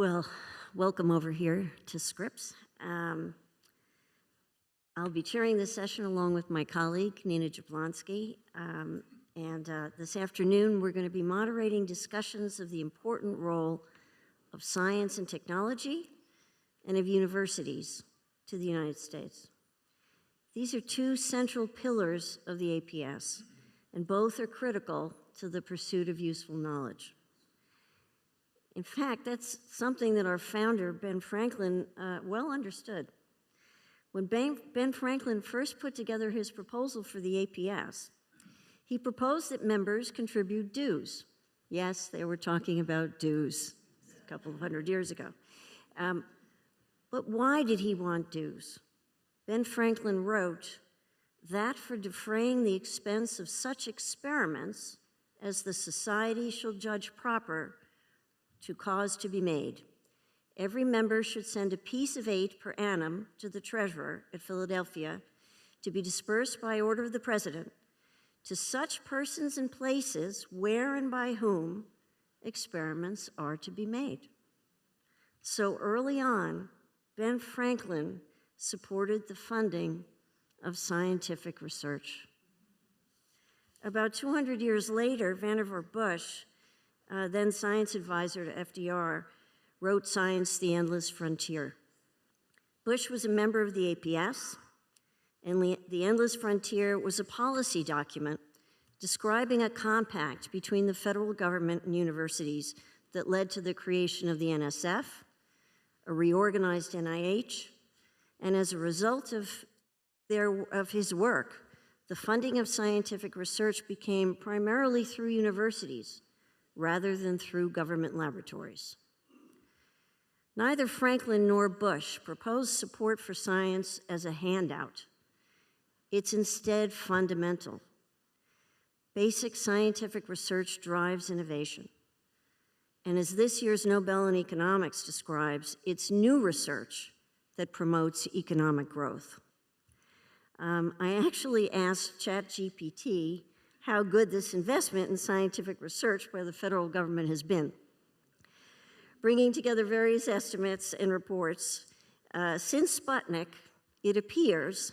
Well, welcome over here to Scripps. I'll be chairing this session along with my colleague, Nina Jablonski. This afternoon, we're going to be moderating discussions of the important role of science and technology and of universities to the United States. These are two central pillars of the APS, and both are critical to the pursuit of useful knowledge. In fact, that's something that our founder, Ben Franklin, well understood. When Ben Franklin first put together his proposal for the APS, he proposed that members contribute dues. Yes, they were talking about dues a couple of hundred years ago. But why did he want dues? Ben Franklin wrote that for defraying the expense of such experiments as the society shall judge proper to cause to be made, every member should send a piece of 8 per annum to the treasurer at Philadelphia to be dispersed by order of the president to such persons and places where and by whom experiments are to be made. So early on, Ben Franklin supported the funding of scientific research. About 200 years later, Vannevar Bush, then science advisor to FDR, wrote Science, the Endless Frontier. Bush was a member of the APS, and the Endless Frontier was a policy document describing a compact between the federal government and universities that led to the creation of the NSF, a reorganized NIH, and as a result of his work, the funding of scientific research became primarily through universities rather than through government laboratories. Neither Franklin nor Bush proposed support for science as a handout. It's instead fundamental. Basic scientific research drives innovation. And as this year's Nobel in Economics describes, it's new research that promotes economic growth. I actually asked ChatGPT how good this investment in scientific research by the federal government has been. Bringing together various estimates and reports, since Sputnik, it appears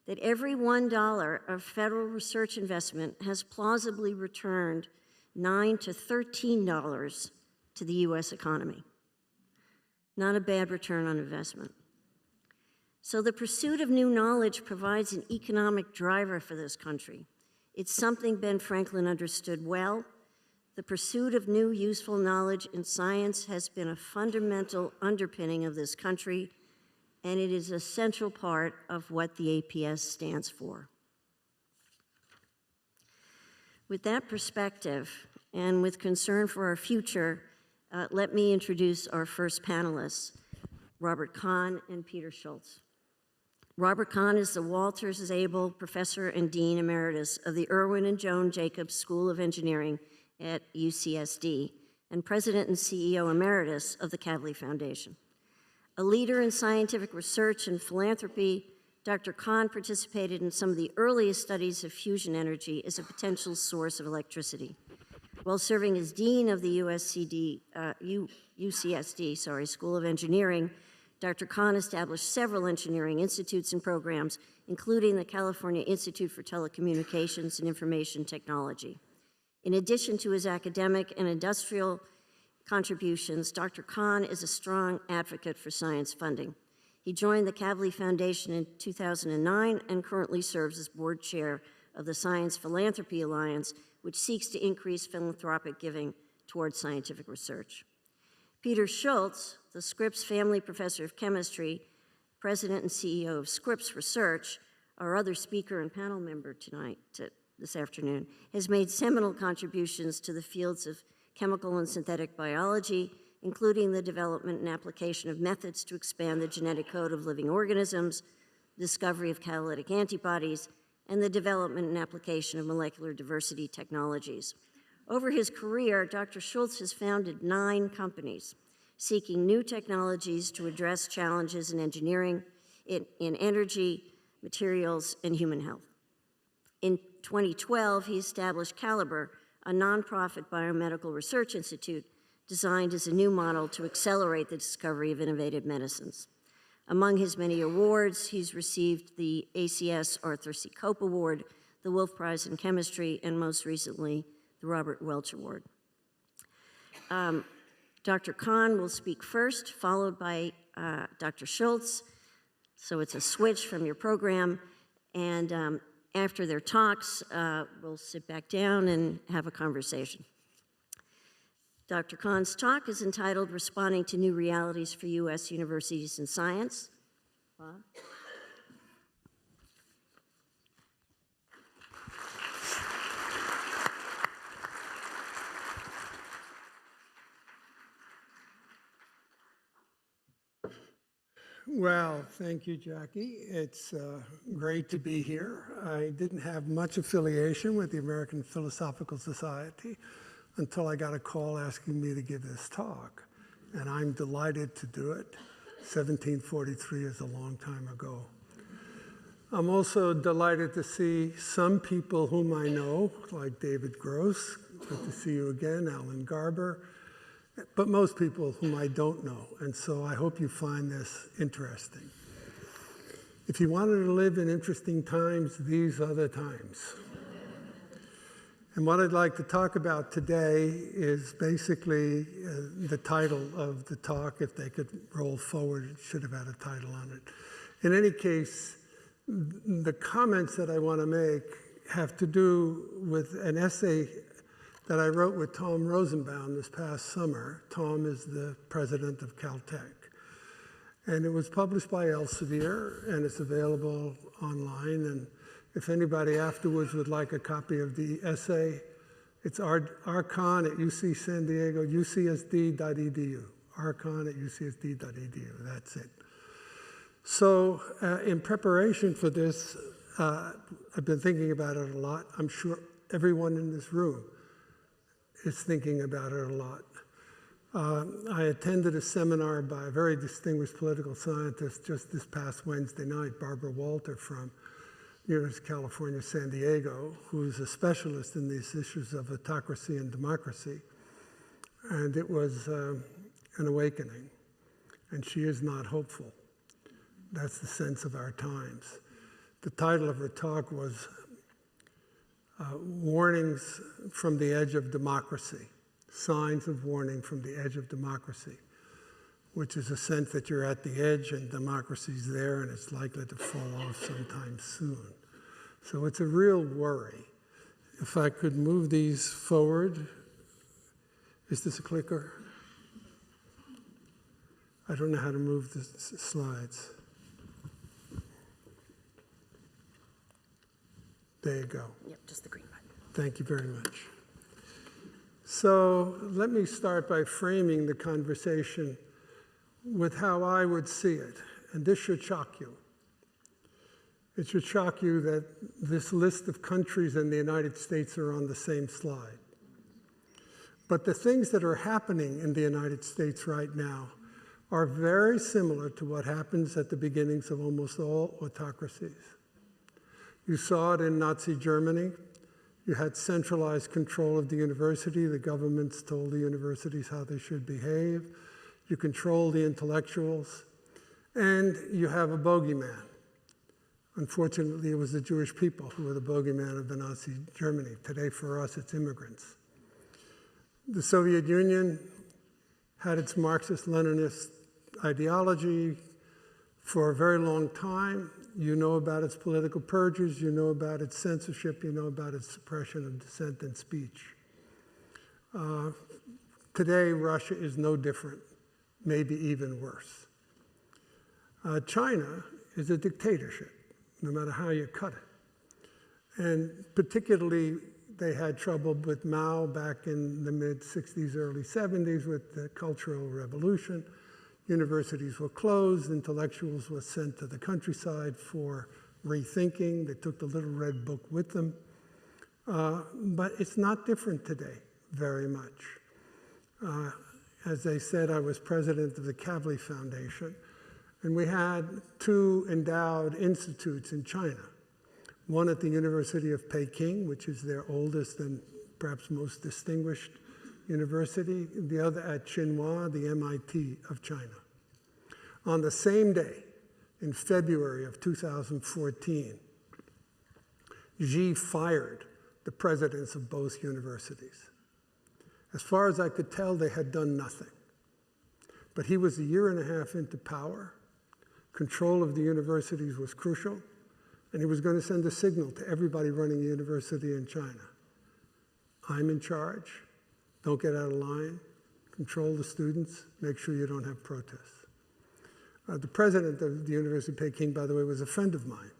that every $1 of federal research investment has plausibly returned $9 to $13 to the US economy. Not a bad return on investment. So the pursuit of new knowledge provides an economic driver for this country. It's something Ben Franklin understood well. The pursuit of new useful knowledge in science has been a fundamental underpinning of this country, and it is a central part of what the APS stands for. With that perspective, and with concern for our future, let me introduce our first panelists, Robert Conn and Peter Schultz. Robert Conn is the Walter Zable Professor and Dean Emeritus of the Irwin and Joan Jacobs School of Engineering at UCSD and President and CEO Emeritus of the Kavli Foundation. A leader in scientific research and philanthropy, Dr. Conn participated in some of the earliest studies of fusion energy as a potential source of electricity. While serving as Dean of the UCSD School of Engineering, Dr. Conn established several engineering institutes and programs, including the California Institute for Telecommunications and Information Technology. In addition to his academic and industrial contributions, Dr. Conn is a strong advocate for science funding. He joined the Kavli Foundation in 2009 and currently serves as board chair of the Science Philanthropy Alliance, which seeks to increase philanthropic giving towards scientific research. Peter Schultz, the Scripps Family Professor of Chemistry, President and CEO of Scripps Research, our other speaker and panel member this afternoon, has made seminal contributions to the fields of chemical and synthetic biology, including the development and application of methods to expand the genetic code of living organisms, discovery of catalytic antibodies, and the development and application of molecular diversity technologies. Over his career, Dr. Schultz has founded 9 companies seeking new technologies to address challenges in engineering, in energy, materials, and human health. In 2012, he established Caliber, a nonprofit biomedical research institute designed as a new model to accelerate the discovery of innovative medicines. Among his many awards, he's received the ACS Arthur C. Cope Award, the Wolf Prize in Chemistry, and most recently, the Robert Welch Award. Dr. Conn will speak first, followed by Dr. Schultz. So it's a switch from your program. And after their talks, we'll sit back down and have a conversation. Dr. Conn's talk is entitled Responding to New Realities for U.S. Universities in Science. Bob? Well, thank you, Jackie. It's great to be here. I didn't have much affiliation with the American Philosophical Society until I got a call asking me to give this talk. And I'm delighted to do it. 1743 is a long time ago. I'm also delighted to see some people whom I know, like David Gross. Good to see you again, Alan Garber. But most people whom I don't know, and so I hope you find this interesting. If you wanted to live in interesting times, these are the times. And what I'd like to talk about today is basically the title of the talk. If they could roll forward, it should have had a title on it. In any case, the comments that I want to make have to do with an essay that I wrote with Tom Rosenbaum this past summer. Tom is the president of Caltech. And it was published by Elsevier, and it's available online. And if anybody afterwards would like a copy of the essay, it's archon at UC San Diego, ucsd.edu. Archon at ucsd.edu, that's it. So in preparation for this, I've been thinking about it a lot. I'm sure everyone in this room is thinking about it a lot. I attended a seminar by a very distinguished political scientist just this past Wednesday night, Barbara Walter from University of California, San Diego, who's a specialist in these issues of autocracy and democracy. And it was an awakening. And she is not hopeful. That's the sense of our times. The title of her talk was Warnings from the Edge of Democracy, Signs of Warning from the Edge of Democracy, which is a sense that you're at the edge and democracy's there and it's likely to fall off sometime soon. So it's a real worry. If I could move these forward. Is this a clicker? I don't know how to move the slides. There you go. Yep, just the green button. Thank you very much. So let me start by framing the conversation with how I would see it. And this should shock you. It should shock you that this list of countries in the United States are on the same slide. But the things that are happening in the United States right now are very similar to what happens at the beginnings of almost all autocracies. You saw it in Nazi Germany. You had centralized control of the university. The governments told the universities how they should behave. You control the intellectuals. And you have a bogeyman. Unfortunately, it was the Jewish people who were the bogeyman of the Nazi Germany. Today, for us, it's immigrants. The Soviet Union had its Marxist-Leninist ideology for a very long time. You know about its political purges, you know about its censorship, you know about its suppression of dissent and speech. Today, Russia is no different, maybe even worse. China is a dictatorship, no matter how you cut it. And particularly, they had trouble with Mao back in the mid-60s, early 70s with the Cultural Revolution. Universities were closed, intellectuals were sent to the countryside for rethinking. They took the little red book with them. But it's not different today, very much. As I said, I was president of the Kavli Foundation, and we had two endowed institutes in China. One at the University of Peking, which is their oldest and perhaps most distinguished University, the other at Tsinghua, the MIT of China. On the same day, in February of 2014, Xi fired the presidents of both universities. As far as I could tell, they had done nothing. But he was a year and a half into power. Control of the universities was crucial, and he was going to send a signal to everybody running a university in China. I'm in charge. Don't get out of line. Control the students. Make sure you don't have protests. The president of the University of Peking, by the way, was a friend of mine.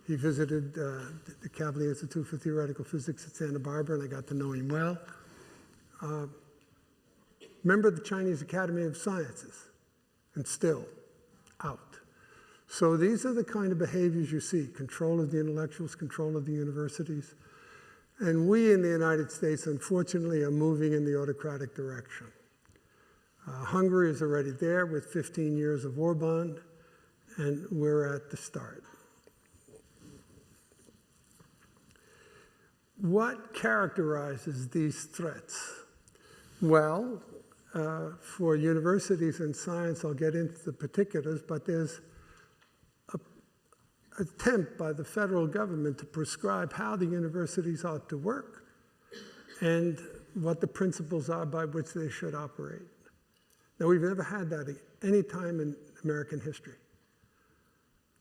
He visited the Kavli Institute for Theoretical Physics at Santa Barbara, and I got to know him well. Member of the Chinese Academy of Sciences, and still out. So these are the kind of behaviors you see: control of the intellectuals, control of the universities. And we in the United States, unfortunately, are moving in the autocratic direction. Hungary is already there with 15 years of Orban, and we're at the start. What characterizes these threats? Well, for universities and science, I'll get into the particulars, but there's an attempt by the federal government to prescribe how the universities ought to work and what the principles are by which they should operate. Now, we've never had that at any time in American history.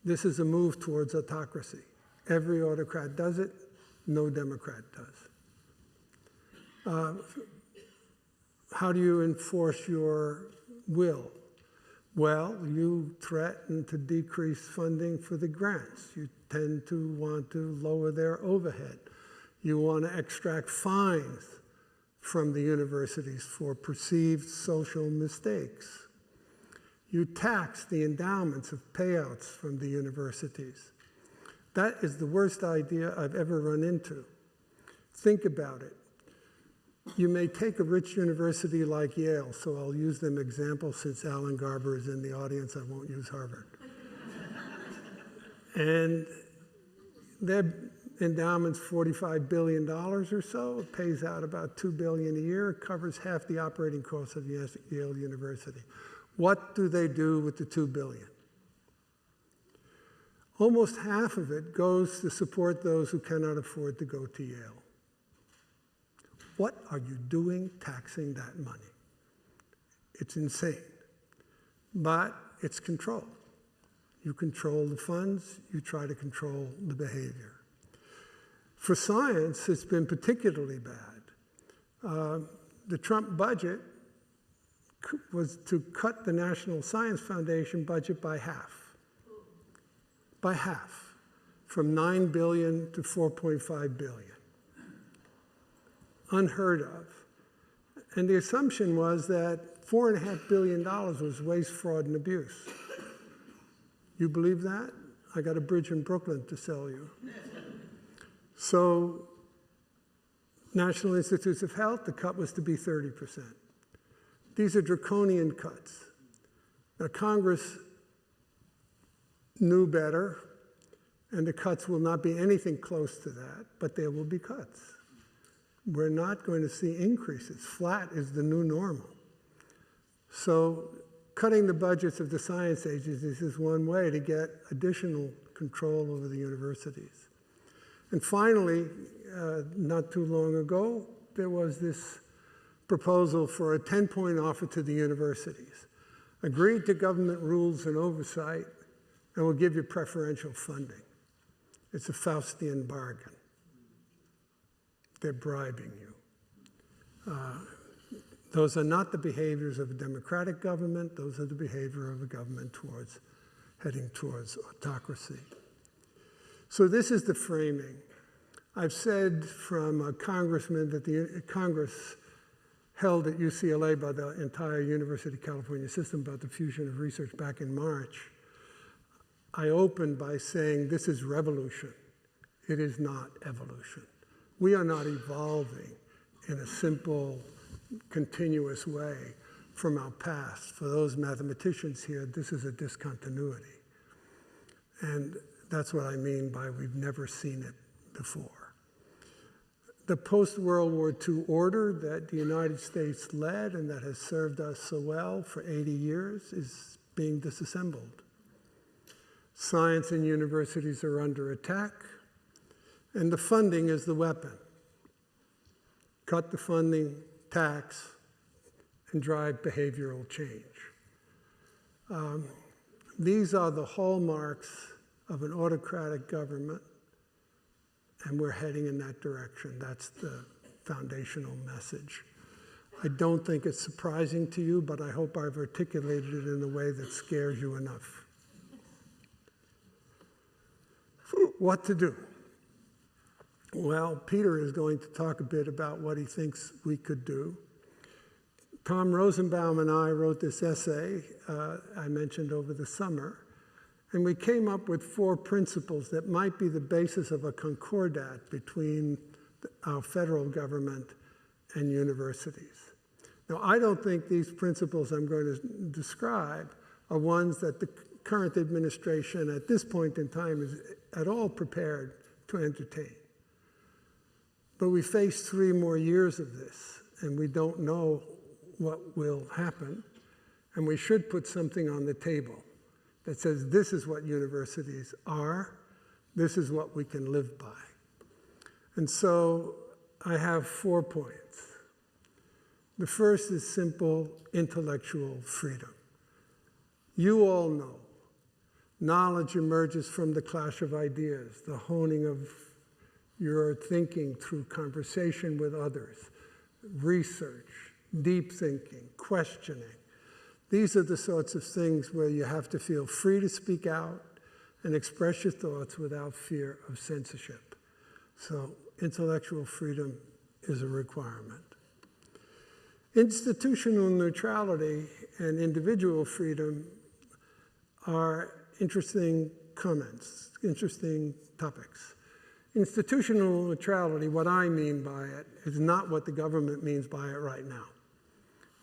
This is a move towards autocracy. Every autocrat does it, no Democrat does. How do you enforce your will? Well, you threaten to decrease funding for the grants. You tend to want to lower their overhead. You want to extract fines from the universities for perceived social mistakes. You tax the endowments of payouts from the universities. That is the worst idea I've ever run into. Think about it. You may take a rich university like Yale, so I'll use them example since Alan Garber is in the audience. I won't use Harvard. And their endowment's $45 billion or so. It pays out about $2 billion a year. It covers half the operating costs of Yale University. What do they do with the $2 billion? Almost half of it goes to support those who cannot afford to go to Yale. What are you doing taxing that money? It's insane. But it's control. You control the funds, you try to control the behavior. For science, it's been particularly bad. The Trump budget was to cut the National Science Foundation budget by half. By half, from $9 billion to $4.5 billion. Unheard of. And the assumption was that $4.5 billion was waste, fraud, and abuse. You believe that? I got a bridge in Brooklyn to sell you. So, National Institutes of Health, the cut was to be 30%. These are draconian cuts. Now, Congress knew better, and the cuts will not be anything close to that, but there will be cuts. We're not going to see increases. Flat is the new normal. So cutting the budgets of the science agencies is one way to get additional control over the universities. And finally, not too long ago, there was this proposal for a 10-point offer to the universities. Agreed to government rules and oversight, and we'll give you preferential funding. It's a Faustian bargain. They're bribing you. Those are not the behaviors of a democratic government. Those are the behavior of a government heading towards autocracy. So this is the framing. I've said from a congressman that the Congress held at UCLA by the entire University of California system about the fusion of research back in March. I opened by saying this is revolution. It is not evolution. We are not evolving in a simple, continuous way from our past. For those mathematicians here, this is a discontinuity. And that's what I mean by we've never seen it before. The post-World War II order that the United States led and that has served us so well for 80 years is being disassembled. Science and universities are under attack, and the funding is the weapon. Cut the funding, tax, and drive behavioral change. These are the hallmarks of an autocratic government, and we're heading in that direction. That's the foundational message. I don't think it's surprising to you, but I hope I've articulated it in a way that scares you enough. What to do? Well, Peter is going to talk a bit about what he thinks we could do. Tom Rosenbaum and I wrote this essay I mentioned over the summer, and we came up with 4 principles that might be the basis of a concordat between our federal government and universities. Now, I don't think these principles I'm going to describe are ones that the current administration at this point in time is at all prepared to entertain. But we face 3 more years of this, and we don't know what will happen, and we should put something on the table that says this is what universities are, this is what we can live by. And so I have 4 points. The first is simple intellectual freedom. You all know knowledge emerges from the clash of ideas, the honing of your thinking through conversation with others, research, deep thinking, questioning. These are the sorts of things where you have to feel free to speak out and express your thoughts without fear of censorship. So intellectual freedom is a requirement. Institutional neutrality and individual freedom are interesting comments, interesting topics. Institutional neutrality, what I mean by it, is not what the government means by it right now.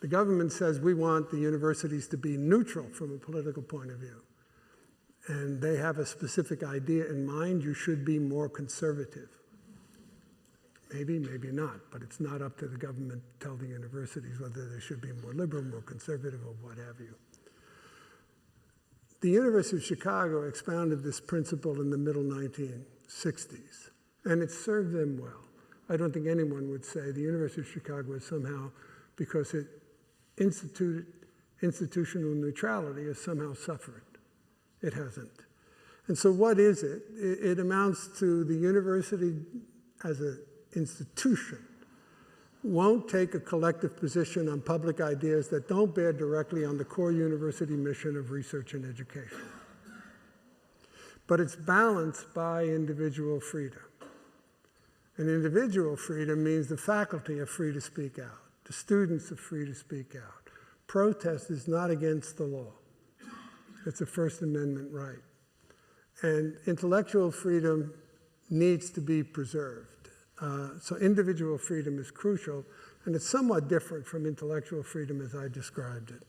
The government says we want the universities to be neutral from a political point of view. And they have a specific idea in mind: you should be more conservative. Maybe, maybe not, but it's not up to the government to tell the universities whether they should be more liberal, more conservative, or what have you. The University of Chicago expounded this principle in the middle 1960s, and it served them well. I don't think anyone would say the University of Chicago is somehow, because it instituted institutional neutrality, has somehow suffered. It hasn't. And so what is it? It amounts to the university as an institution won't take a collective position on public ideas that don't bear directly on the core university mission of research and education. But it's balanced by individual freedom. And individual freedom means the faculty are free to speak out. The students are free to speak out. Protest is not against the law. It's a First Amendment right. And intellectual freedom needs to be preserved. So individual freedom is crucial, and it's somewhat different from intellectual freedom as I described it.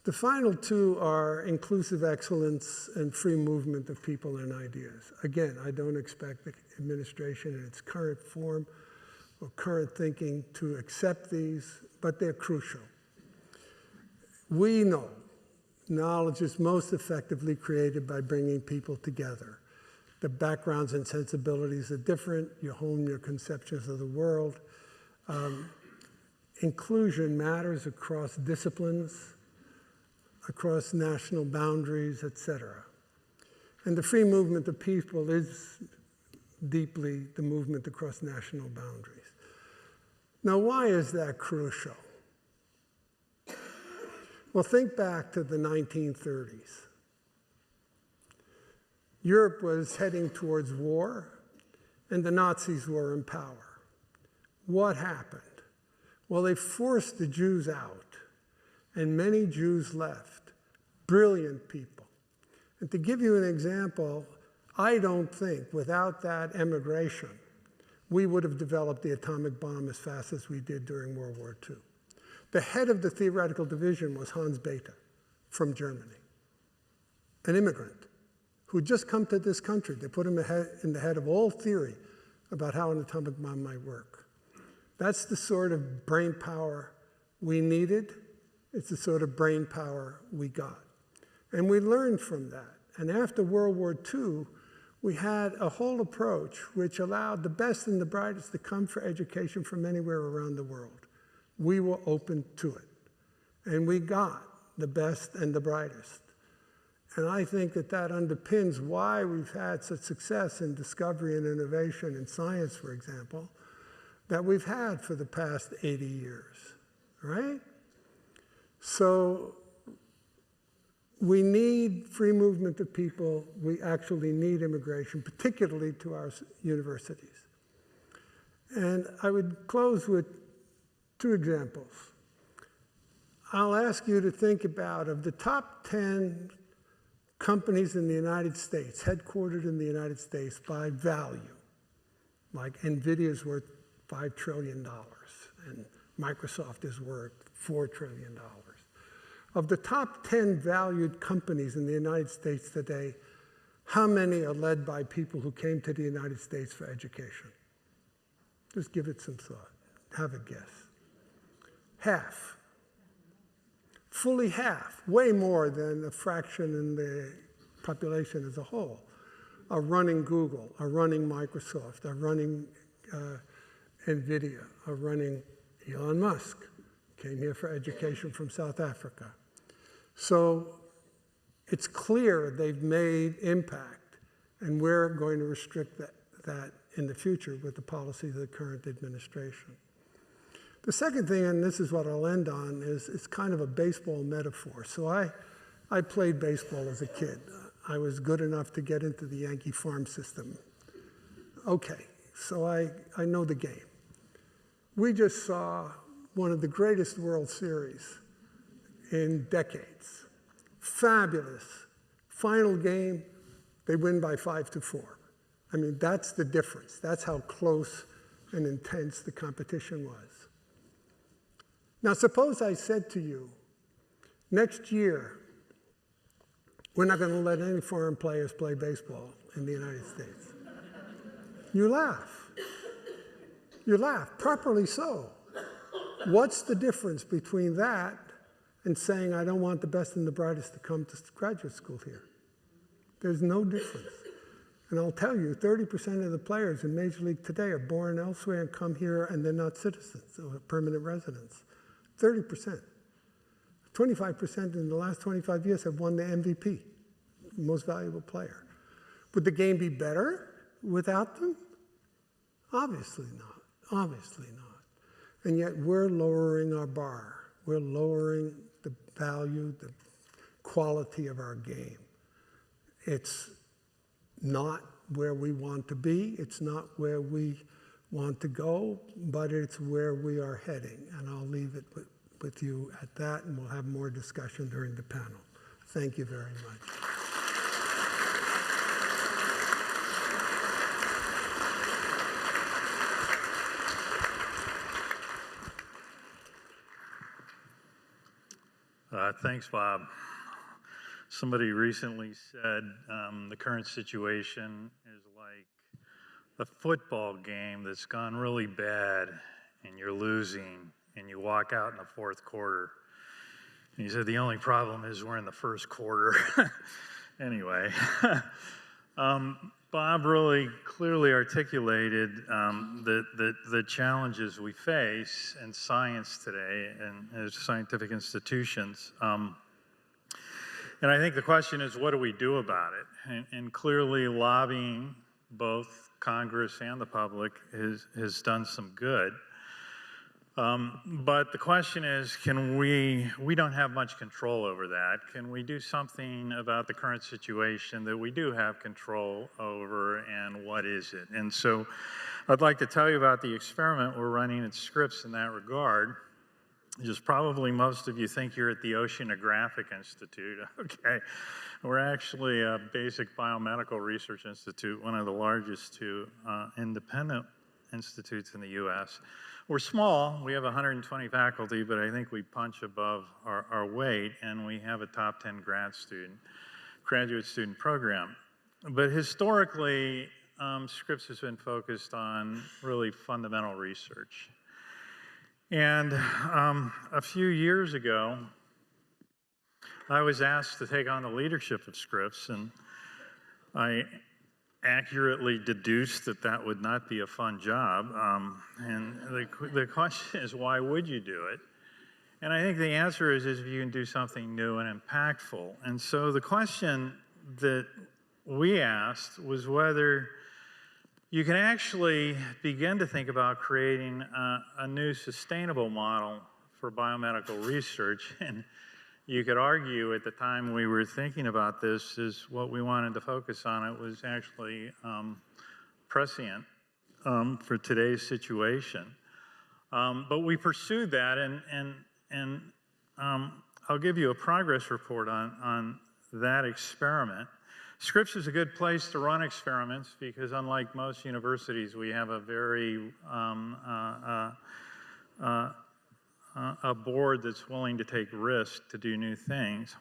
The final 2 are inclusive excellence and free movement of people and ideas. Again, I don't expect the administration in its current form or current thinking to accept these, but they're crucial. We know knowledge is most effectively created by bringing people together. The backgrounds and sensibilities are different. You hone your conceptions of the world. Inclusion matters across disciplines, across national boundaries, etc. And the free movement of people is deeply the movement across national boundaries. Now, why is that crucial? Well, think back to the 1930s. Europe was heading towards war, and the Nazis were in power. What happened? Well, they forced the Jews out, and many Jews left. Brilliant people. And to give you an example, I don't think without that emigration, we would have developed the atomic bomb as fast as we did during World War II. The head of the theoretical division was Hans Bethe from Germany, an immigrant who'd just come to this country. They put him in the head of all theory about how an atomic bomb might work. That's the sort of brain power we needed. It's the sort of brain power we got. And we learned from that. And after World War II, we had a whole approach which allowed the best and the brightest to come for education from anywhere around the world. We were open to it. And we got the best and the brightest. And I think that that underpins why we've had such success in discovery and innovation in science, for example, that we've had for the past 80 years, right? So we need free movement of people. We actually need immigration, particularly to our universities. And I would close with 2 examples. I'll ask you to think about, of the top 10 companies in the United States, headquartered in the United States by value, like NVIDIA's worth $5 trillion and Microsoft is worth $4 trillion. Of the top 10 valued companies in the United States today, how many are led by people who came to the United States for education? Just give it some thought. Have a guess. Half. Fully half, way more than a fraction in the population as a whole, are running Google, are running Microsoft, are running NVIDIA, are running Elon Musk, came here for education from South Africa. So it's clear they've made impact, and we're going to restrict that in the future with the policies of the current administration. The second thing, and this is what I'll end on, is it's kind of a baseball metaphor. So I played baseball as a kid. I was good enough to get into the Yankee farm system. Okay, so I know the game. We just saw one of the greatest World Series in decades. Fabulous. Final game, they win by 5-4. I mean, that's the difference. That's how close and intense the competition was. Now, suppose I said to you, next year, we're not going to let any foreign players play baseball in the United States. You laugh. You laugh, properly so. What's the difference between that and saying, I don't want the best and the brightest to come to graduate school here? There's no difference. And I'll tell you, 30% of the players in Major League today are born elsewhere and come here and they're not citizens or permanent residents. 30%. 25% in the last 25 years have won the MVP, most valuable player. Would the game be better without them? Obviously not. Obviously not. And yet we're lowering our bar. We're lowering the value, the quality of our game. It's not where we want to be. It's not where we want to go, but it's where we are heading. And I'll leave it with you at that, and we'll have more discussion during the panel. Thank you very much. Thanks, Bob. Somebody recently said the current situation is like a football game that's gone really bad and you're losing and you walk out in the fourth quarter. And he said the only problem is we're in the first quarter. Anyway, Bob really clearly articulated the challenges we face in science today and as scientific institutions. And I think the question is, what do we do about it? And clearly lobbying both Congress and the public has done some good. But the question is, we don't have much control over that. Can we do something about the current situation that we do have control over, and what is it? And so I'd like to tell you about the experiment we're running at Scripps in that regard. Just probably most of you think you're at the Oceanographic Institute. Okay, we're actually a basic biomedical research institute, one of the largest two independent institutes in the U.S. We're small, we have 120 faculty, but I think we punch above our weight, and we have a top 10 graduate student program. But historically, Scripps has been focused on really fundamental research. And a few years ago, I was asked to take on the leadership of Scripps, and I accurately deduced that that would not be a fun job. And the question is, why would you do it? And I think the answer is if you can do something new and impactful. And so the question that we asked was whether you can actually begin to think about creating a new sustainable model for biomedical research. And you could argue at the time we were thinking about this is what we wanted to focus on. It was actually prescient for today's situation. But we pursued that, and I'll give you a progress report on that experiment. Scripps is a good place to run experiments because unlike most universities, we have a very a board that's willing to take risks to do new things.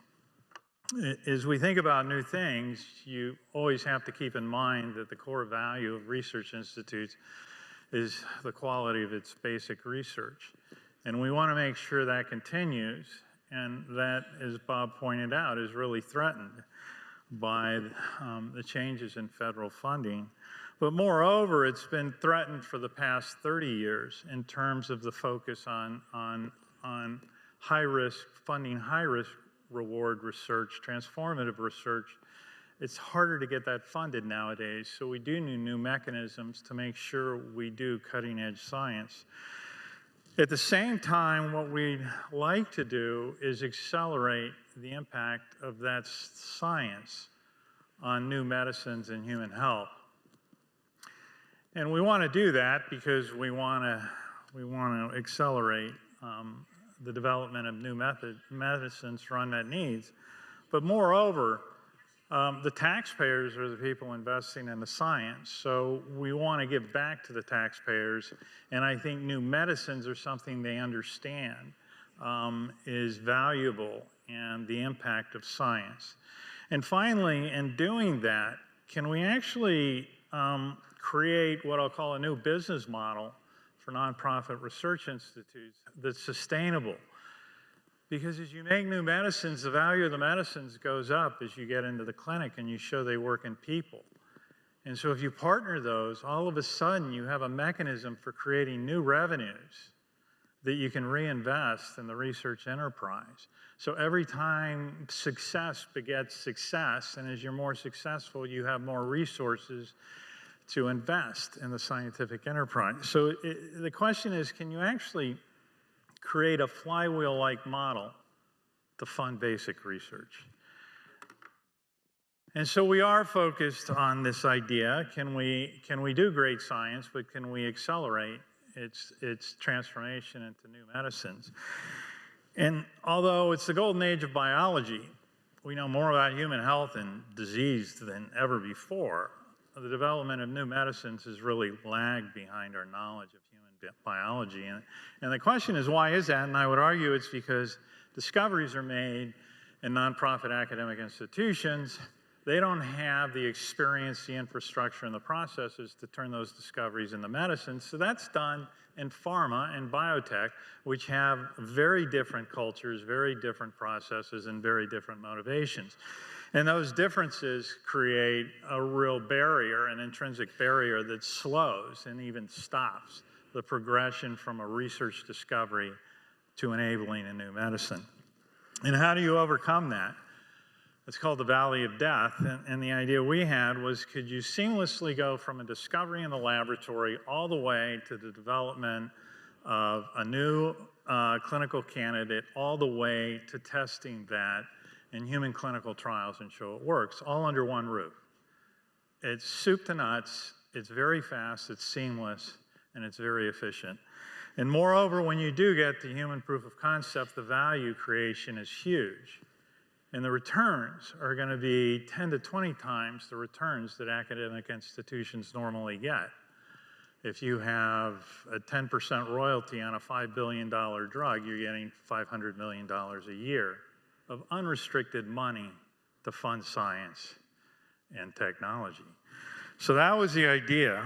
As we think about new things, you always have to keep in mind that the core value of research institutes is the quality of its basic research. And we want to make sure that continues, and that, as Bob pointed out, is really threatened by the changes in federal funding. But moreover, it's been threatened for the past 30 years in terms of the focus on high-risk funding, high-risk reward research, transformative research. It's harder to get that funded nowadays, so we do need new mechanisms to make sure we do cutting-edge science. At the same time, what we'd like to do is accelerate the impact of that science on new medicines and human health. And we want to do that because we want to accelerate the development of new medicines for unmet needs. But moreover, the taxpayers are the people investing in the science, so we want to give back to the taxpayers, and I think new medicines are something they understand is valuable and the impact of science. And finally, in doing that, can we actually create what I'll call a new business model for nonprofit research institutes that's sustainable? Because as you make new medicines, the value of the medicines goes up as you get into the clinic and you show they work in people. And so if you partner those, all of a sudden you have a mechanism for creating new revenues that you can reinvest in the research enterprise. So every time success begets success, and as you're more successful, you have more resources to invest in the scientific enterprise. So the question is, can you actually create a flywheel-like model to fund basic research? And so we are focused on this idea. Can we do great science, but can we accelerate its transformation into new medicines? And although it's the golden age of biology, we know more about human health and disease than ever before. The development of new medicines has really lagged behind our knowledge of human biology. And the question is, why is that? And I would argue it's because discoveries are made in nonprofit academic institutions. They don't have the experience, the infrastructure, and the processes to turn those discoveries into medicines. So that's done in pharma and biotech, which have very different cultures, very different processes, and very different motivations. And those differences create a real barrier, an intrinsic barrier that slows and even stops the progression from a research discovery to enabling a new medicine. And how do you overcome that? It's called the Valley of Death, and the idea we had was, could you seamlessly go from a discovery in the laboratory all the way to the development of a new clinical candidate, all the way to testing that in human clinical trials and show it works, all under one roof. It's soup to nuts, it's very fast, it's seamless, and it's very efficient. And moreover, when you do get to human proof of concept, the value creation is huge. And the returns are going to be 10 to 20 times the returns that academic institutions normally get. If you have a 10% royalty on a $5 billion drug, you're getting $500 million a year of unrestricted money to fund science and technology. So that was the idea.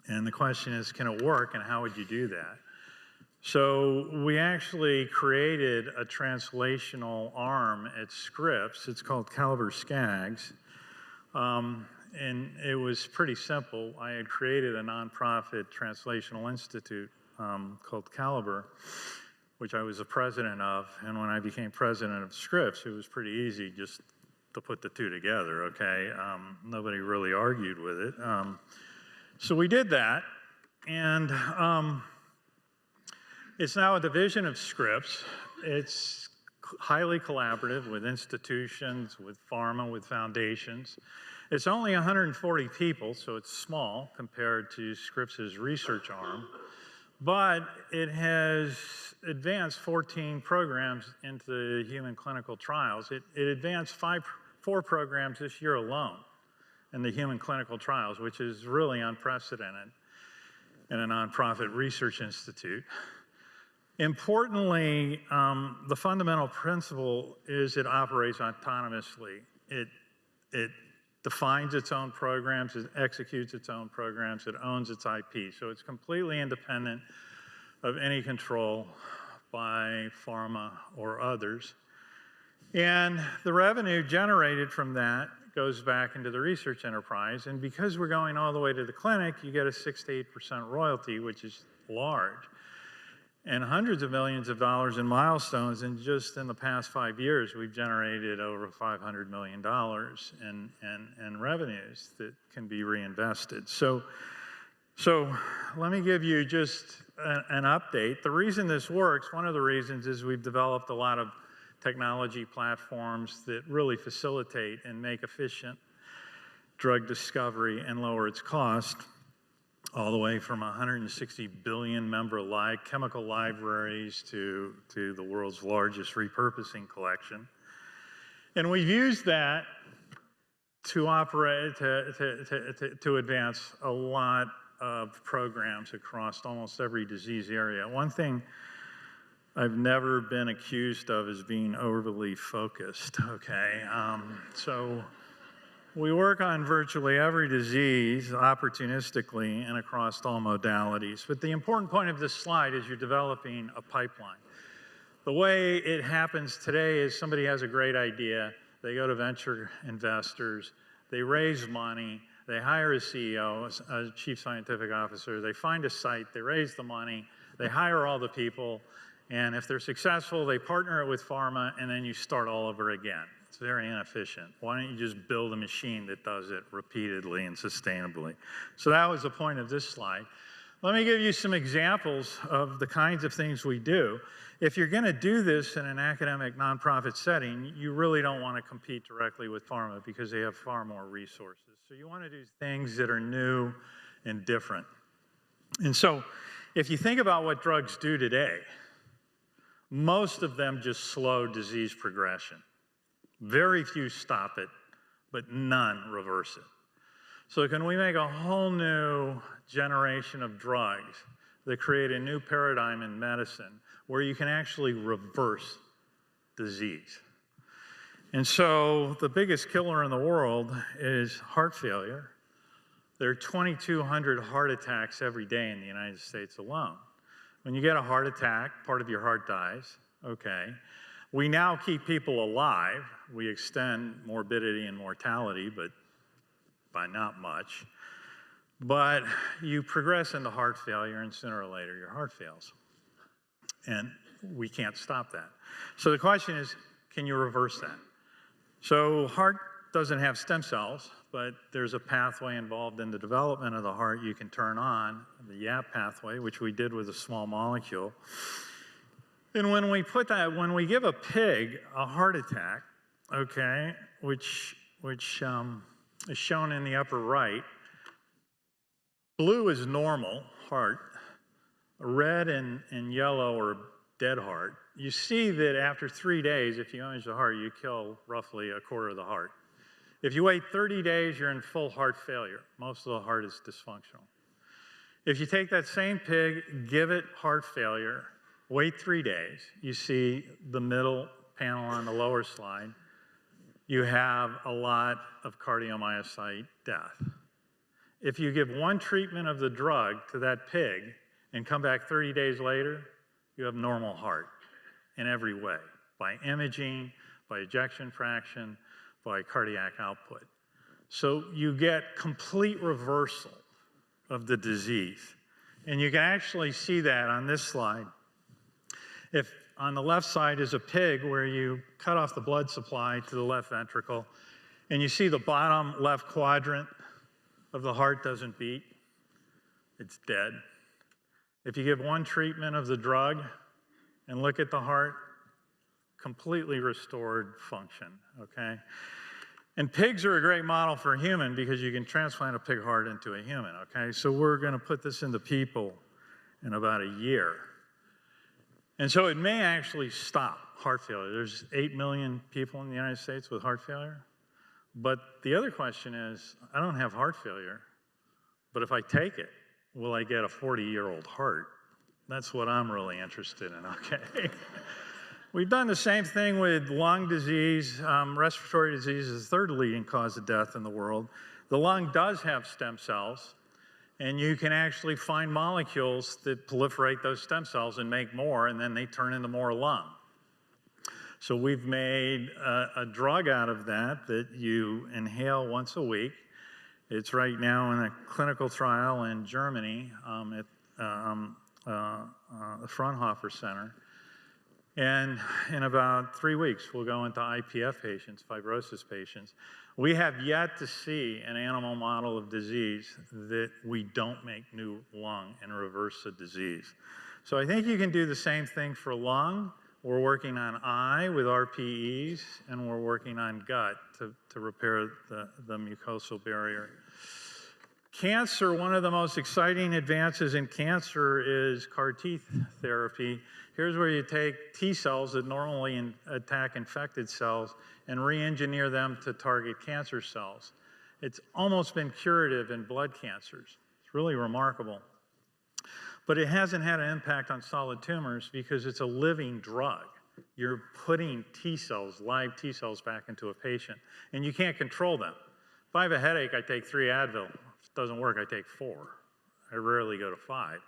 And the question is, can it work, and how would you do that? So we actually created a translational arm at Scripps. It's called Caliber Skaggs. And it was pretty simple. I had created a nonprofit translational institute called Caliber, which I was the president of. And when I became president of Scripps, it was pretty easy just to put the two together, okay? Nobody really argued with it. So we did that, and it's now a division of Scripps. It's highly collaborative with institutions, with pharma, with foundations. It's only 140 people, so it's small compared to Scripps's research arm, but it has advanced 14 programs into human clinical trials. It advanced 4 programs this year alone in the human clinical trials, which is really unprecedented in a nonprofit research institute. Importantly, the fundamental principle is it operates autonomously. It defines its own programs, it executes its own programs, it owns its IP. So it's completely independent of any control by pharma or others. And the revenue generated from that goes back into the research enterprise. And because we're going all the way to the clinic, you get a 6 to 8% royalty, which is large. And hundreds of millions of dollars in milestones, and just in the past 5 years, we've generated over $500 million in revenues that can be reinvested. So let me give you just an update. The reason this works, one of the reasons is we've developed a lot of technology platforms that really facilitate and make efficient drug discovery and lower its cost, all the way from 160 billion member chemical libraries to the world's largest repurposing collection. And we've used that to operate, to advance a lot of programs across almost every disease area. One thing I've never been accused of is being overly focused, okay? So we work on virtually every disease opportunistically and across all modalities. But the important point of this slide is you're developing a pipeline. The way it happens today is somebody has a great idea, they go to venture investors, they raise money, they hire a CEO, a chief scientific officer, they find a site, they raise the money, they hire all the people, and if they're successful, they partner it with pharma, and then you start all over again. It's very inefficient. Why don't you just build a machine that does it repeatedly and sustainably? So that was the point of this slide. Let me give you some examples of the kinds of things we do. If you're going to do this in an academic nonprofit setting, you really don't want to compete directly with pharma because they have far more resources. So you want to do things that are new and different. And so if you think about what drugs do today, most of them just slow disease progression. Very few stop it, but none reverse it. So can we make a whole new generation of drugs that create a new paradigm in medicine where you can actually reverse disease? And so the biggest killer in the world is heart failure. There are 2,200 heart attacks every day in the United States alone. When you get a heart attack, part of your heart dies, okay? We now keep people alive. We extend morbidity and mortality, but by not much. But you progress into heart failure, and sooner or later, your heart fails. And we can't stop that. So the question is, can you reverse that? So heart doesn't have stem cells, but there's a pathway involved in the development of the heart you can turn on, the YAP pathway, which we did with a small molecule. And when we give a pig a heart attack, okay, which is shown in the upper right, blue is normal heart, red and yellow are dead heart. You see that after 3 days, if you image the heart, you kill roughly a quarter of the heart. If you wait 30 days, you're in full heart failure. Most of the heart is dysfunctional. If you take that same pig, give it heart failure, wait 3 days, you see the middle panel on the lower slide, you have a lot of cardiomyocyte death. If you give one treatment of the drug to that pig and come back 30 days later, you have normal heart in every way, by imaging, by ejection fraction, by cardiac output. So you get complete reversal of the disease. And you can actually see that on this slide. If on the left side is a pig where you cut off the blood supply to the left ventricle, and you see the bottom left quadrant of the heart doesn't beat, it's dead. If you give one treatment of the drug and look at the heart, completely restored function, okay? And pigs are a great model for a human because you can transplant a pig heart into a human, okay? So we're gonna put this into people in about a year. And so it may actually stop heart failure. There's 8 million people in the United States with heart failure. But the other question is, I don't have heart failure, but if I take it, will I get a 40-year-old heart? That's what I'm really interested in, okay? We've done the same thing with lung disease. Respiratory disease is the third leading cause of death in the world. The lung does have stem cells, and you can actually find molecules that proliferate those stem cells and make more, and then they turn into more lung. So we've made a drug out of that you inhale once a week. It's right now in a clinical trial in Germany at the Fraunhofer Center. And in about 3 weeks, we'll go into IPF patients, fibrosis patients. We have yet to see an animal model of disease that we don't make new lung and reverse the disease. So I think you can do the same thing for lung. We're working on eye with RPEs, and we're working on gut to repair the mucosal barrier. Cancer, one of the most exciting advances in cancer is CAR T therapy. Here's where you take T cells that normally attack infected cells and re-engineer them to target cancer cells. It's almost been curative in blood cancers. It's really remarkable. But it hasn't had an impact on solid tumors because it's a living drug. You're putting T cells, live T cells, back into a patient, and you can't control them. If I have a headache, I take 3 Advil. If it doesn't work, I take 4. I rarely go to 5.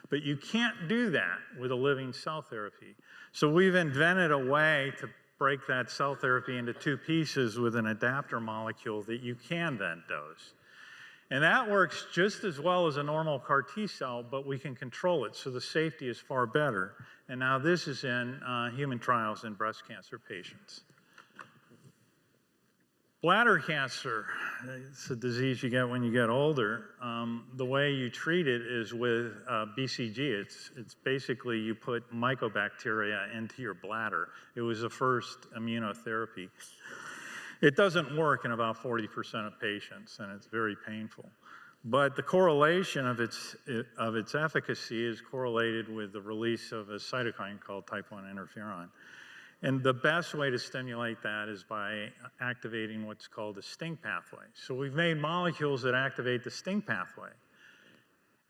But you can't do that with a living cell therapy. So we've invented a way to break that cell therapy into 2 pieces with an adapter molecule that you can then dose. And that works just as well as a normal CAR T cell, but we can control it, so the safety is far better. And now this is in human trials in breast cancer patients. Bladder cancer, it's a disease you get when you get older. The way you treat it is with BCG. It's basically you put mycobacteria into your bladder. It was the first immunotherapy. It doesn't work in about 40% of patients, and it's very painful. But the correlation of its efficacy is correlated with the release of a cytokine called type 1 interferon. And the best way to stimulate that is by activating what's called the STING pathway. So we've made molecules that activate the STING pathway.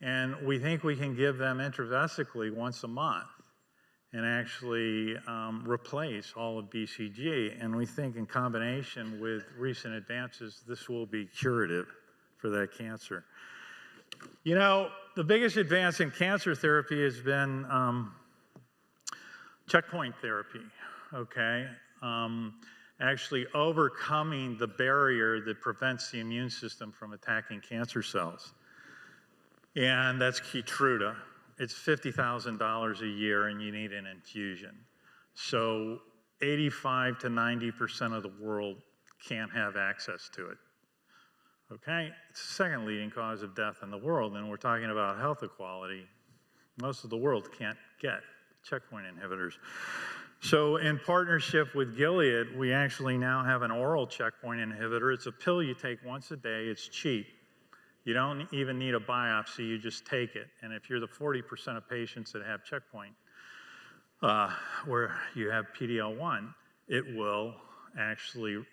And we think we can give them intravesically once a month and actually replace all of BCG. And we think in combination with recent advances, this will be curative for that cancer. You know, the biggest advance in cancer therapy has been checkpoint therapy, okay? Actually overcoming the barrier that prevents the immune system from attacking cancer cells. And that's Keytruda. It's $50,000 a year and you need an infusion. So 85 to 90% of the world can't have access to it. Okay? It's the second leading cause of death in the world, and we're talking about health equality. Most of the world can't get checkpoint inhibitors. So in partnership with Gilead, we actually now have an oral checkpoint inhibitor. It's a pill you take once a day. It's cheap. You don't even need a biopsy, you just take it. And if you're the 40% of patients that have checkpoint, where you have PD-L1, it will actually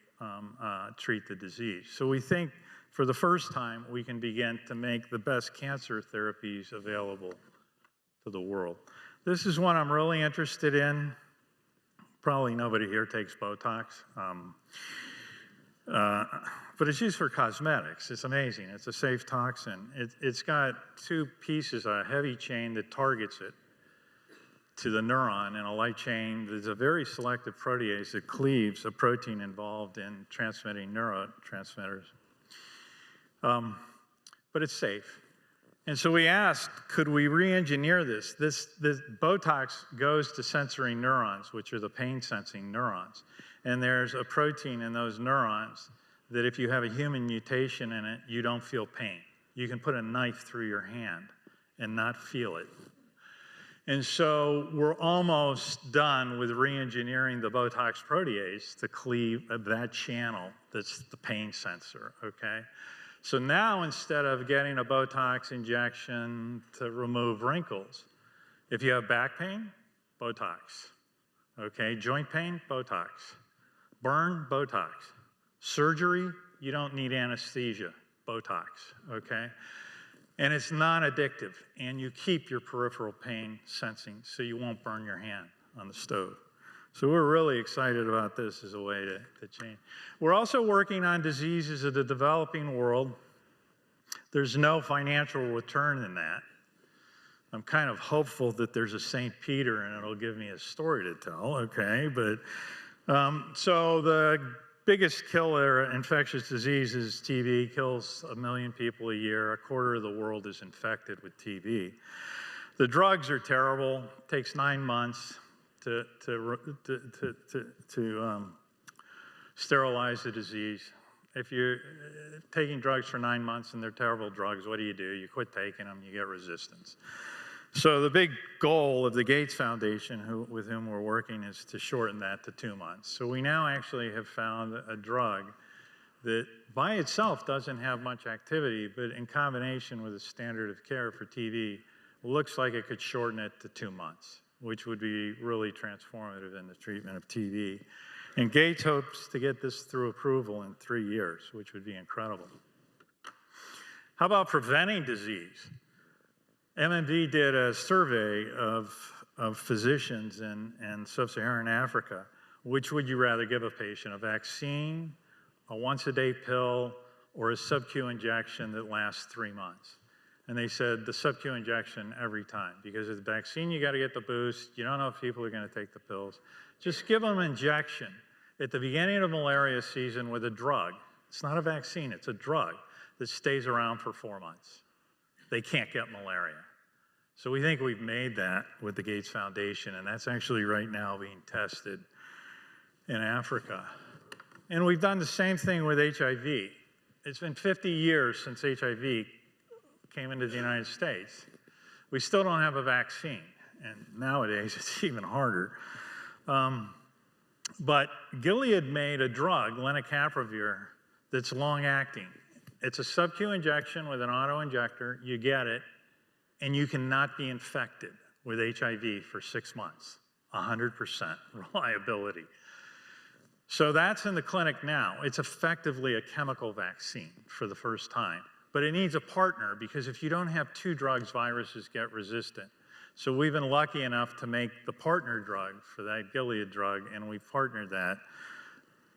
treat the disease. So we think for the first time, we can begin to make the best cancer therapies available to the world. This is one I'm really interested in. Probably nobody here takes Botox. But it's used for cosmetics. It's amazing. It's a safe toxin. It's got two pieces, a heavy chain that targets it to the neuron, and a light chain. There's a very selective protease that cleaves a protein involved in transmitting neurotransmitters. But it's safe. And so we asked, could we re-engineer this? This Botox goes to sensory neurons, which are the pain-sensing neurons. And there's a protein in those neurons that if you have a human mutation in it, you don't feel pain. You can put a knife through your hand and not feel it. And so we're almost done with re-engineering the Botox protease to cleave that channel that's the pain sensor, okay? So now instead of getting a Botox injection to remove wrinkles, if you have back pain, Botox, okay? Joint pain, Botox. Burn, Botox. Surgery, you don't need anesthesia, Botox, okay? And it's non-addictive, and you keep your peripheral pain sensing so you won't burn your hand on the stove. So we're really excited about this as a way to change. We're also working on diseases of the developing world. There's no financial return in that. I'm kind of hopeful that there's a St. Peter and it'll give me a story to tell, okay? But so the biggest killer infectious disease is TB, kills 1 million people a year. 1/4 of the world is infected with TB. The drugs are terrible. It takes 9 months to sterilize the disease. If you're taking drugs for 9 months and they're terrible drugs, what do? You quit taking them, you get resistance. So the big goal of the Gates Foundation, with whom we're working, is to shorten that to 2 months. So we now actually have found a drug that by itself doesn't have much activity, but in combination with a standard of care for TB, looks like it could shorten it to 2 months, which would be really transformative in the treatment of TB. And Gates hopes to get this through approval in 3 years, which would be incredible. How about preventing disease? MMD did a survey of physicians in sub-Saharan Africa. Which would you rather give a patient, a vaccine, a once-a-day pill, or a sub-Q injection that lasts 3 months? And they said the sub-Q injection every time, because with the vaccine, you got to get the boost. You don't know if people are going to take the pills. Just give them an injection at the beginning of malaria season with a drug. It's not a vaccine, it's a drug that stays around for 4 months. They can't get malaria. So we think we've made that with the Gates Foundation, and that's actually right now being tested in Africa. And we've done the same thing with HIV. It's been 50 years since HIV came into the United States. We still don't have a vaccine, and nowadays it's even harder. But Gilead made a drug, lenacapavir, that's long-acting. It's a sub-Q injection with an auto-injector. You get it, and you cannot be infected with HIV for 6 months. 100% reliability. So that's in the clinic now. It's effectively a chemical vaccine for the first time. But it needs a partner, because if you don't have 2 drugs, viruses get resistant. So we've been lucky enough to make the partner drug for that Gilead drug, and we've partnered that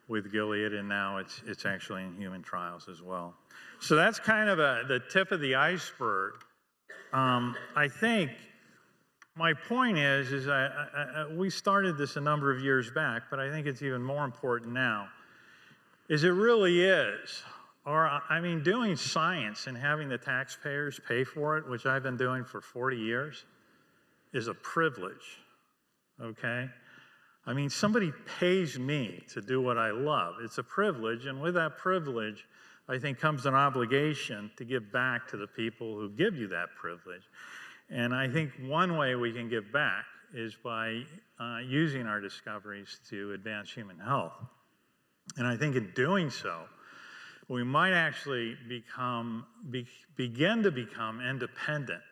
with Gilead, and now it's actually in human trials as well. So that's kind of the tip of the iceberg. I think my point is we started this a number of years back, but I think it's even more important now, is it really is. Doing science and having the taxpayers pay for it, which I've been doing for 40 years, is a privilege, okay? I mean, somebody pays me to do what I love. It's a privilege, and with that privilege, I think comes an obligation to give back to the people who give you that privilege. And I think one way we can give back is by using our discoveries to advance human health. And I think in doing so, we might actually begin to become independent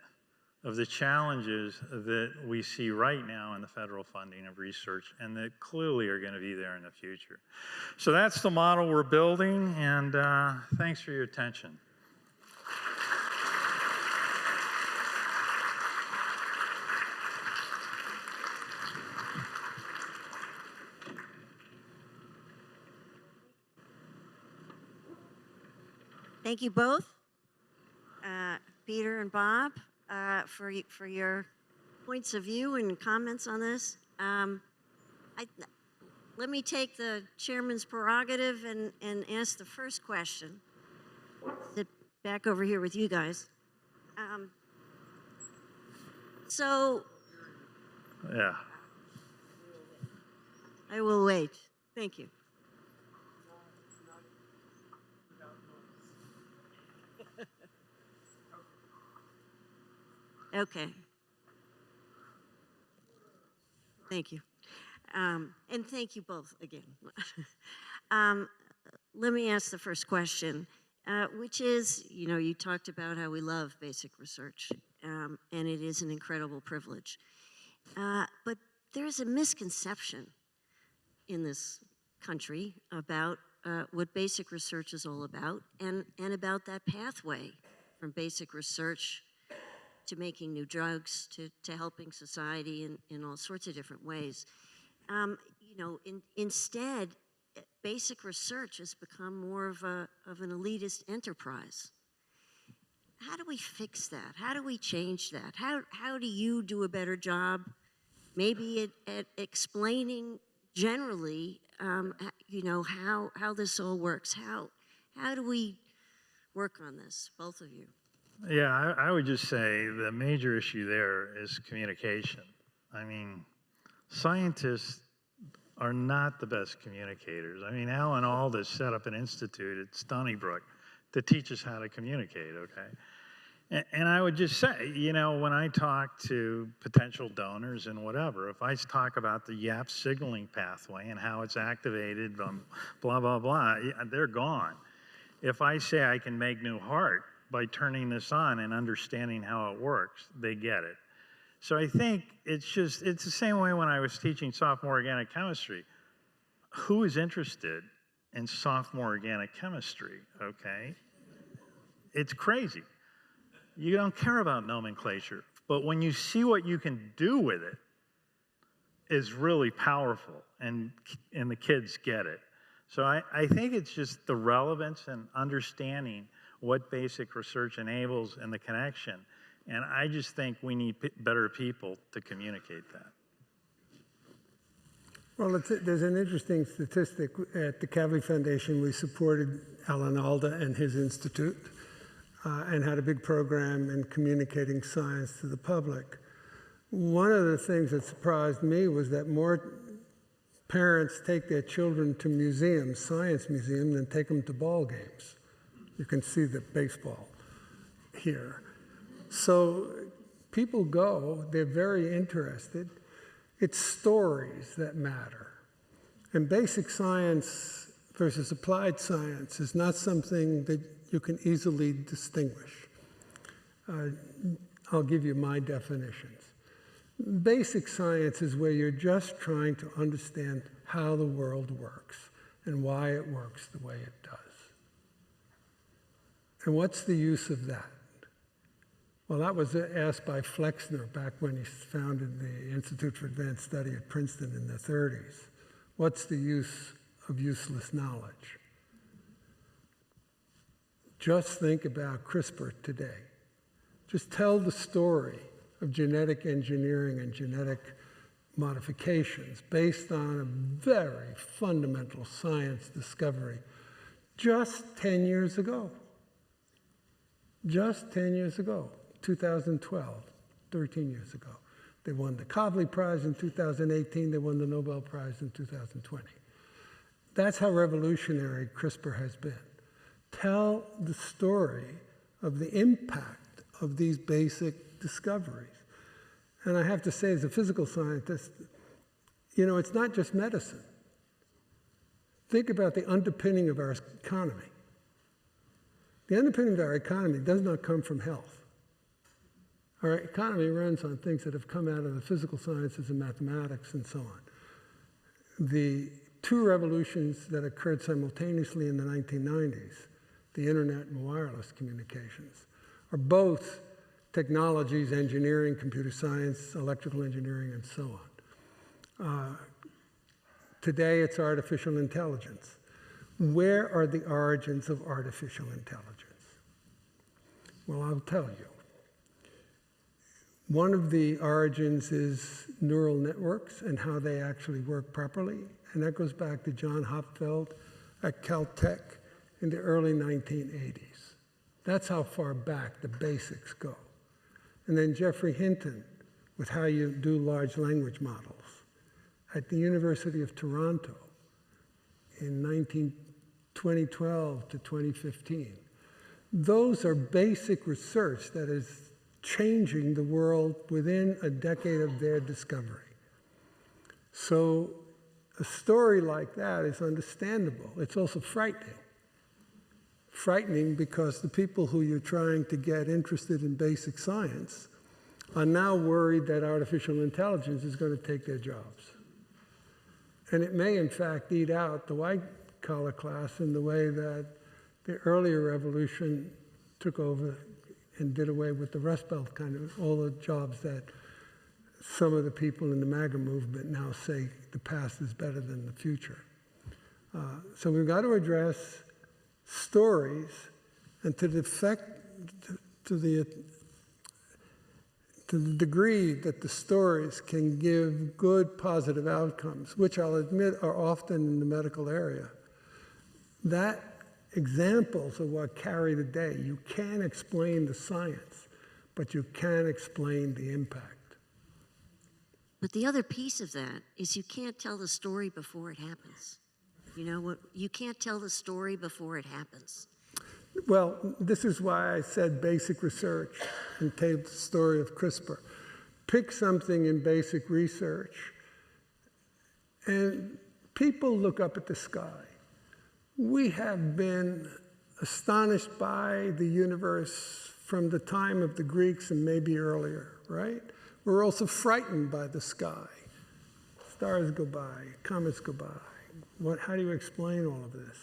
of the challenges that we see right now in the federal funding of research, and that clearly are going to be there in the future. So that's the model we're building, and thanks for your attention. Thank you both, Peter and Bob, for your points of view and comments on this. Let me take the chairman's prerogative and ask the first question. Sit back over here with you guys. Yeah. I will wait. Thank you. Okay. Thank you. And thank you both again. Let me ask the first question, which is, you talked about how we love basic research, and it is an incredible privilege. But there's a misconception in this country about what basic research is all about, and about that pathway from basic research to making new drugs, to helping society in all sorts of different ways. Instead, basic research has become more of an elitist enterprise. How do we fix that? How do we change that? How do you do a better job, maybe at explaining generally, how this all works? How do we work on this, both of you? Yeah, I would just say the major issue there is communication. I mean, scientists are not the best communicators. I mean, Alan Aldous set up an institute at Stony Brook to teach us how to communicate, okay? And I would just say, when I talk to potential donors and whatever, if I talk about the YAP signaling pathway and how it's activated, blah, blah, blah, they're gone. If I say I can make new heart by turning this on and understanding how it works, they get it. So I think it's the same way when I was teaching sophomore organic chemistry. Who is interested in sophomore organic chemistry, okay? It's crazy. You don't care about nomenclature, but when you see what you can do with it, is really powerful, and the kids get it. So I think it's just the relevance and understanding what basic research enables and the connection. And I just think we need better people to communicate that. Well, there's an interesting statistic. At the Kavli Foundation, we supported Alan Alda and his institute and had a big program in communicating science to the public. One of the things that surprised me was that more parents take their children to museums, science museums, than take them to ball games. You can see the baseball here. So people go, they're very interested. It's stories that matter. And basic science versus applied science is not something that you can easily distinguish. I'll give you my definitions. Basic science is where you're just trying to understand how the world works and why it works the way it does. And what's the use of that? Well, that was asked by Flexner back when he founded the Institute for Advanced Study at Princeton in the 30s. What's the use of useless knowledge? Just think about CRISPR today. Just tell the story of genetic engineering and genetic modifications based on a very fundamental science discovery just 10 years ago. Just 10 years ago, 2012, 13 years ago. They won the Kavli Prize in 2018, they won the Nobel Prize in 2020. That's how revolutionary CRISPR has been. Tell the story of the impact of these basic discoveries. And I have to say, as a physical scientist, it's not just medicine. Think about the underpinning of our economy. The underpinning of our economy does not come from health. Our economy runs on things that have come out of the physical sciences and mathematics and so on. The two revolutions that occurred simultaneously in the 1990s, the internet and wireless communications, are both technologies, engineering, computer science, electrical engineering, and so on. Today, it's artificial intelligence. Where are the origins of artificial intelligence? Well, I'll tell you. One of the origins is neural networks and how they actually work properly. And that goes back to John Hopfeld at Caltech in the early 1980s. That's how far back the basics go. And then Geoffrey Hinton with how you do large language models at the University of Toronto in 2012 to 2015. Those are basic research that is changing the world within a decade of their discovery. So a story like that is understandable. It's also frightening. Frightening because the people who you're trying to get interested in basic science are now worried that artificial intelligence is going to take their jobs. And it may, in fact, eat out the white-collar class in the way that the earlier revolution took over and did away with the Rust Belt, kind of all the jobs that some of the people in the MAGA movement now say the past is better than the future. So we've got to address stories, and to the degree that the stories can give good, positive outcomes, which I'll admit are often in the medical area, that examples of what carry the day. You can't explain the science, but you can explain the impact. But the other piece of that is you can't tell the story before it happens. You know what? You can't tell the story before it happens. Well, this is why I said basic research and take the story of CRISPR. Pick something in basic research, and people look up at the sky. We have been astonished by the universe from the time of the Greeks and maybe earlier, right? We're also frightened by the sky. Stars go by, comets go by. How do you explain all of this?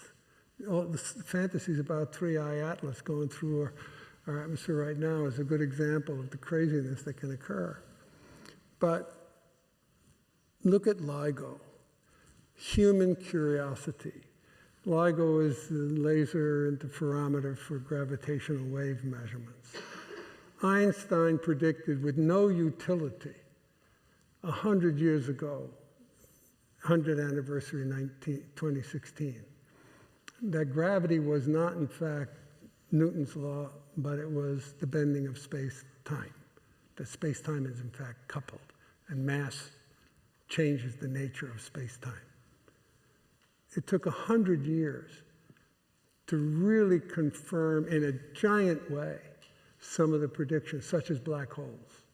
All the fantasies about Three-Eye Atlas going through our atmosphere right now is a good example of the craziness that can occur. But look at LIGO, human curiosity. LIGO is the laser interferometer for gravitational wave measurements. Einstein predicted with no utility 100 years ago, 100th anniversary 2016, that gravity was not, in fact, Newton's law, but it was the bending of space-time. That space-time is, in fact, coupled, and mass changes the nature of space-time. It took 100 years to really confirm in a giant way some of the predictions, such as black holes.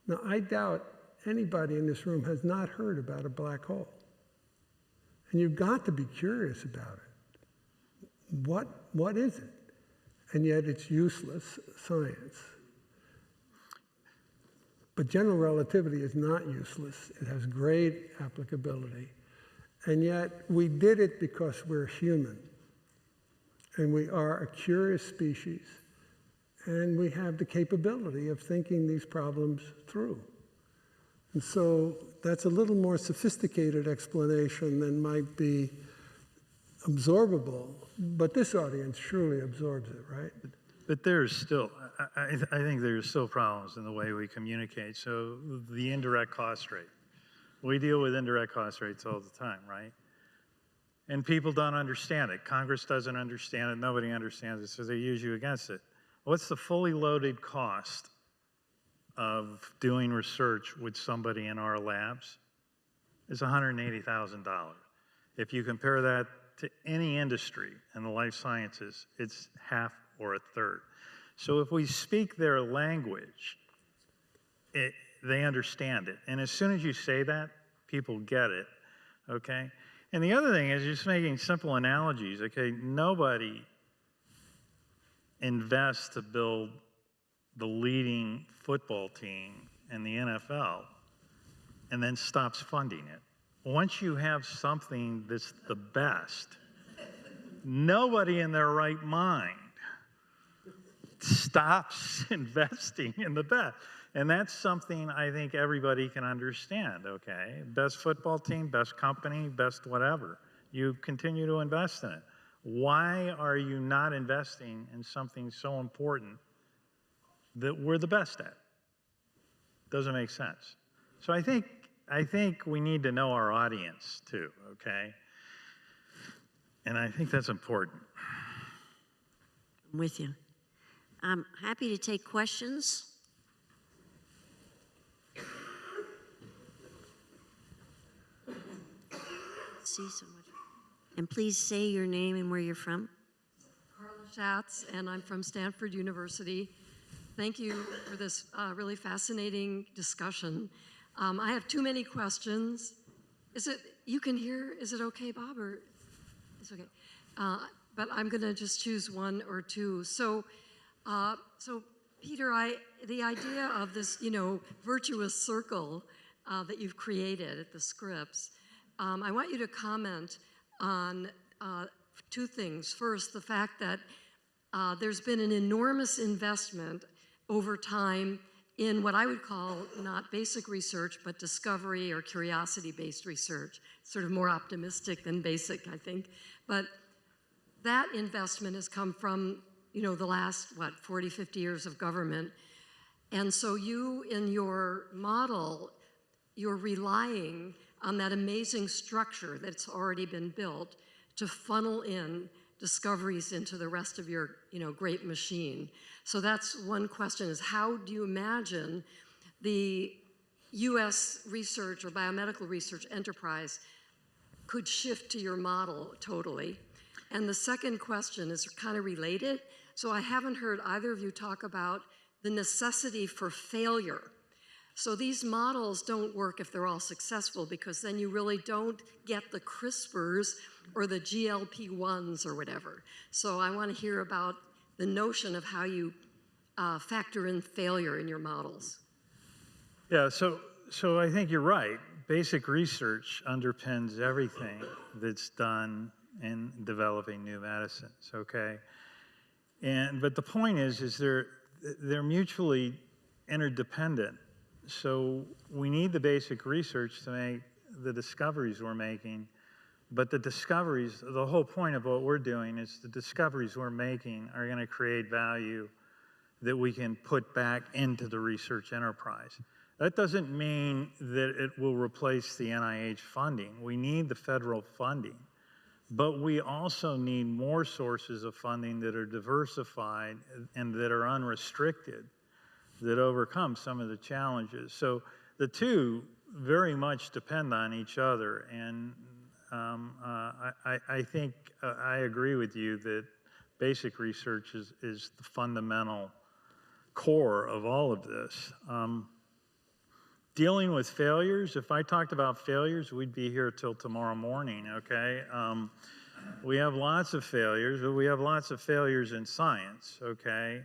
Now, I doubt anybody in this room has not heard about a black hole. And you've got to be curious about it. What is it? And yet it's useless science. But general relativity is not useless. It has great applicability. And yet we did it because we're human. And we are a curious species. And we have the capability of thinking these problems through. And so that's a little more sophisticated explanation than might be absorbable. But this audience surely absorbs it, right? But there's still, I think there's still problems in the way we communicate. So the indirect cost rate. We deal with indirect cost rates all the time, right? And people don't understand it. Congress doesn't understand it. Nobody understands it, so they use you against it. What's the fully loaded cost of doing research with somebody in our labs? It's $180,000. If you compare that to any industry in the life sciences, it's half or a third. So if we speak their language, they understand it. And as soon as you say that, people get it, okay? And the other thing is just making simple analogies, okay? Nobody invests to build the leading football team in the NFL and then stops funding it. Once you have something that's the best, nobody in their right mind stops investing in the best. And that's something I think everybody can understand, okay? Best football team, best company, best whatever. You continue to invest in it. Why are you not investing in something so important that we're the best at? Doesn't make sense. So I think we need to know our audience too, okay? And I think that's important. I'm with you. I'm happy to take questions. See so much. And please say your name and where you're from. Carla Schatz, and I'm from Stanford University. Thank you for this really fascinating discussion. I have too many questions. You can hear, is it okay, Bob, or it's okay? But I'm gonna just choose one or two. So Peter, the idea of this, virtuous circle that you've created at the Scripps, I want you to comment on two things. First, the fact that there's been an enormous investment over time in what I would call not basic research, but discovery or curiosity-based research. Sort of more optimistic than basic, I think. But that investment has come from, the last, 40, 50 years of government. And so you, in your model, you're relying on that amazing structure that's already been built to funnel in discoveries into the rest of your, great machine. So that's one question, is how do you imagine the US research or biomedical research enterprise could shift to your model totally? And the second question is kind of related. So I haven't heard either of you talk about the necessity for failure. So these models don't work if they're all successful, because then you really don't get the CRISPRs or the GLP-1s or whatever. So I want to hear about the notion of how you factor in failure in your models. Yeah, so I think you're right. Basic research underpins everything that's done in developing new medicines, okay? But the point is they're mutually interdependent. So we need the basic research to make the discoveries we're making, but the whole point of what we're doing is the discoveries we're making are going to create value that we can put back into the research enterprise. That doesn't mean that it will replace the NIH funding. We need the federal funding, but we also need more sources of funding that are diversified and that are unrestricted, that overcome some of the challenges. So the two very much depend on each other, and I think I agree with you that basic research is the fundamental core of all of this. Dealing with failures, if I talked about failures, we'd be here till tomorrow morning, okay? We have lots of failures, but we have lots of failures in science, okay?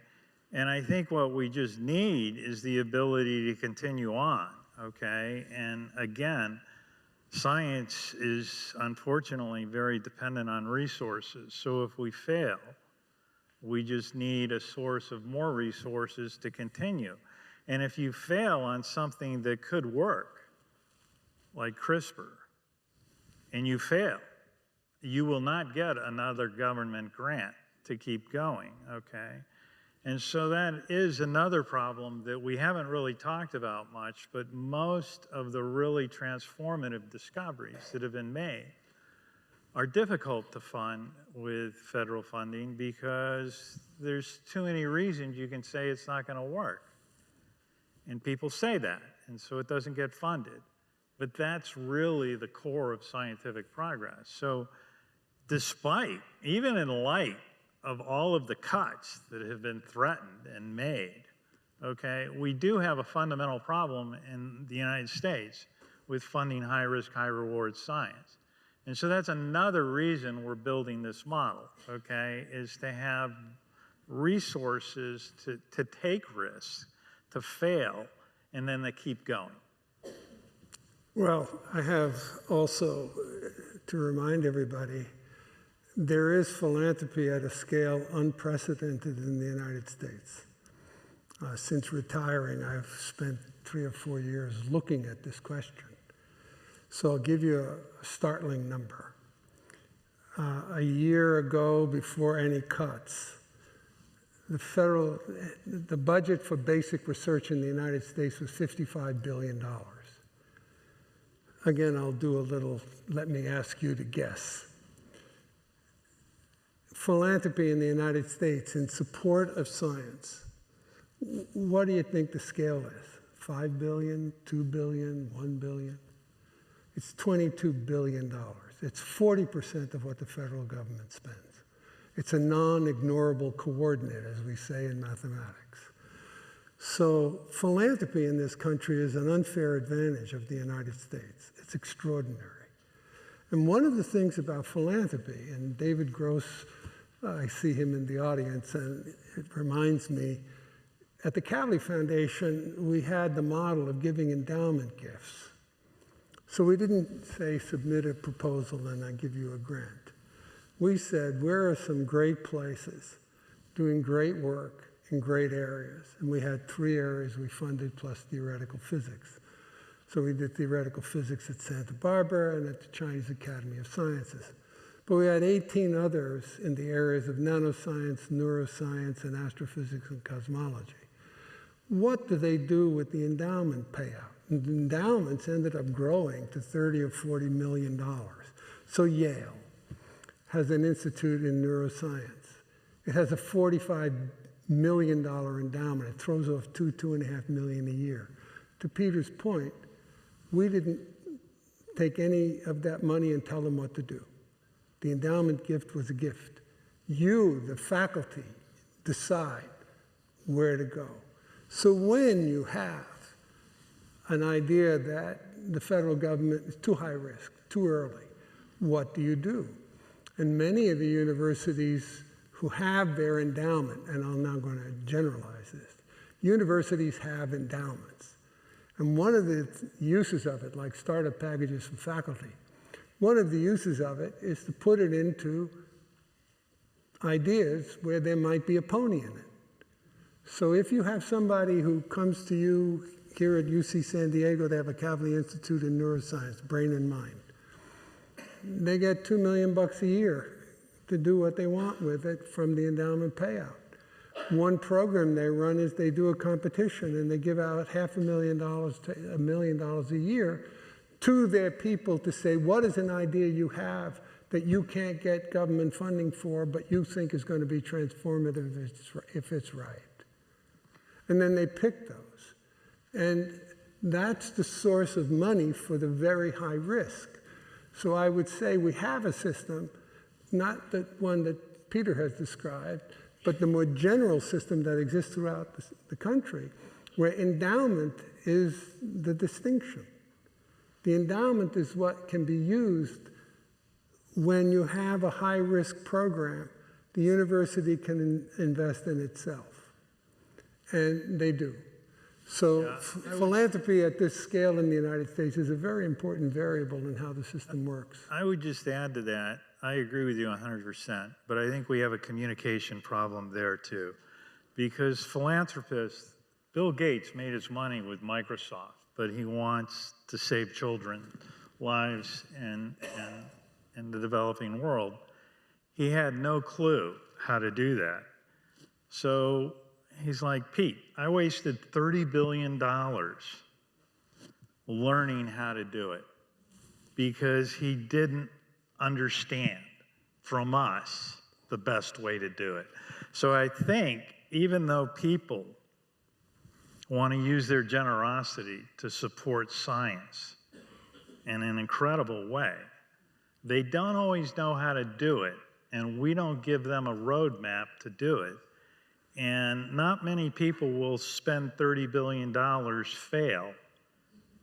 And I think what we just need is the ability to continue on, okay? And again, science is unfortunately very dependent on resources. So if we fail, we just need a source of more resources to continue. And if you fail on something that could work, like CRISPR, and you fail, you will not get another government grant to keep going, okay? And so that is another problem that we haven't really talked about much, but most of the really transformative discoveries that have been made are difficult to fund with federal funding because there's too many reasons you can say it's not going to work. And people say that, and so it doesn't get funded. But that's really the core of scientific progress. So despite, even in light of all of the cuts that have been threatened and made, okay, we do have a fundamental problem in the United States with funding high-risk, high-reward science. And so that's another reason we're building this model, okay, is to have resources to take risks, to fail, and then to keep going. Well, I have also to remind everybody, there is philanthropy at a scale unprecedented in the United States. Since retiring, I've spent 3 or 4 years looking at this question. So I'll give you a startling number. a year ago, before any cuts, the budget for basic research in the United States was $55 billion. Again, I'll do a little, let me ask you to guess. Philanthropy in the United States in support of science, what do you think the scale is? 5 billion, 2 billion, 1 billion? It's $22 billion. It's 40% of what the federal government spends. It's a non-ignorable coordinate, as we say in mathematics. So philanthropy in this country is an unfair advantage of the United States. It's extraordinary. And one of the things about philanthropy, and David Gross, I see him in the audience, and it reminds me, at the Kavli Foundation, we had the model of giving endowment gifts. So we didn't say, submit a proposal and I give you a grant. We said, where are some great places doing great work in great areas? And we had 3 areas we funded plus theoretical physics. So we did theoretical physics at Santa Barbara and at the Chinese Academy of Sciences. But we had 18 others in the areas of nanoscience, neuroscience, and astrophysics and cosmology. What do they do with the endowment payout? And the endowments ended up growing to $30 or $40 million. So Yale has an institute in neuroscience. It has a $45 million endowment. It throws off $2.5 million a year. To Peter's point, we didn't take any of that money and tell them what to do. The endowment gift was a gift. You, the faculty, decide where to go. So when you have an idea that the federal government is too high risk, too early, what do you do? And many of the universities who have their endowment, and I'm now going to generalize this, universities have endowments. And one of the uses of it, like startup packages for faculty, one of the uses of it is to put it into ideas where there might be a pony in it. So if you have somebody who comes to you here at UC San Diego, they have a Kavli Institute in Neuroscience, Brain and Mind. They get $2 million a year to do what they want with it from the endowment payout. One program they run is they do a competition and they give out $500,000 to $1 million a year to their people to say, what is an idea you have that you can't get government funding for, but you think is going to be transformative if it's right? And then they pick those. And that's the source of money for the very high risk. So I would say we have a system, not the one that Peter has described, but the more general system that exists throughout the country, where endowment is the distinction. The endowment is what can be used when you have a high-risk program. The university can invest in itself, and they do. So philanthropy at this scale in the United States is a very important variable in how the system works. I would just add to that, I agree with you 100%, but I think we have a communication problem there too. Because philanthropists, Bill Gates made his money with Microsoft, but he wants to save children's lives in the developing world. He had no clue how to do that. So he's like, Pete, I wasted $30 billion learning how to do it because he didn't understand from us the best way to do it. So I think even though people want to use their generosity to support science in an incredible way, they don't always know how to do it, and we don't give them a roadmap to do it. And not many people will spend $30 billion, fail,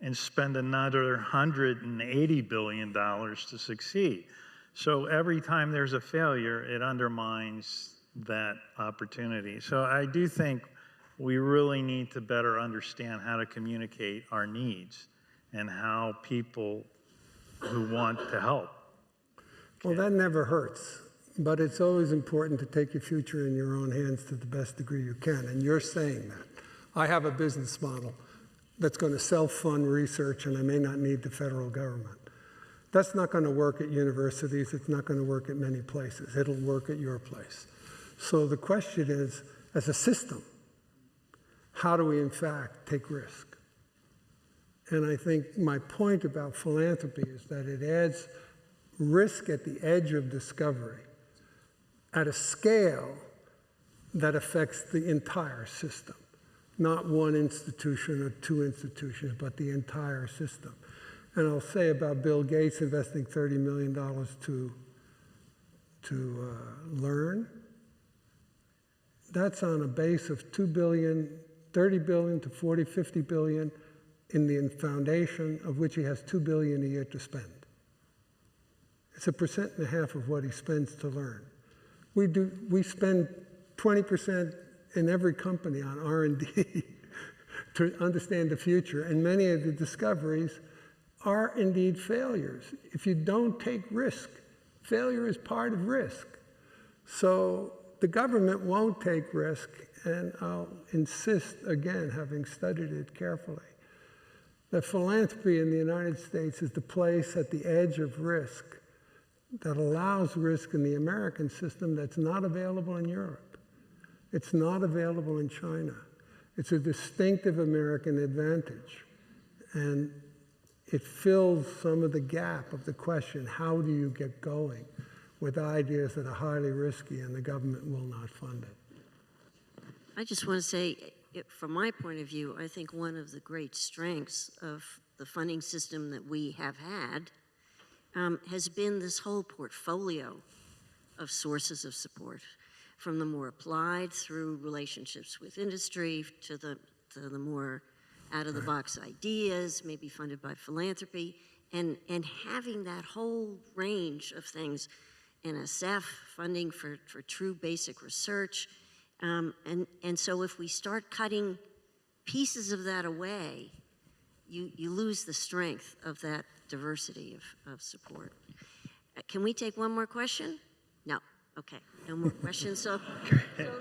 and spend another $180 billion to succeed. So every time there's a failure, it undermines that opportunity. So I do think we really need to better understand how to communicate our needs and how people who want to help. Well, that never hurts. But it's always important to take your future in your own hands to the best degree you can, and you're saying that. I have a business model that's going to self-fund research, and I may not need the federal government. That's not going to work at universities. It's not going to work at many places. It'll work at your place. So the question is, as a system, how do we in fact take risk? And I think my point about philanthropy is that it adds risk at the edge of discovery at a scale that affects the entire system, not one institution or two institutions, but the entire system. And I'll say about Bill Gates investing $30 million to learn, that's on a base of $2 billion, $30 billion to 40, 50 billion in the foundation, of which he has $2 billion a year to spend. It's 1.5% of what he spends to learn. We spend 20% in every company on R&D to understand the future, and many of the discoveries are indeed failures. If you don't take risk, failure is part of risk. So the government won't take risk, and I'll insist again, having studied it carefully, that philanthropy in the United States is the place at the edge of risk that allows risk in the American system that's not available in Europe. It's not available in China. It's a distinctive American advantage. And it fills some of the gap of the question, how do you get going with ideas that are highly risky and the government will not fund it? I just want to say, from my point of view, I think one of the great strengths of the funding system that we have had has been this whole portfolio of sources of support, from the more applied through relationships with industry to the more out-of-the-box ideas, maybe funded by philanthropy, and having that whole range of things, NSF, funding for true basic research. And so if we start cutting pieces of that away, you lose the strength of that diversity of support. Can we take one more question? No. Okay, no more questions. So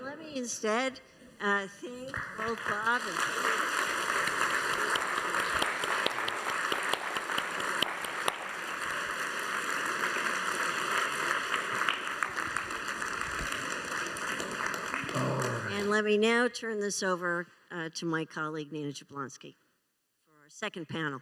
let me instead thank both Bob and And let me now turn this over to my colleague, Nina Jablonski, for our second panel.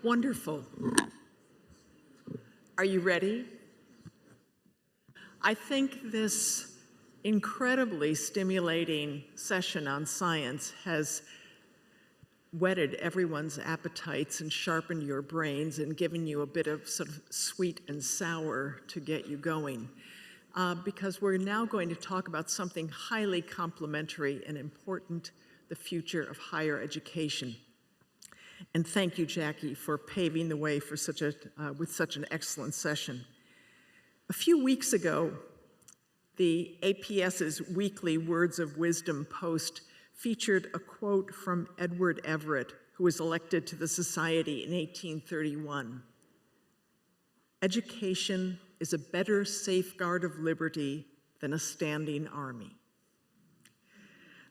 Wonderful. Are you ready? I think this incredibly stimulating session on science has whetted everyone's appetites and sharpened your brains and given you a bit of sort of sweet and sour to get you going. Because we're now going to talk about something highly complementary and important, the future of higher education. And thank you, Jackie, for paving the way for with such an excellent session. A few weeks ago, the APS's weekly Words of Wisdom post featured a quote from Edward Everett, who was elected to the Society in 1831. "Education is a better safeguard of liberty than a standing army."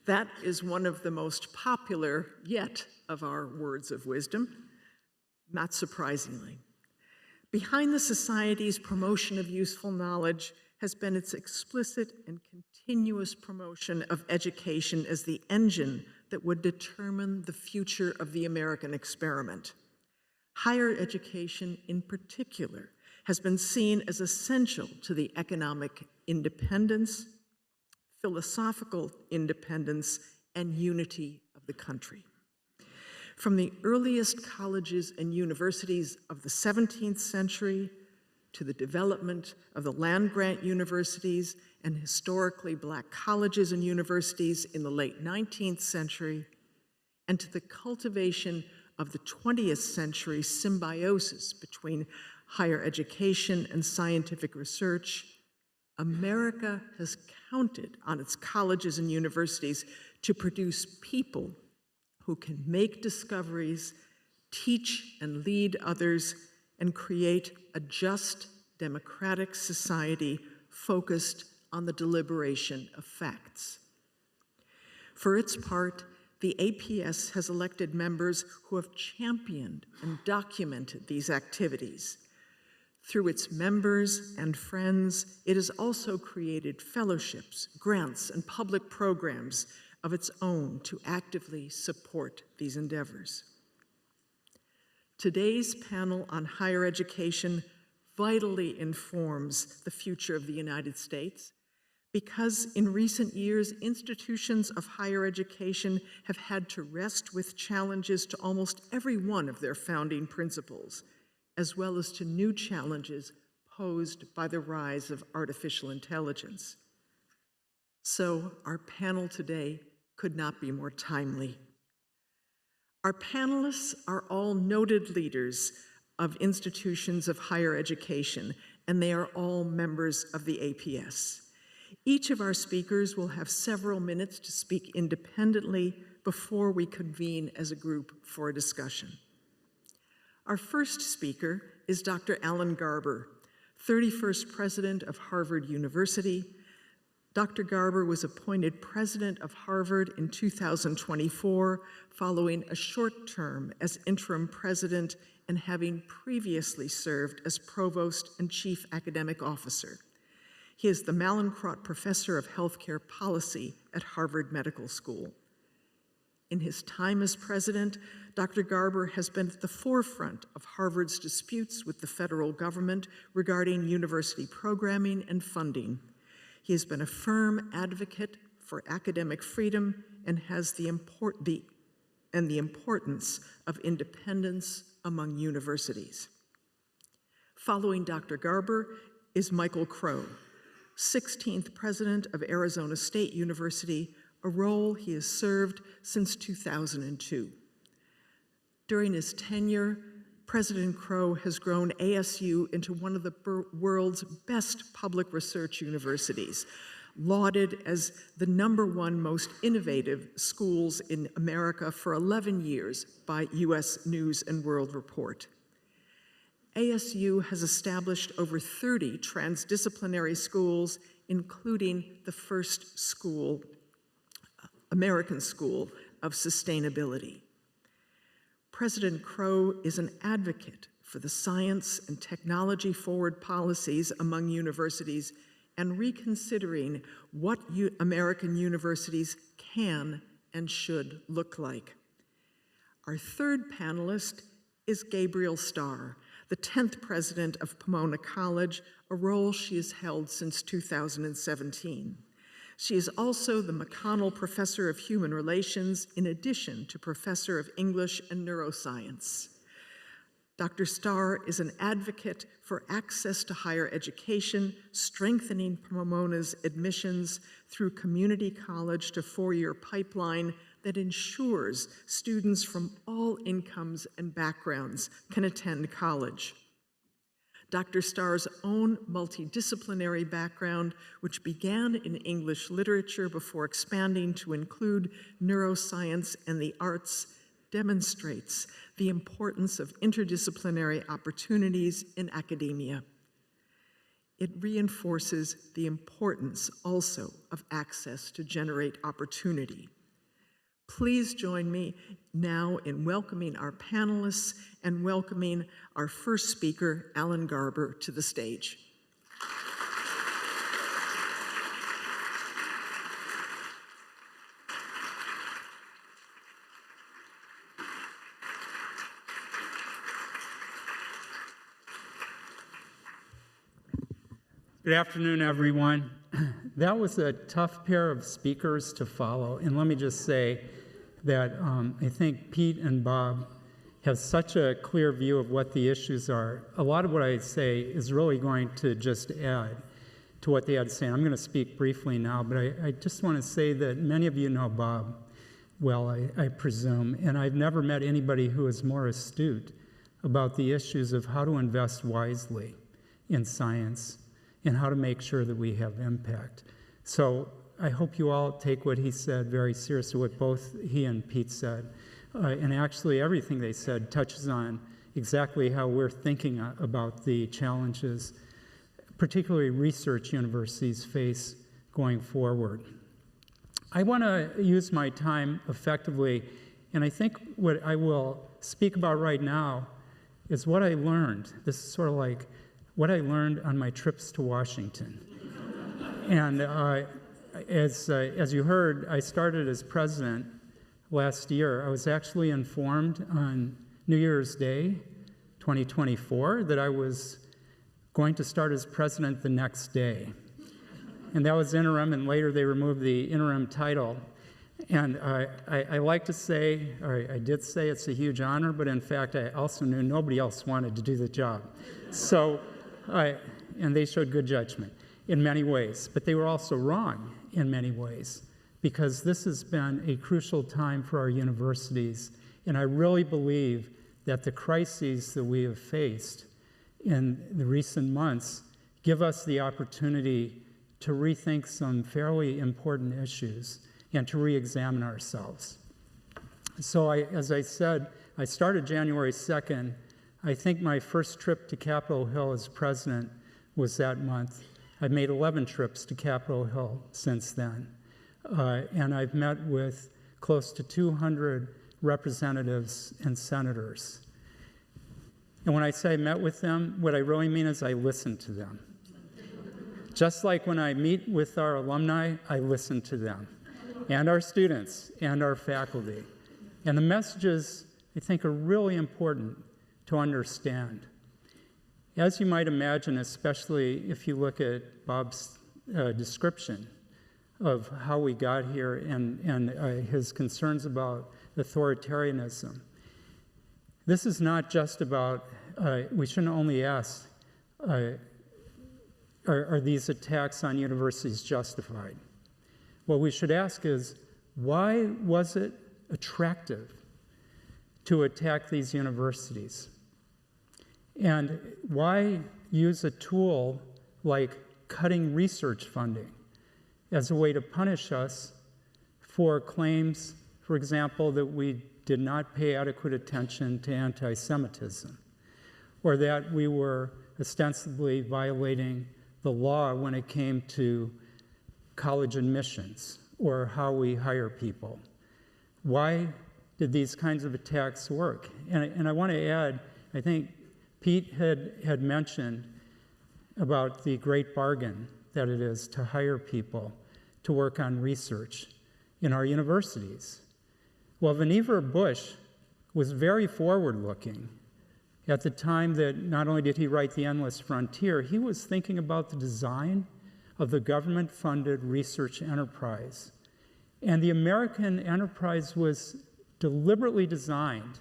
That is one of the most popular yet of our words of wisdom, not surprisingly. Behind the Society's promotion of useful knowledge has been its explicit and continuous promotion of education as the engine that would determine the future of the American experiment. Higher education, in particular, has been seen as essential to the economic independence, philosophical independence, and unity of the country. From the earliest colleges and universities of the 17th century to the development of the land-grant universities and historically Black colleges and universities in the late 19th century, and to the cultivation of the 20th century symbiosis between higher education and scientific research, America has counted on its colleges and universities to produce people who can make discoveries, teach and lead others, and create a just, democratic society focused on the deliberation of facts. For its part, the APS has elected members who have championed and documented these activities. Through its members and friends, it has also created fellowships, grants, and public programs of its own to actively support these endeavors. Today's panel on higher education vitally informs the future of the United States because in recent years, institutions of higher education have had to wrestle with challenges to almost every one of their founding principles, as well as to new challenges posed by the rise of artificial intelligence. So our panel today could not be more timely. Our panelists are all noted leaders of institutions of higher education, and they are all members of the APS. Each of our speakers will have several minutes to speak independently before we convene as a group for a discussion. Our first speaker is Dr. Alan Garber, 31st President of Harvard University. Dr. Garber was appointed President of Harvard in 2024, following a short term as interim president and having previously served as Provost and Chief Academic Officer. He is the Mallinckrodt Professor of Healthcare Policy at Harvard Medical School. In his time as president, Dr. Garber has been at the forefront of Harvard's disputes with the federal government regarding university programming and funding. He has been a firm advocate for academic freedom and has the importance of independence among universities. Following Dr. Garber is Michael Crow, 16th President of Arizona State University, a role he has served since 2002. During his tenure, President Crow has grown ASU into one of the world's best public research universities, lauded as the #1 most innovative schools in America for 11 years by US News and World Report. ASU has established over 30 transdisciplinary schools, including the first school, American School of Sustainability. President Crow is an advocate for the science and technology forward policies among universities and reconsidering what American universities can and should look like. Our third panelist is Gabrielle Starr, the 10th president of Pomona College, a role she has held since 2017. She is also the McConnell Professor of Human Relations, in addition to Professor of English and Neuroscience. Dr. Starr is an advocate for access to higher education, strengthening Pomona's admissions through community college to four-year pipeline that ensures students from all incomes and backgrounds can attend college. Dr. Starr's own multidisciplinary background, which began in English literature before expanding to include neuroscience and the arts, demonstrates the importance of interdisciplinary opportunities in academia. It reinforces the importance also of access to generate opportunity. Please join me now in welcoming our panelists and welcoming our first speaker, Alan Garber, to the stage. Good afternoon, everyone. That was a tough pair of speakers to follow, and let me just say that I think Pete and Bob have such a clear view of what the issues are. A lot of what I say is really going to just add to what they had to say. I'm going to speak briefly now, but I just want to say that many of you know Bob. well, I presume, and I've never met anybody who is more astute about the issues of how to invest wisely in science and how to make sure that we have impact. So I hope you all take what he said very seriously, what both he and Pete said. And actually everything they said touches on exactly how we're thinking about the challenges, particularly research universities face going forward. I want to use my time effectively, and I think what I will speak about right now is what I learned. This is sort of like what I learned on my trips to Washington. And as you heard, I started as president last year. I was actually informed on New Year's Day, 2024, that I was going to start as president the next day. And that was interim, and later they removed the interim title. And I like to say, or I did say it's a huge honor, but in fact, I also knew nobody else wanted to do the job. So, and they showed good judgment in many ways, but they were also wrong in many ways, because this has been a crucial time for our universities. And I really believe that the crises that we have faced in the recent months give us the opportunity to rethink some fairly important issues and to re-examine ourselves. So as I said, I started January 2nd. I think my first trip to Capitol Hill as president was that month. I've made 11 trips to Capitol Hill since then. And I've met with close to 200 representatives and senators. And when I say I met with them, what I really mean is I listened to them. Just like when I meet with our alumni, I listen to them, and our students, and our faculty. And the messages, I think, are really important to understand. As you might imagine, especially if you look at Bob's description of how we got here and his concerns about authoritarianism, this is not just about, we shouldn't only ask, are these attacks on universities justified? What we should ask is, why was it attractive to attack these universities? And why use a tool like cutting research funding as a way to punish us for claims, for example, that we did not pay adequate attention to anti-Semitism, or that we were ostensibly violating the law when it came to college admissions or how we hire people? Why did these kinds of attacks work? And I want to add, I think Pete had mentioned about the great bargain that it is to hire people to work on research in our universities. Well, Vannevar Bush was very forward-looking at the time that not only did he write The Endless Frontier, he was thinking about the design of the government-funded research enterprise. And the American enterprise was deliberately designed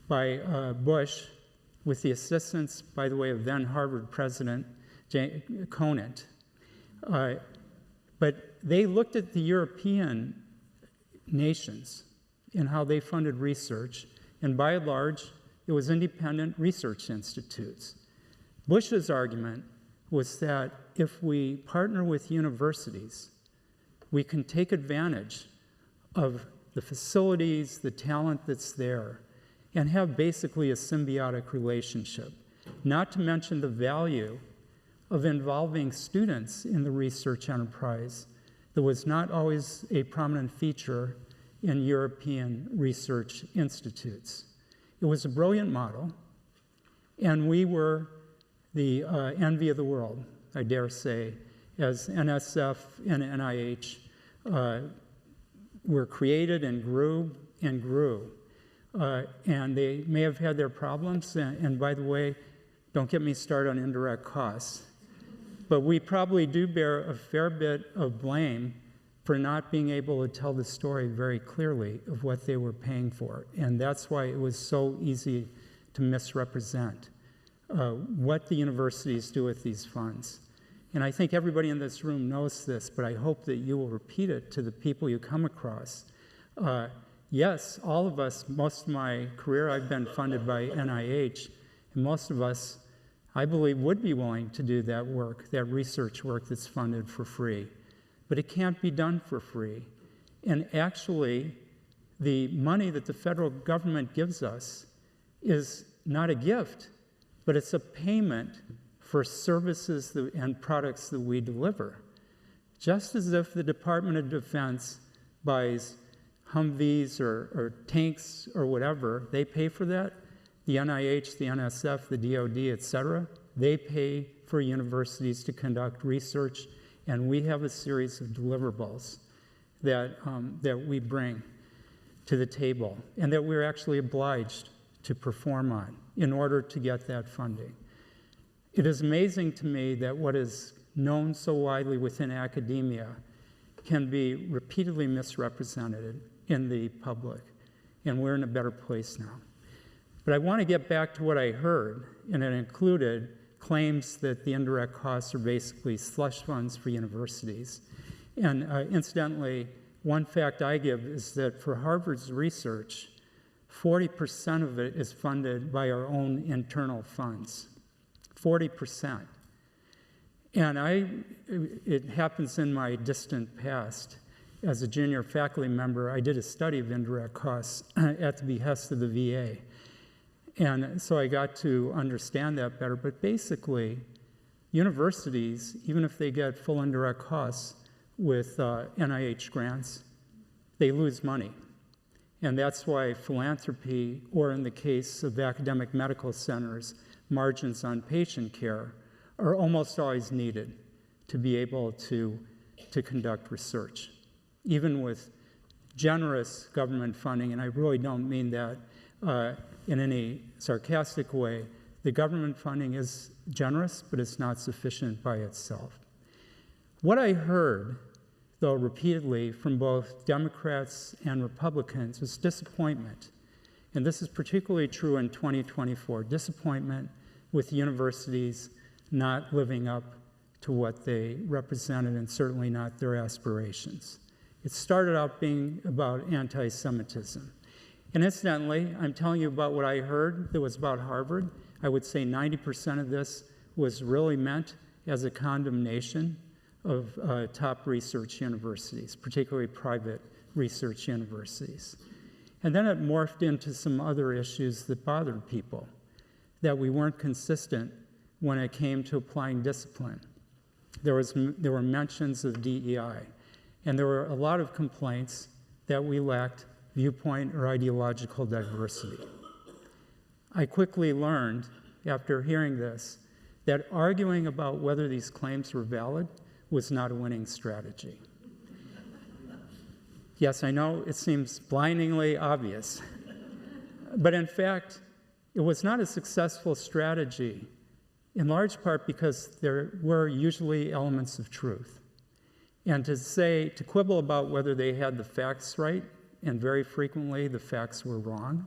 by Bush with the assistance, by the way, of then Harvard President Conn. But they looked at the European nations and how they funded research, and by and large, it was independent research institutes. Bush's argument was that if we partner with universities, we can take advantage of the facilities, the talent that's there, and have basically a symbiotic relationship, not to mention the value of involving students in the research enterprise that was not always a prominent feature in European research institutes. It was a brilliant model, and we were the envy of the world, I dare say, as NSF and NIH were created and grew and grew. And they may have had their problems, and by the way, don't get me started on indirect costs, but we probably do bear a fair bit of blame for not being able to tell the story very clearly of what they were paying for. And that's why it was so easy to misrepresent what the universities do with these funds. And I think everybody in this room knows this, but I hope that you will repeat it to the people you come across. Yes, all of us, most of my career, I've been funded by NIH, and most of us, I believe, would be willing to do that work, that research work that's funded for free. But it can't be done for free. And actually, the money that the federal government gives us is not a gift, but it's a payment for services and products that we deliver. Just as if the Department of Defense buys Humvees or tanks or whatever, they pay for that. The NIH, the NSF, the DoD, et cetera, they pay for universities to conduct research, and we have a series of deliverables that we bring to the table and that we're actually obliged to perform on in order to get that funding. It is amazing to me that what is known so widely within academia can be repeatedly misrepresented in the public, and we're in a better place now. But I want to get back to what I heard, and it included claims that the indirect costs are basically slush funds for universities. And incidentally, one fact I give is that for Harvard's research, 40% of it is funded by our own internal funds. 40%. And it happens in my distant past. As a junior faculty member, I did a study of indirect costs at the behest of the VA. And so I got to understand that better. But basically, universities, even if they get full indirect costs with NIH grants, they lose money. And that's why philanthropy, or in the case of academic medical centers, margins on patient care, are almost always needed to be able to conduct research. Even with generous government funding, and I really don't mean that in any sarcastic way, the government funding is generous, but it's not sufficient by itself. What I heard, though, repeatedly from both Democrats and Republicans was disappointment. And this is particularly true in 2024, disappointment with universities not living up to what they represented, and certainly not their aspirations. It started out being about anti-Semitism. And incidentally, I'm telling you about what I heard that was about Harvard. I would say 90% of this was really meant as a condemnation of top research universities, particularly private research universities. And then it morphed into some other issues that bothered people, that we weren't consistent when it came to applying discipline. There were mentions of DEI, and there were a lot of complaints that we lacked viewpoint or ideological diversity. I quickly learned, after hearing this, that arguing about whether these claims were valid was not a winning strategy. Yes, I know it seems blindingly obvious, but in fact, it was not a successful strategy, in large part because there were usually elements of truth. And to quibble about whether they had the facts right, and very frequently the facts were wrong,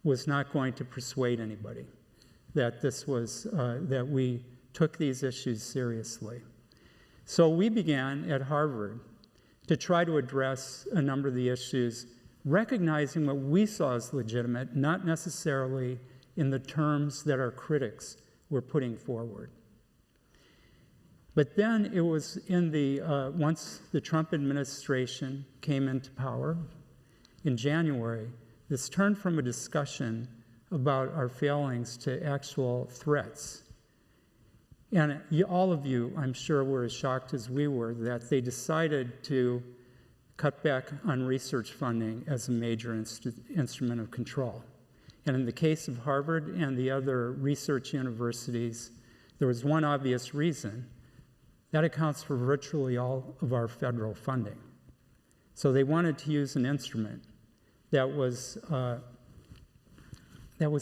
was not going to persuade anybody that that we took these issues seriously. So we began at Harvard to try to address a number of the issues, recognizing what we saw as legitimate, not necessarily in the terms that our critics were putting forward. But then it was once the Trump administration came into power in January, this turned from a discussion about our failings to actual threats. And all of you, I'm sure, were as shocked as we were that they decided to cut back on research funding as a major instrument of control. And in the case of Harvard and the other research universities, there was one obvious reason. That accounts for virtually all of our federal funding. So they wanted to use an instrument that was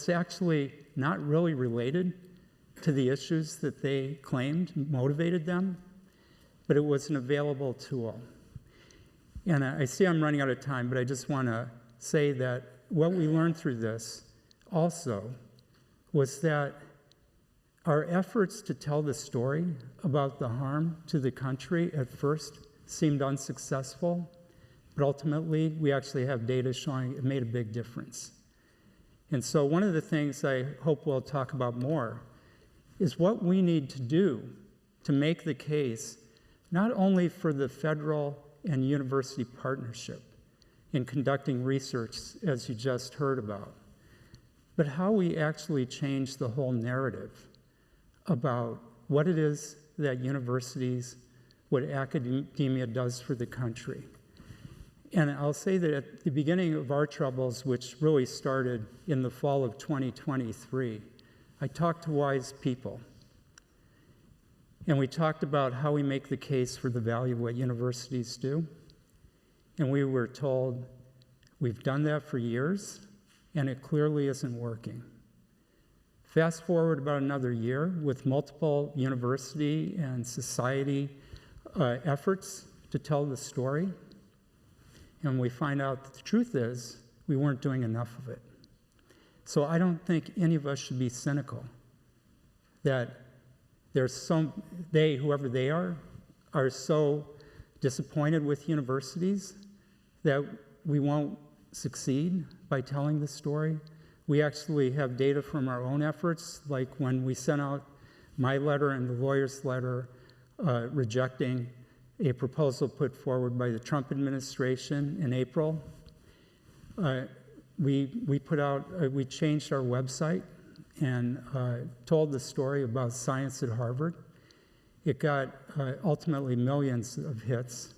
actually not really related to the issues that they claimed motivated them, but it was an available tool. And I see I'm running out of time, but I just want to say that what we learned through this also was that our efforts to tell the story about the harm to the country at first seemed unsuccessful, But ultimately, we actually have data showing it made a big difference. And so one of the things I hope we'll talk about more is what we need to do to make the case not only for the federal and university partnership in conducting research, as you just heard about, but how we actually change the whole narrative about what it is that universities, what academia does for the country. And I'll say that at the beginning of our troubles, which really started in the fall of 2023, I talked to wise people. And we talked about how we make the case for the value of what universities do. And we were told, we've done that for years, and it clearly isn't working. Fast forward about another year with multiple university and society efforts to tell the story. And we find out that the truth is we weren't doing enough of it. So I don't think any of us should be cynical that they, whoever they are so disappointed with universities that we won't succeed by telling the story. We actually have data from our own efforts, like when we sent out my letter and the lawyer's letter rejecting a proposal put forward by the Trump administration in April. We changed our website and told the story about science at Harvard. It got ultimately millions of hits.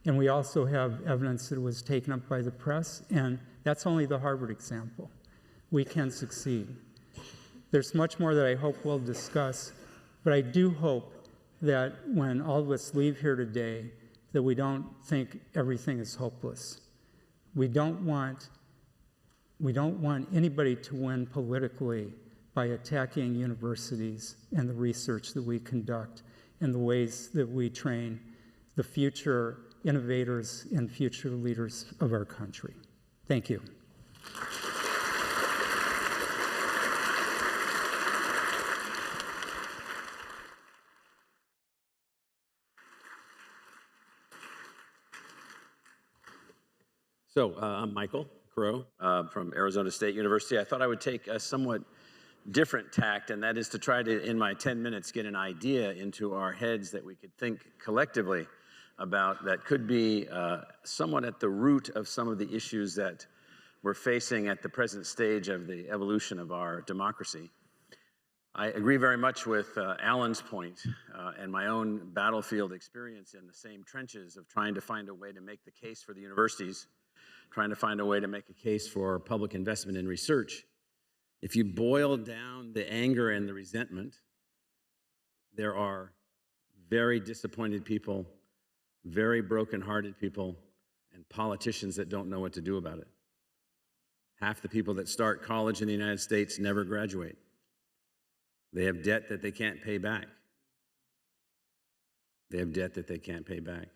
And we also have evidence that it was taken up by the press, and that's only the Harvard example. We can succeed. There's much more that I hope we'll discuss, but I do hope that when all of us leave here today, that we don't think everything is hopeless. We don't want anybody to win politically by attacking universities and the research that we conduct and the ways that we train the future innovators and future leaders of our country. Thank you. So I'm Michael Crow from Arizona State University. I thought I would take a somewhat different tact, and that is to try to, in my 10 minutes, get an idea into our heads that we could think collectively about that could be somewhat at the root of some of the issues that we're facing at the present stage of the evolution of our democracy. I agree very much with Alan's point and my own battlefield experience in the same trenches of trying to find a way to make the case for the universities, trying to find a way to make a case for public investment in research. If you boil down the anger and the resentment, there are very disappointed people, very broken-hearted people, and politicians that don't know what to do about it. Half the people that start college in the United States never graduate. They have debt that they can't pay back. They have debt that they can't pay back.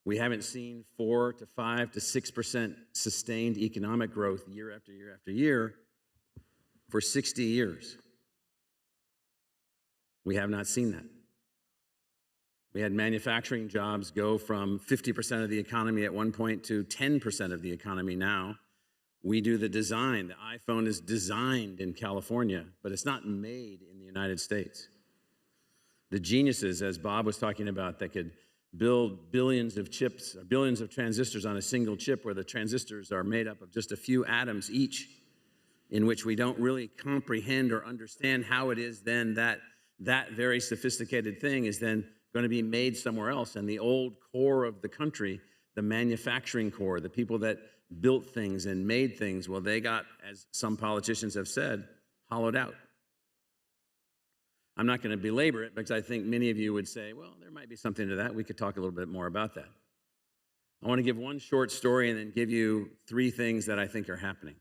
We haven't seen 4 to 5 to 6% sustained economic growth year after year after year for 60 years. We have not seen that. We had manufacturing jobs go from 50% of the economy at one point to 10% of the economy now. We do the design. The iPhone is designed in California, but it's not made in the United States. The geniuses, as Bob was talking about, that could build billions of chips, or billions of transistors on a single chip, where the transistors are made up of just a few atoms each, in which we don't really comprehend or understand how it is then that very sophisticated thing is then going to be made somewhere else. And the old core of the country, the manufacturing core, the people that built things and made things, well, they got, as some politicians have said, hollowed out. I'm not going to belabor it because I think many of you would say, well, there might be something to that. We could talk a little bit more about that. I want to give one short story and then give you 3 things that I think are happening.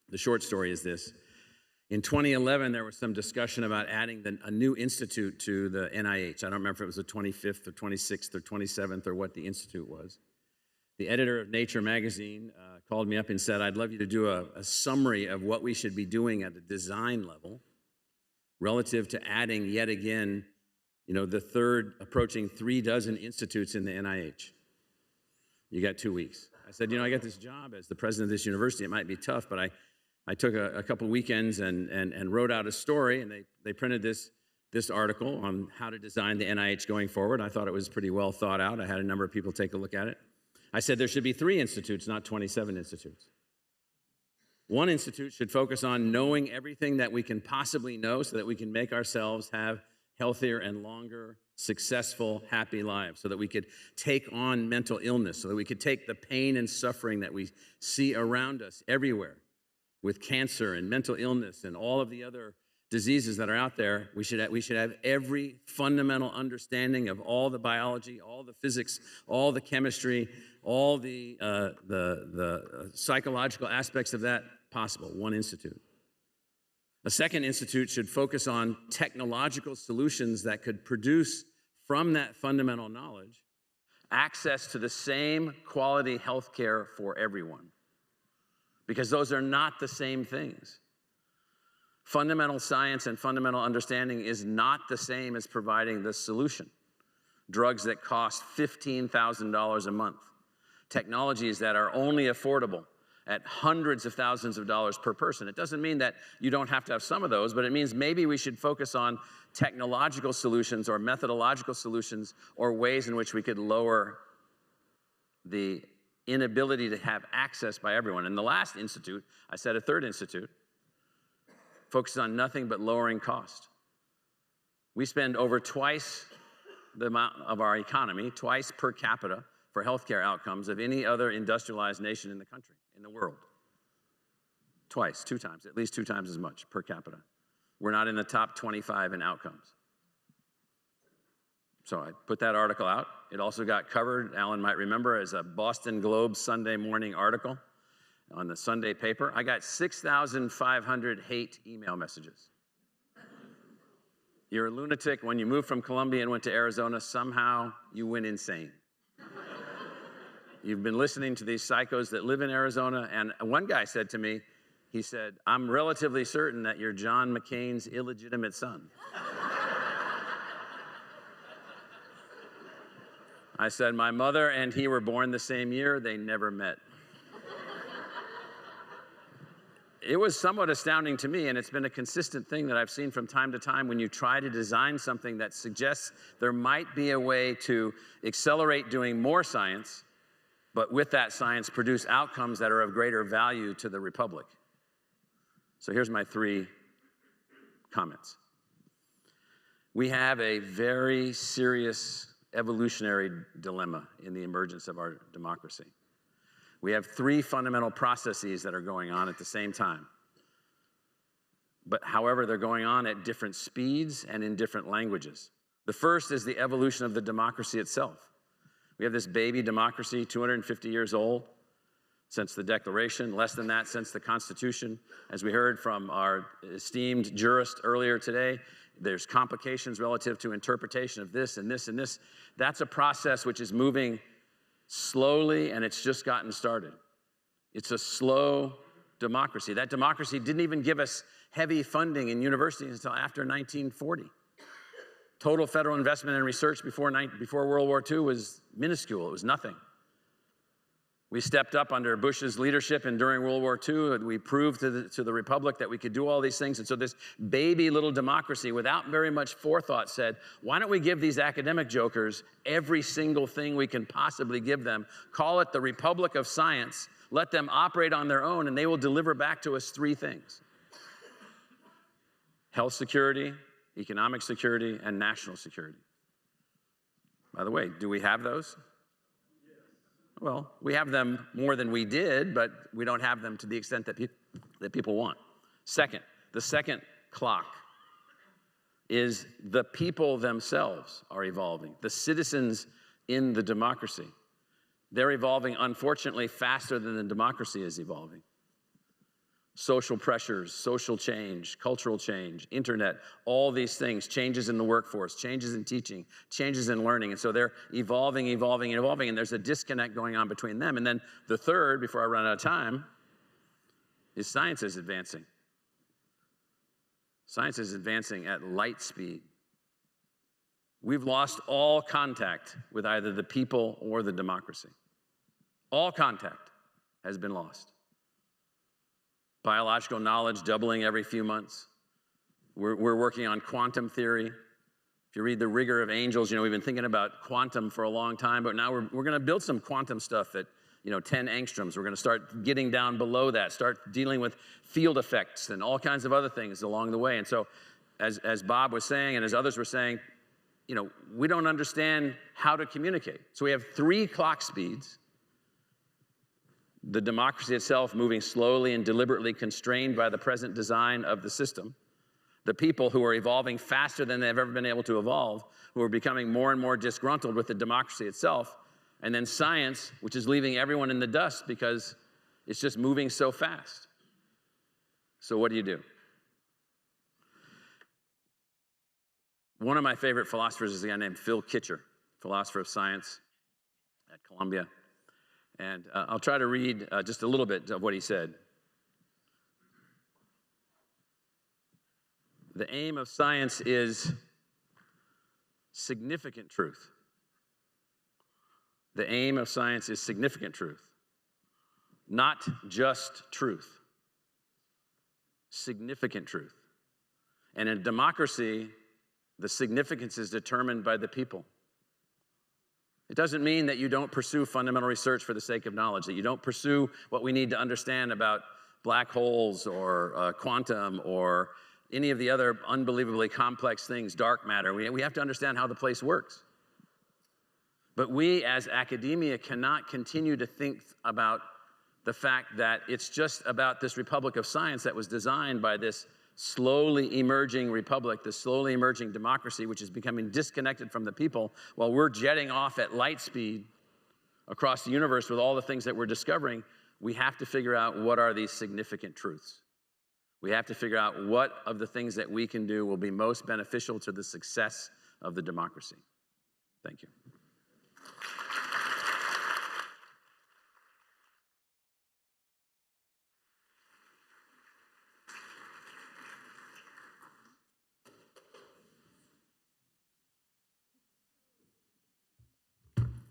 The short story is this. In 2011, there was some discussion about adding a new institute to the NIH. I don't remember if it was the 25th or 26th or 27th or what the institute was. The editor of Nature magazine called me up and said, I'd love you to do a summary of what we should be doing at the design level relative to adding yet again, the approaching 3 dozen institutes in the NIH. You got 2 weeks. I said, I got this job as the president of this university. It might be tough, but I took a couple of weekends and wrote out a story, and they printed this article on how to design the NIH going forward. I thought it was pretty well thought out. I had a number of people take a look at it. I said there should be 3 institutes, not 27 institutes. One institute should focus on knowing everything that we can possibly know so that we can make ourselves have healthier and longer, successful, happy lives, so that we could take on mental illness, so that we could take the pain and suffering that we see around us everywhere with cancer and mental illness and all of the other diseases that are out there. We should have every fundamental understanding of all the biology, all the physics, all the chemistry, all the psychological aspects of that possible. One institute. A second institute should focus on technological solutions that could produce from that fundamental knowledge access to the same quality health care for everyone, because those are not the same things. Fundamental science and fundamental understanding is not the same as providing the solution. Drugs that cost $15,000 a month. Technologies that are only affordable at hundreds of thousands of dollars per person. It doesn't mean that you don't have to have some of those, but it means maybe we should focus on technological solutions or methodological solutions or ways in which we could lower the inability to have access by everyone. And the last institute, I said a third institute, focuses on nothing but lowering cost. We spend over twice the amount of our economy, twice per capita, for healthcare outcomes of any other industrialized nation in the country, in the world. Twice, 2 times, at least 2 times as much per capita. We're not in the top 25 in outcomes. So I put that article out. It also got covered, Alan might remember, as a Boston Globe Sunday morning article on the Sunday paper. I got 6,500 hate email messages. You're a lunatic. When you moved from Columbia and went to Arizona, somehow you went insane. You've been listening to these psychos that live in Arizona. And one guy said to me, he said, I'm relatively certain that you're John McCain's illegitimate son. I said, my mother and he were born the same year. They never met. It was somewhat astounding to me, and it's been a consistent thing that I've seen from time to time when you try to design something that suggests there might be a way to accelerate doing more science, but with that science produce outcomes that are of greater value to the Republic. So here's my 3 comments. We have a very serious evolutionary dilemma in the emergence of our democracy. We have 3 fundamental processes that are going on at the same time. But however, they're going on at different speeds and in different languages. The first is the evolution of the democracy itself. We have this baby democracy, 250 years old since the Declaration, less than that since the Constitution. As we heard from our esteemed jurist earlier today, there's complications relative to interpretation of this and this and this. That's a process which is moving slowly, and it's just gotten started. It's a slow democracy. That democracy didn't even give us heavy funding in universities until after 1940. Total federal investment in research before World War II was minuscule. It was nothing. We stepped up under Bush's leadership, and during World War II, we proved to the Republic that we could do all these things. And so this baby little democracy, without very much forethought, said, why don't we give these academic jokers every single thing we can possibly give them, call it the Republic of Science, let them operate on their own, and they will deliver back to us 3 things: health security, economic security, and national security. By the way, do we have those? Well, we have them more than we did, but we don't have them to the extent that people want. Second, the second clock is the people themselves are evolving, the citizens in the democracy. They're evolving, unfortunately, faster than the democracy is evolving. Social pressures, social change, cultural change, internet, all these things, changes in the workforce, changes in teaching, changes in learning. And so they're evolving, and there's a disconnect going on between them. And then the third, before I run out of time, is science is advancing. Science is advancing at light speed. We've lost all contact with either the people or the democracy. All contact has been lost. Biological knowledge doubling every few months. We're working on quantum theory. If you read The Rigor of Angels, we've been thinking about quantum for a long time, but now we're going to build some quantum stuff at 10 angstroms. We're going to start getting down below that, start dealing with field effects and all kinds of other things along the way. And so, as Bob was saying and as others were saying, we don't understand how to communicate. So we have 3 clock speeds. The democracy itself moving slowly and deliberately constrained by the present design of the system. The people who are evolving faster than they've ever been able to evolve, who are becoming more and more disgruntled with the democracy itself. And then science, which is leaving everyone in the dust because it's just moving so fast. So what do you do? One of my favorite philosophers is a guy named Phil Kitcher, philosopher of science at Columbia. And I'll try to read just a little bit of what he said. The aim of science is significant truth. The aim of science is significant truth, not just truth. Significant truth. And in a democracy, the significance is determined by the people. It doesn't mean that you don't pursue fundamental research for the sake of knowledge, that you don't pursue what we need to understand about black holes or quantum or any of the other unbelievably complex things, dark matter. We have to understand how the place works. But we as academia cannot continue to think about the fact that it's just about this republic of science that was designed by this slowly emerging republic, this slowly emerging democracy, which is becoming disconnected from the people while we're jetting off at light speed across the universe with all the things that we're discovering. We have to figure out what are these significant truths. We have to figure out what of the things that we can do will be most beneficial to the success of the democracy. Thank you.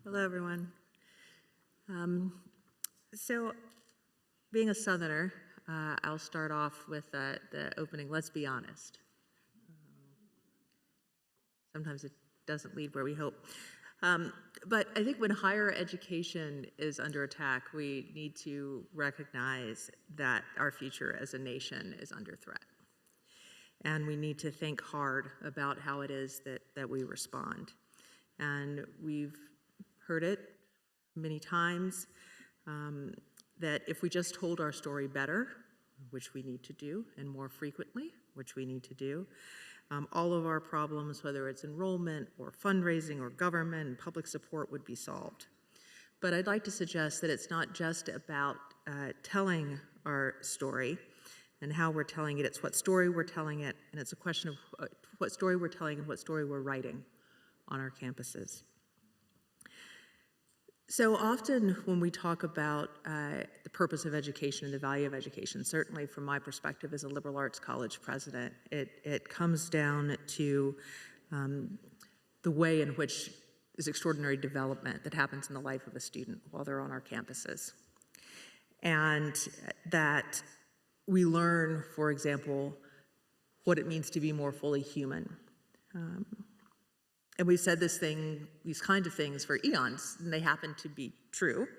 Hello, everyone. So, being a Southerner, I'll start off with the opening, let's be honest. Sometimes it doesn't lead where we hope. But I think when higher education is under attack, we need to recognize that our future as a nation is under threat. And we need to think hard about how it is that we respond. And we've heard it many times, that if we just told our story better, which we need to do, and more frequently, which we need to do, all of our problems, whether it's enrollment or fundraising or government and public support, would be solved. But I'd like to suggest that it's not just about telling our story and how we're telling it, it's what story we're telling it, and it's a question of what story we're telling and what story we're writing on our campuses. So often when we talk about the purpose of education and the value of education, certainly from my perspective as a liberal arts college president, it comes down to the way in which there's extraordinary development that happens in the life of a student while they're on our campuses. And that we learn, for example, what it means to be more fully human. And we've said these kinds of things for eons, and they happen to be true.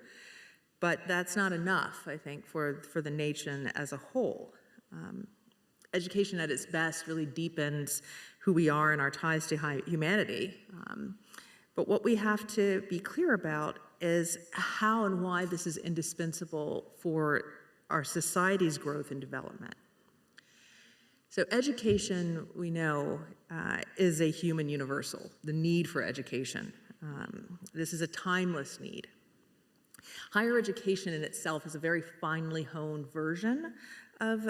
But that's not enough, I think, for the nation as a whole. Education at its best really deepens who we are and our ties to humanity. But what we have to be clear about is how and why this is indispensable for our society's growth and development. So education, we know, is a human universal, the need for education. This is a timeless need. Higher education in itself is a very finely honed version of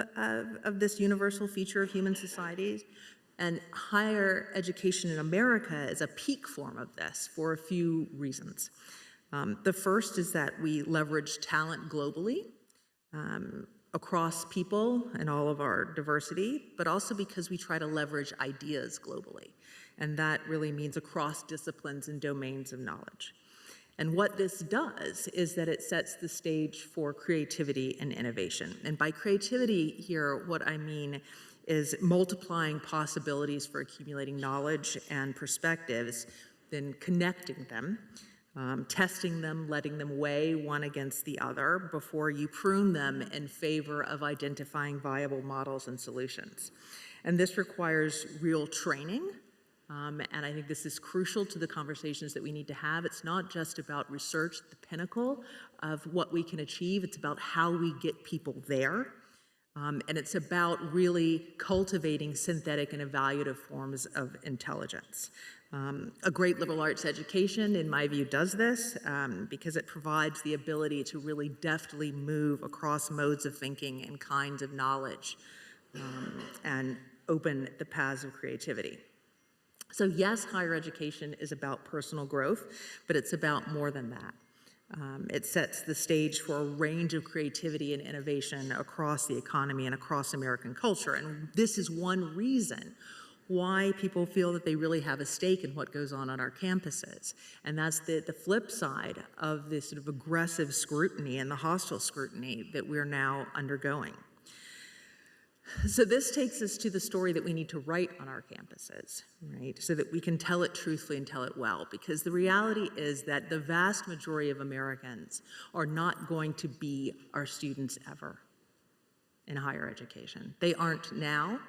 this universal feature of human societies. And higher education in America is a peak form of this for a few reasons. The first is that we leverage talent globally, across people and all of our diversity, but also because we try to leverage ideas globally. And that really means across disciplines and domains of knowledge. And what this does is that it sets the stage for creativity and innovation. And by creativity here, what I mean is multiplying possibilities for accumulating knowledge and perspectives, then connecting them, testing them, letting them weigh one against the other before you prune them in favor of identifying viable models and solutions. And this requires real training, and I think this is crucial to the conversations that we need to have. It's not just about research, the pinnacle of what we can achieve, it's about how we get people there. And it's about really cultivating synthetic and evaluative forms of intelligence. A great liberal arts education, in my view, does this because it provides the ability to really deftly move across modes of thinking and kinds of knowledge and open the paths of creativity. So yes, higher education is about personal growth, but it's about more than that. It sets the stage for a range of creativity and innovation across the economy and across American culture. And this is one reason why people feel that they really have a stake in what goes on our campuses. And that's the flip side of this sort of aggressive scrutiny and the hostile scrutiny that we're now undergoing. So this takes us to the story that we need to write on our campuses, right? So that we can tell it truthfully and tell it well. Because the reality is that the vast majority of Americans are not going to be our students ever in higher education. They aren't now,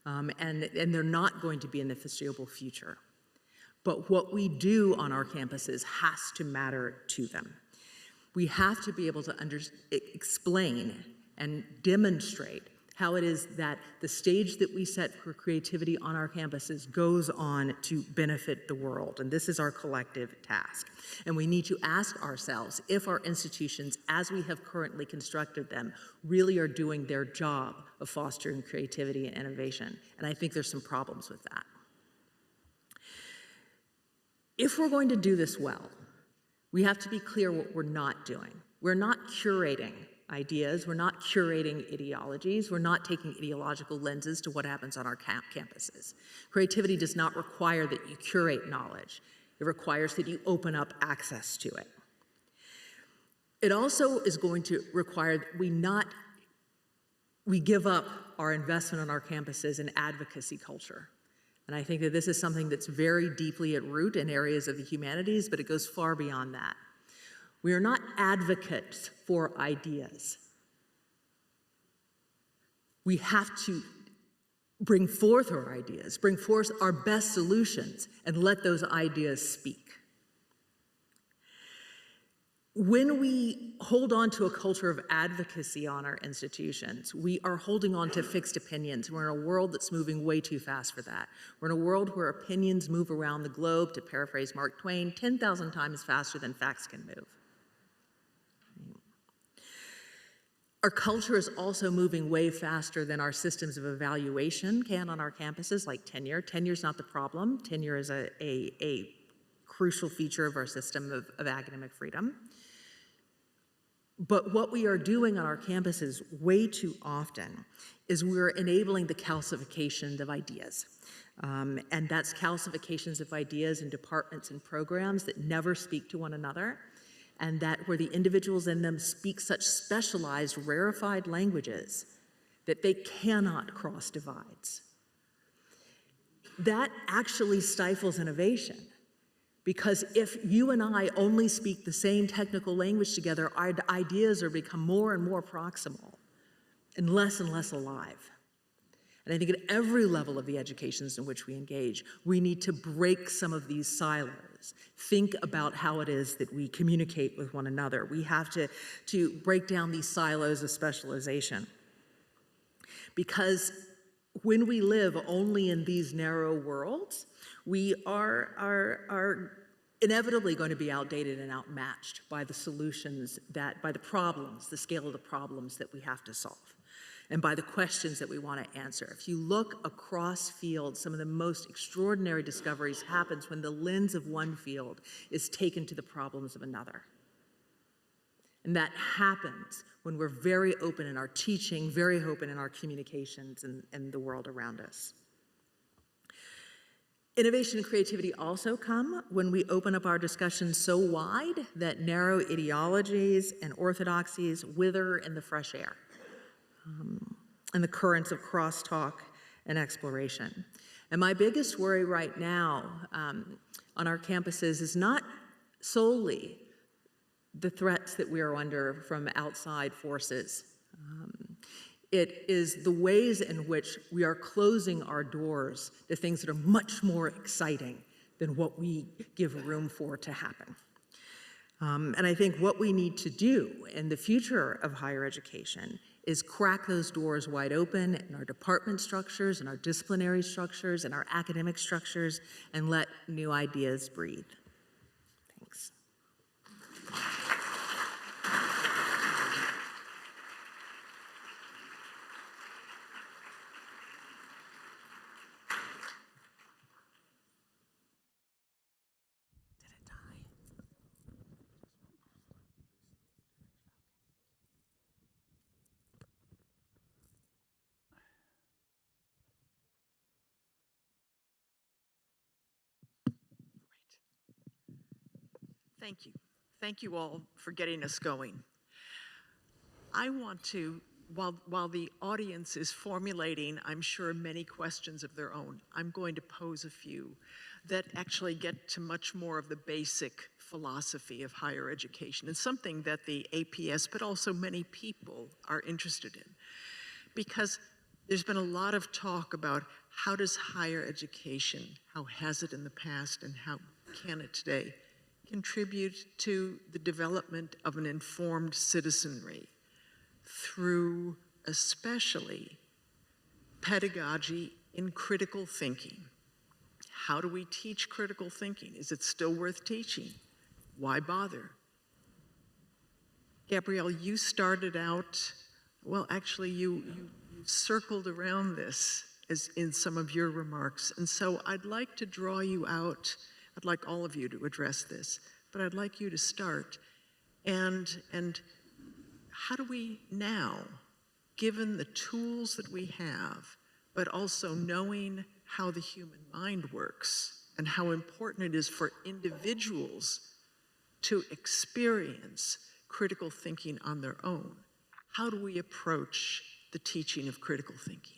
and they're not going to be in the foreseeable future. But what we do on our campuses has to matter to them. We have to be able to explain and demonstrate how it is that the stage that we set for creativity on our campuses goes on to benefit the world. And this is our collective task. And we need to ask ourselves if our institutions, as we have currently constructed them, really are doing their job of fostering creativity and innovation. And I think there's some problems with that. If we're going to do this well, we have to be clear what we're not doing. We're not curating ideas, we're not curating ideologies, we're not taking ideological lenses to what happens on our campuses. Creativity does not require that you curate knowledge. It requires that you open up access to it. It also is going to require that we give up our investment on our campuses in advocacy culture. And I think that this is something that's very deeply at root in areas of the humanities, but it goes far beyond that. We are not advocates for ideas. We have to bring forth our ideas, bring forth our best solutions, and let those ideas speak. When we hold on to a culture of advocacy on our institutions, we are holding on to fixed opinions. We're in a world that's moving way too fast for that. We're in a world where opinions move around the globe, to paraphrase Mark Twain, 10,000 times faster than facts can move. Our culture is also moving way faster than our systems of evaluation can on our campuses, like tenure. Tenure is not the problem. Tenure is a crucial feature of our system of academic freedom. But what we are doing on our campuses way too often is we're enabling the calcification of ideas. And that's calcifications of ideas in departments and programs that never speak to one another, and that where the individuals in them speak such specialized, rarefied languages that they cannot cross divides. That actually stifles innovation, because if you and I only speak the same technical language together, our ideas are become more and more proximal and less alive. And I think at every level of the educations in which we engage, we need to break some of these silos. Think about how it is that we communicate with one another. We have to break down these silos of specialization. Because when we live only in these narrow worlds, we are inevitably going to be outdated and outmatched by the solutions by the problems, the scale of the problems that we have to solve, and by the questions that we want to answer. If you look across fields, some of the most extraordinary discoveries happens when the lens of one field is taken to the problems of another. And that happens when we're very open in our teaching, very open in our communications and the world around us. Innovation and creativity also come when we open up our discussion so wide that narrow ideologies and orthodoxies wither in the fresh air, and the currents of crosstalk and exploration. And my biggest worry right now on our campuses is not solely the threats that we are under from outside forces. It is the ways in which we are closing our doors to things that are much more exciting than what we give room for to happen. And I think what we need to do in the future of higher education is crack those doors wide open in our department structures, in our disciplinary structures, in our academic structures, and let new ideas breathe. Thanks. Thank you. Thank you all for getting us going. I want to, while the audience is formulating, I'm sure, many questions of their own, I'm going to pose a few that actually get to much more of the basic philosophy of higher education, and something that the APS, but also many people, are interested in. Because there's been a lot of talk about how does higher education, how has it in the past, and how can it today, contribute to the development of an informed citizenry through especially pedagogy in critical thinking. How do we teach critical thinking? Is it still worth teaching? Why bother? Gabrielle, you started out, well, actually you circled around this as in some of your remarks, and so I'd like to draw you out. I'd like all of you to address this, but I'd like you to start. And how do we now, given the tools that we have, but also knowing how the human mind works and how important it is for individuals to experience critical thinking on their own, how do we approach the teaching of critical thinking?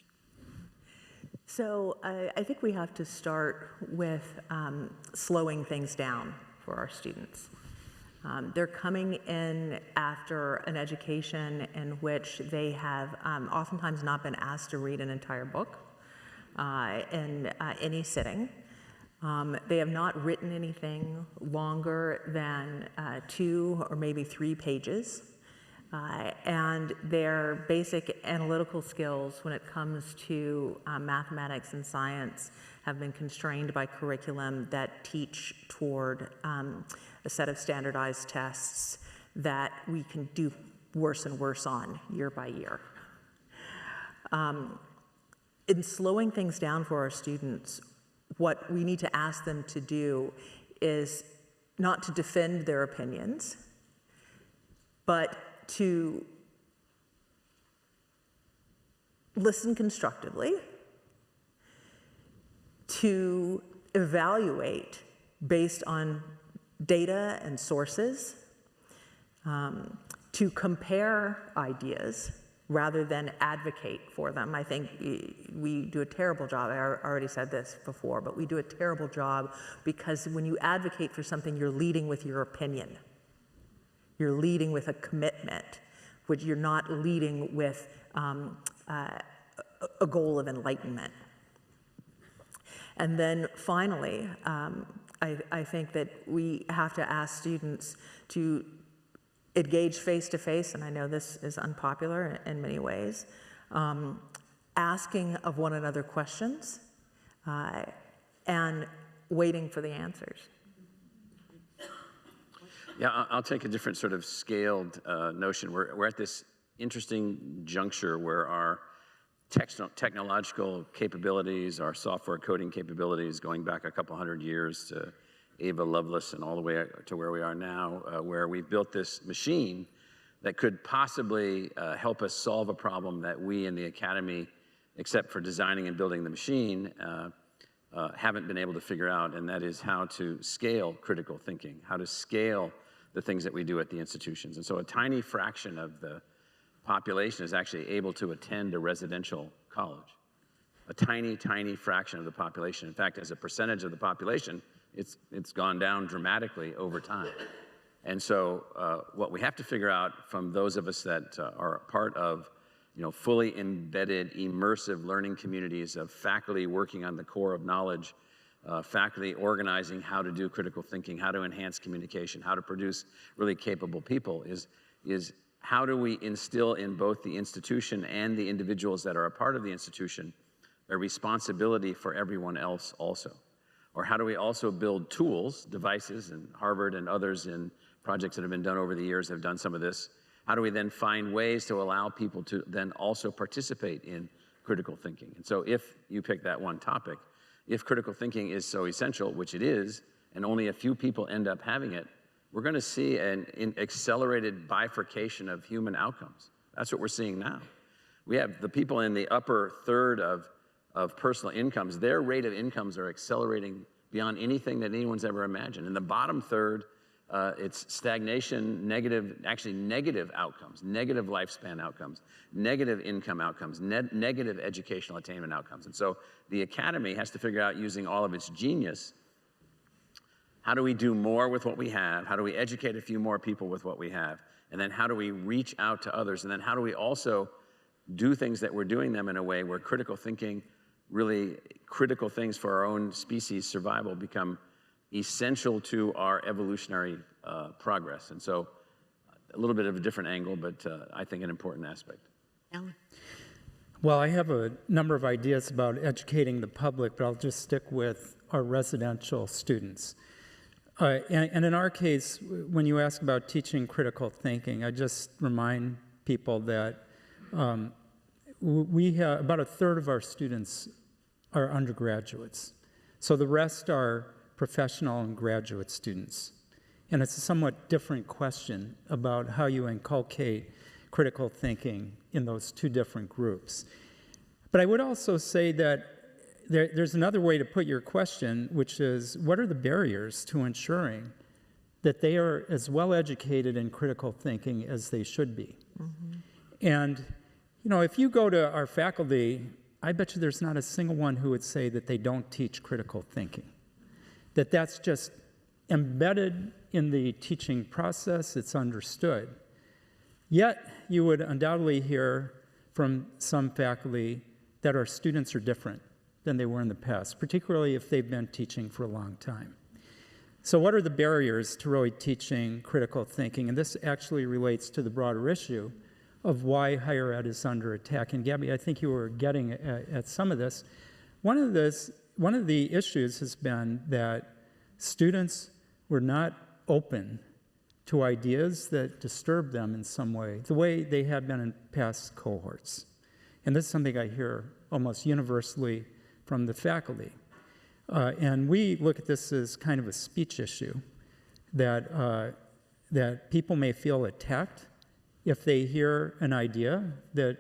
So I think we have to start with slowing things down for our students. They're coming in after an education in which they have oftentimes not been asked to read an entire book in any sitting. They have not written anything longer than 2 or maybe 3 pages. And their basic analytical skills when it comes to mathematics and science have been constrained by curriculum that teach toward a set of standardized tests that we can do worse and worse on year by year. In slowing things down for our students, what we need to ask them to do is not to defend their opinions, but to listen constructively, to evaluate based on data and sources, to compare ideas rather than advocate for them. I think we do a terrible job. I already said this before, but we do a terrible job because when you advocate for something, you're leading with your opinion. You're leading with a commitment, which you're not leading with a goal of enlightenment. And then finally, I think that we have to ask students to engage face-to-face, and I know this is unpopular in many ways, asking of one another questions and waiting for the answers. Yeah, I'll take a different sort of scaled notion. We're at this interesting juncture where our technological capabilities, our software coding capabilities, going back a couple hundred years to Ava Lovelace and all the way to where we are now, where we've built this machine that could possibly help us solve a problem that we in the academy, except for designing and building the machine, haven't been able to figure out, and that is how to scale critical thinking, how to scale the things that we do at the institutions. And so a tiny fraction of the population is actually able to attend a residential college. A tiny, tiny fraction of the population. In fact, as a percentage of the population, it's gone down dramatically over time. And so what we have to figure out from those of us that are part of fully embedded, immersive learning communities of faculty working on the core of knowledge, faculty organizing how to do critical thinking, how to enhance communication, how to produce really capable people, is how do we instill in both the institution and the individuals that are a part of the institution a responsibility for everyone else also? Or how do we also build tools, devices, and Harvard and others in projects that have been done over the years have done some of this. How do we then find ways to allow people to then also participate in critical thinking? And so if you pick that one topic, if critical thinking is so essential, which it is, and only a few people end up having it, we're going to see an accelerated bifurcation of human outcomes. That's what we're seeing now. We have the people in the upper third of personal incomes, their rate of incomes are accelerating beyond anything that anyone's ever imagined. In the bottom third, it's stagnation, actually negative outcomes, negative lifespan outcomes, negative income outcomes, negative educational attainment outcomes. And so the academy has to figure out, using all of its genius, how do we do more with what we have? How do we educate a few more people with what we have? And then how do we reach out to others? And then how do we also do things that we're doing them in a way where critical thinking, really critical things for our own species survival, become essential to our evolutionary progress? And so a little bit of a different angle, but I think an important aspect. Alan? Well, I have a number of ideas about educating the public, but I'll just stick with our residential students. And in our case, when you ask about teaching critical thinking, I just remind people that we have about a third of our students are undergraduates. So the rest are professional and graduate students. And it's a somewhat different question about how you inculcate critical thinking in those two different groups. But I would also say that there's another way to put your question, which is, what are the barriers to ensuring that they are as well educated in critical thinking as they should be? Mm-hmm. And, if you go to our faculty, I bet you there's not a single one who would say that they don't teach critical thinking, that that's just embedded in the teaching process, it's understood. Yet, you would undoubtedly hear from some faculty that our students are different than they were in the past, particularly if they've been teaching for a long time. So what are the barriers to really teaching critical thinking? And this actually relates to the broader issue of why higher ed is under attack. And Gabby, I think you were getting at some of this. One of the issues has been that students were not open to ideas that disturb them in some way, the way they had been in past cohorts. And this is something I hear almost universally from the faculty. And we look at this as kind of a speech issue, that people may feel attacked if they hear an idea that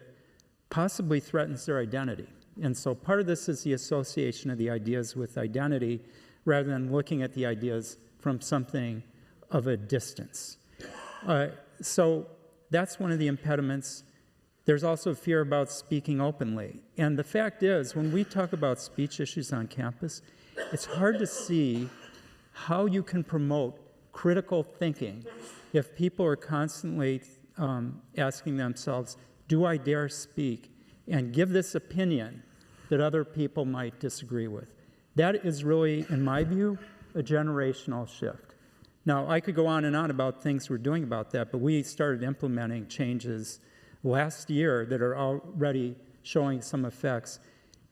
possibly threatens their identity. And so part of this is the association of the ideas with identity, rather than looking at the ideas from something of a distance. So that's one of the impediments. There's also fear about speaking openly. And the fact is, when we talk about speech issues on campus, it's hard to see how you can promote critical thinking if people are constantly asking themselves, do I dare speak and give this opinion that other people might disagree with? That is really, in my view, a generational shift. Now, I could go on and on about things we're doing about that, but we started implementing changes last year that are already showing some effects.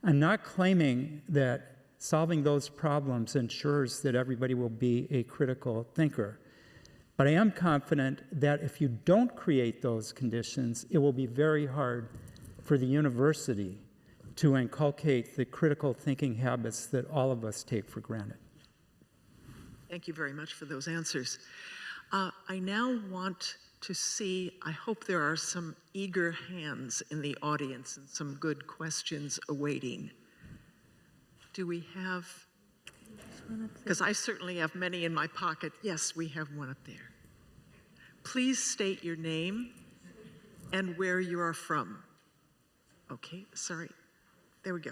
I'm not claiming that solving those problems ensures that everybody will be a critical thinker. But I am confident that if you don't create those conditions, it will be very hard for the university to inculcate the critical thinking habits that all of us take for granted. Thank you very much for those answers. I now want to see, I hope there are some eager hands in the audience and some good questions awaiting. Do we have, because I certainly have many in my pocket. Yes, we have one up there. Please state your name and where you are from. Okay, sorry. There we go.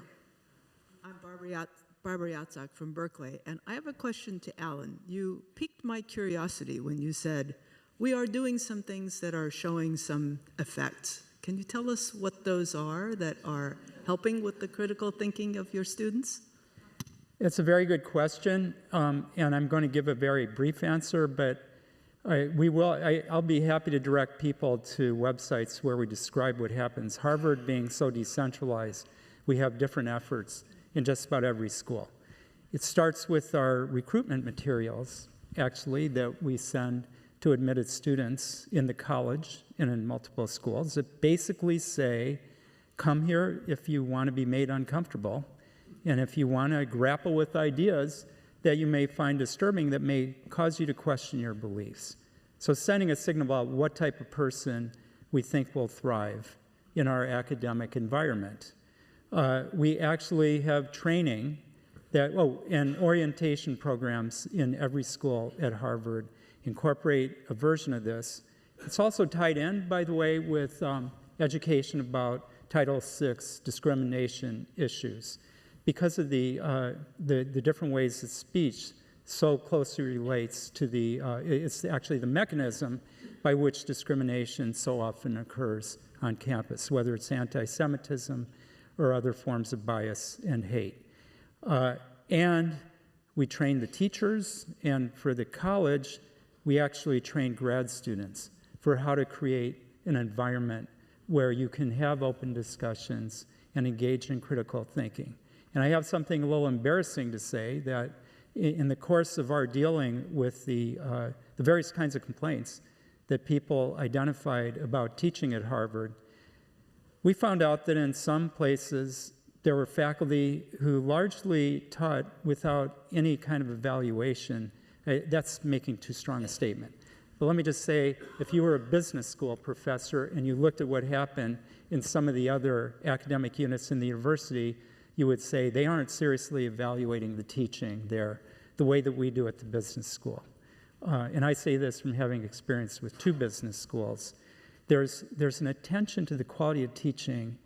I'm Barbara Yatzak from Berkeley, and I have a question to Alan. You piqued my curiosity when you said, we are doing some things that are showing some effects. Can you tell us what those are that are helping with the critical thinking of your students? It's a very good question, and I'm going to give a very brief answer, but I'll be happy to direct people to websites where we describe what happens. Harvard being so decentralized, we have different efforts in just about every school. It starts with our recruitment materials, actually, that we send to admitted students in the college and in multiple schools that basically say, come here if you want to be made uncomfortable, and if you want to grapple with ideas that you may find disturbing that may cause you to question your beliefs. So sending a signal about what type of person we think will thrive in our academic environment. We actually have training and orientation programs in every school at Harvard incorporate a version of this. It's also tied in, by the way, with education about Title VI discrimination issues. Because of the different ways that speech so closely relates to it's actually the mechanism by which discrimination so often occurs on campus, whether it's anti-Semitism or other forms of bias and hate. And we train the teachers, and for the college, we actually train grad students for how to create an environment where you can have open discussions and engage in critical thinking. And I have something a little embarrassing to say, that in the course of our dealing with the various kinds of complaints that people identified about teaching at Harvard, we found out that in some places there were faculty who largely taught without any kind of evaluation. That's making too strong a statement. But let me just say, if you were a business school professor and you looked at what happened in some of the other academic units in the university, you would say they aren't seriously evaluating the teaching there the way that we do at the business school. And I say this from having experience with 2 business schools. There's an attention to the quality of teaching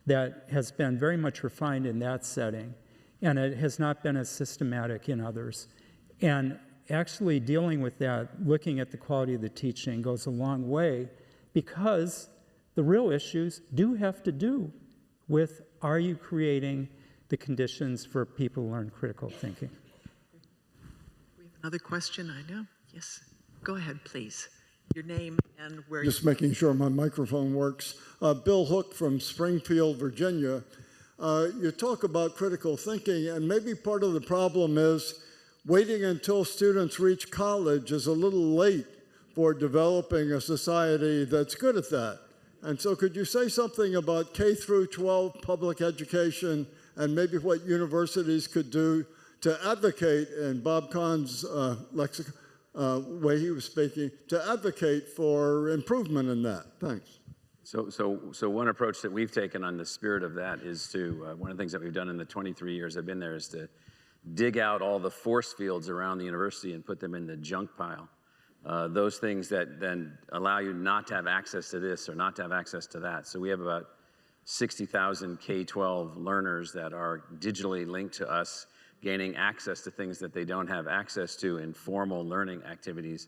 that has been very much refined in that setting, and it has not been as systematic in others. And actually dealing with that, looking at the quality of the teaching, goes a long way, because the real issues do have to do with, are you creating the conditions for people to learn critical thinking? We have another question, I know. Yes, go ahead, please. Your name and where Just making sure my microphone works. Bill Hook from Springfield, Virginia. You talk about critical thinking, and maybe part of the problem is waiting until students reach college is a little late for developing a society that's good at that. And so could you say something about K through 12 public education and maybe what universities could do to advocate, in Bob Conn's way he was speaking, to advocate for improvement in that? Thanks. So one approach that we've taken on the spirit of that is to, one of the things that we've done in the 23 years I've been there is to dig out all the force fields around the university and put them in the junk pile. Those things that then allow you not to have access to this or not to have access to that. So we have about 60,000 K-12 learners that are digitally linked to us, gaining access to things that they don't have access to in formal learning activities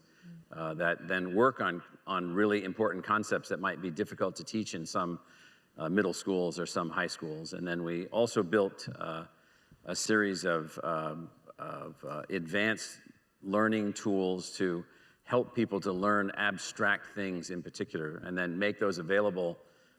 that then work on really important concepts that might be difficult to teach in some middle schools or some high schools. And then we also built a series of advanced learning tools to help people to learn abstract things in particular, and then make those available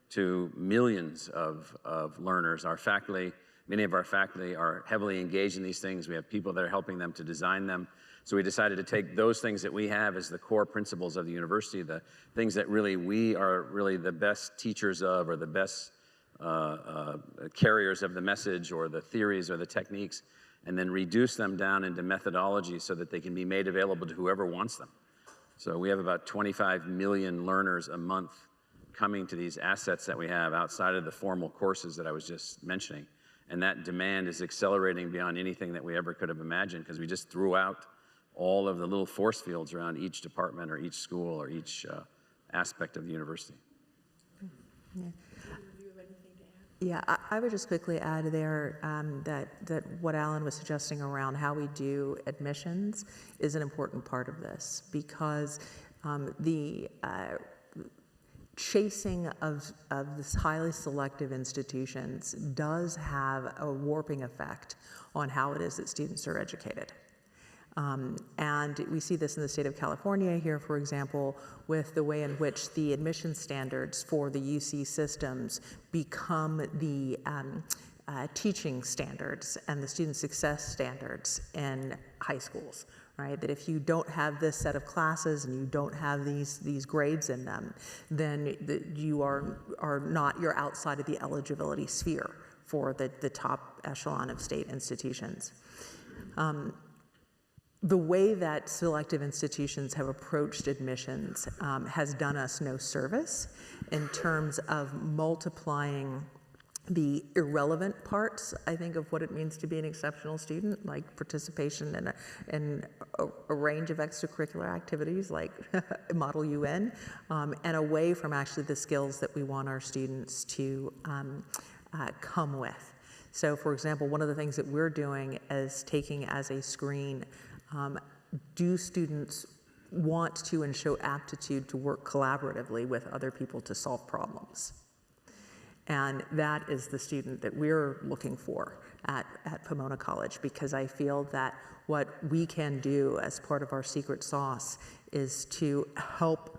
to millions of learners. Our faculty, many of our faculty are heavily engaged in these things. We have people that are helping them to design them. So we decided to take those things that we have as the core principles of the university, the things that really we are really the best teachers of, or the best carriers of the message or the theories or the techniques, and then reduce them down into methodology so that they can be made available to whoever wants them. So we have about 25 million learners a month coming to these assets that we have outside of the formal courses that I was just mentioning. And that demand is accelerating beyond anything that we ever could have imagined, because we just threw out all of the little force fields around each department or each school or each aspect of the university. Yeah, I would just quickly add there that what Alan was suggesting around how we do admissions is an important part of this, because the chasing of this highly selective institutions does have a warping effect on how it is that students are educated. And we see this in the state of California here, for example, with the way in which the admission standards for the UC systems become the teaching standards and the student success standards in high schools, right? That if you don't have this set of classes and you don't have these grades in them, then you're outside of the eligibility sphere for the top echelon of state institutions. The way that selective institutions have approached admissions has done us no service in terms of multiplying the irrelevant parts, I think, of what it means to be an exceptional student, like participation in a range of extracurricular activities like Model UN, and away from actually the skills that we want our students to come with. So, for example, one of the things that we're doing is taking as a screen, do students want to and show aptitude to work collaboratively with other people to solve problems? And that is the student that we're looking for at Pomona College, because I feel that what we can do as part of our secret sauce is to help,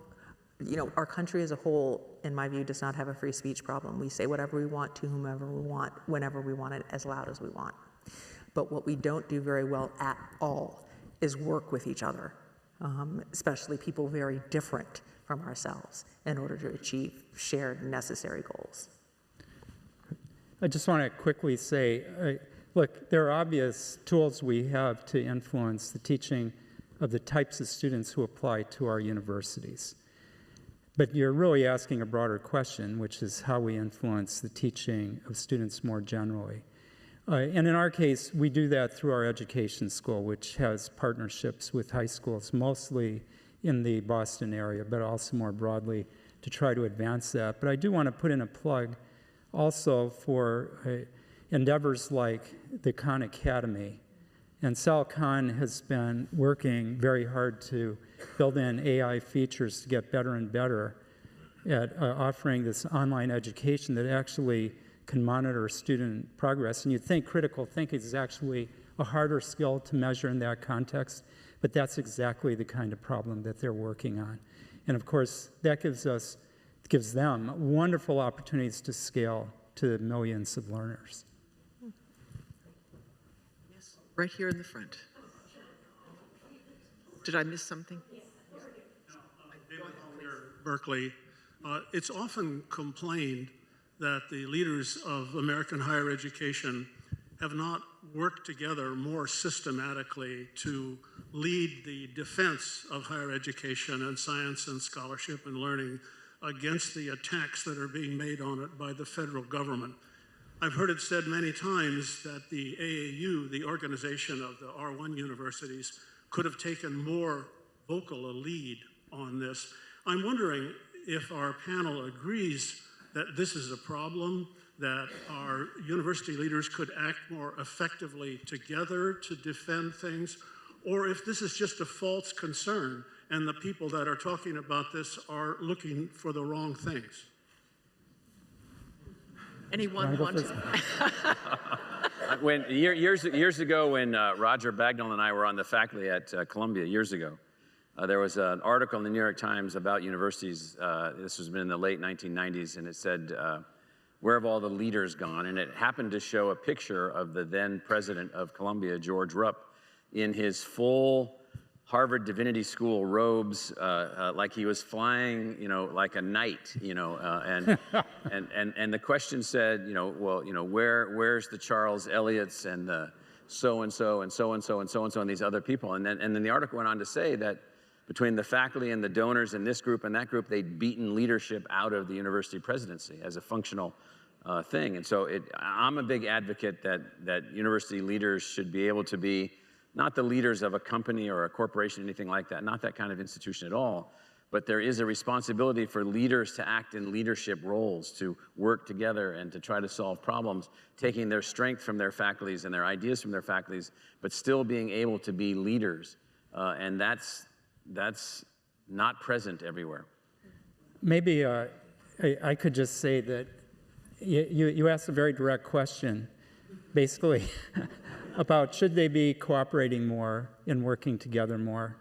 our country as a whole, in my view, does not have a free speech problem. We say whatever we want to whomever we want, whenever we want it, as loud as we want. But what we don't do very well at all is work with each other, especially people very different from ourselves, in order to achieve shared necessary goals. I just want to quickly say, look, there are obvious tools we have to influence the teaching of the types of students who apply to our universities. But you're really asking a broader question, which is how we influence the teaching of students more generally. And in our case, we do that through our education school, which has partnerships with high schools, mostly in the Boston area, but also more broadly to try to advance that. But I do want to put in a plug also for endeavors like the Conn Academy. And Sal Conn has been working very hard to build in AI features to get better and better at offering this online education that actually can monitor student progress. And you'd think critical thinking is actually a harder skill to measure in that context, but that's exactly the kind of problem that they're working on. And of course, that gives them wonderful opportunities to scale to millions of learners. Yes, right here in the front. Did I miss something? Berkeley. It's often complained that the leaders of American higher education have not worked together more systematically to lead the defense of higher education and science and scholarship and learning against the attacks that are being made on it by the federal government. I've heard it said many times that the AAU, the organization of the R1 universities, could have taken more vocal a lead on this. I'm wondering if our panel agrees that this is a problem, that our university leaders could act more effectively together to defend things, or if this is just a false concern and the people that are talking about this are looking for the wrong things. Anyone want to? Years ago, when Roger Bagnall and I were on the faculty at Columbia years ago, there was an article in the New York Times about universities. This was in the late 1990s, and it said, where have all the leaders gone? And it happened to show a picture of the then president of Columbia, George Rupp, in his full Harvard Divinity School robes, like he was flying, like a knight, and the question said, where's the Charles Elliots and the so-and-so and so-and-so and so-and-so and these other people? And then the article went on to say that between the faculty and the donors in this group and that group, they'd beaten leadership out of the university presidency as a functional thing. And so I'm a big advocate that university leaders should be able to be not the leaders of a company or a corporation, anything like that, not that kind of institution at all, but there is a responsibility for leaders to act in leadership roles, to work together and to try to solve problems, taking their strength from their faculties and their ideas from their faculties, but still being able to be leaders. And that's not present everywhere. Maybe I could just say that you asked a very direct question, basically, about should they be cooperating more and working together more.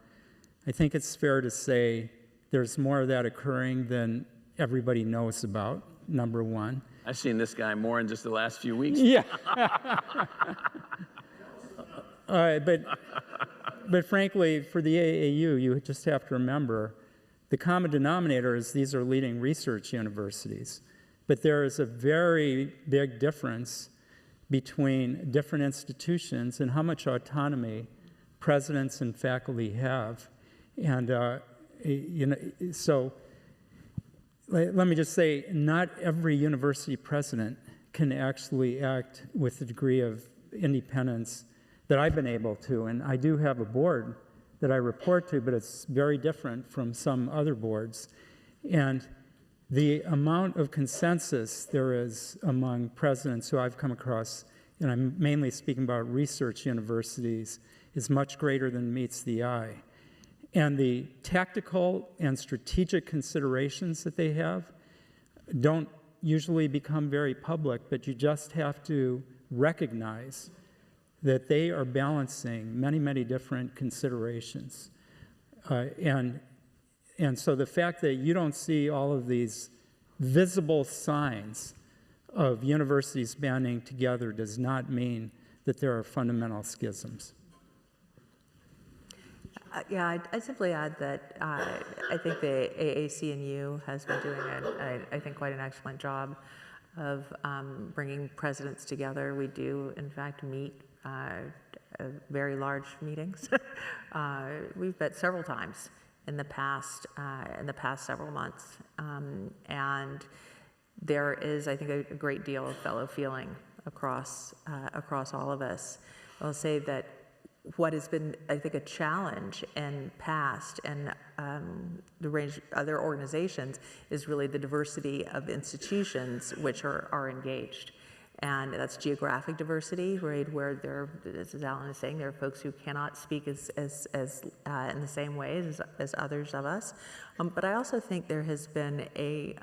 I think it's fair to say there's more of that occurring than everybody knows about, number one. I've seen this guy more in just the last few weeks. Yeah. But frankly, for the AAU, you just have to remember the common denominator is these are leading research universities. But there is a very big difference between different institutions and how much autonomy presidents and faculty have. And so let me just say, not every university president can actually act with the degree of independence that I've been able to. And I do have a board that I report to, but it's very different from some other boards. And the amount of consensus there is among presidents who I've come across, and I'm mainly speaking about research universities, is much greater than meets the eye. And the tactical and strategic considerations that they have don't usually become very public, but you just have to recognize that they are balancing many, many different considerations. And so the fact that you don't see all of these visible signs of universities banding together does not mean that there are fundamental schisms. Yeah, I'd simply add that I think the AAC&U has been doing, I think, quite an excellent job of bringing presidents together. We do, in fact, meet very large meetings. We've met several times in the past several months, and there is, I think, a great deal of fellow feeling across all of us. I'll say that what has been, I think, a challenge in past and the range of other organizations is really the diversity of institutions which are engaged. And that's geographic diversity, right, where there, as Alan is saying, there are folks who cannot speak as in the same ways as others of us. But I also think there has been a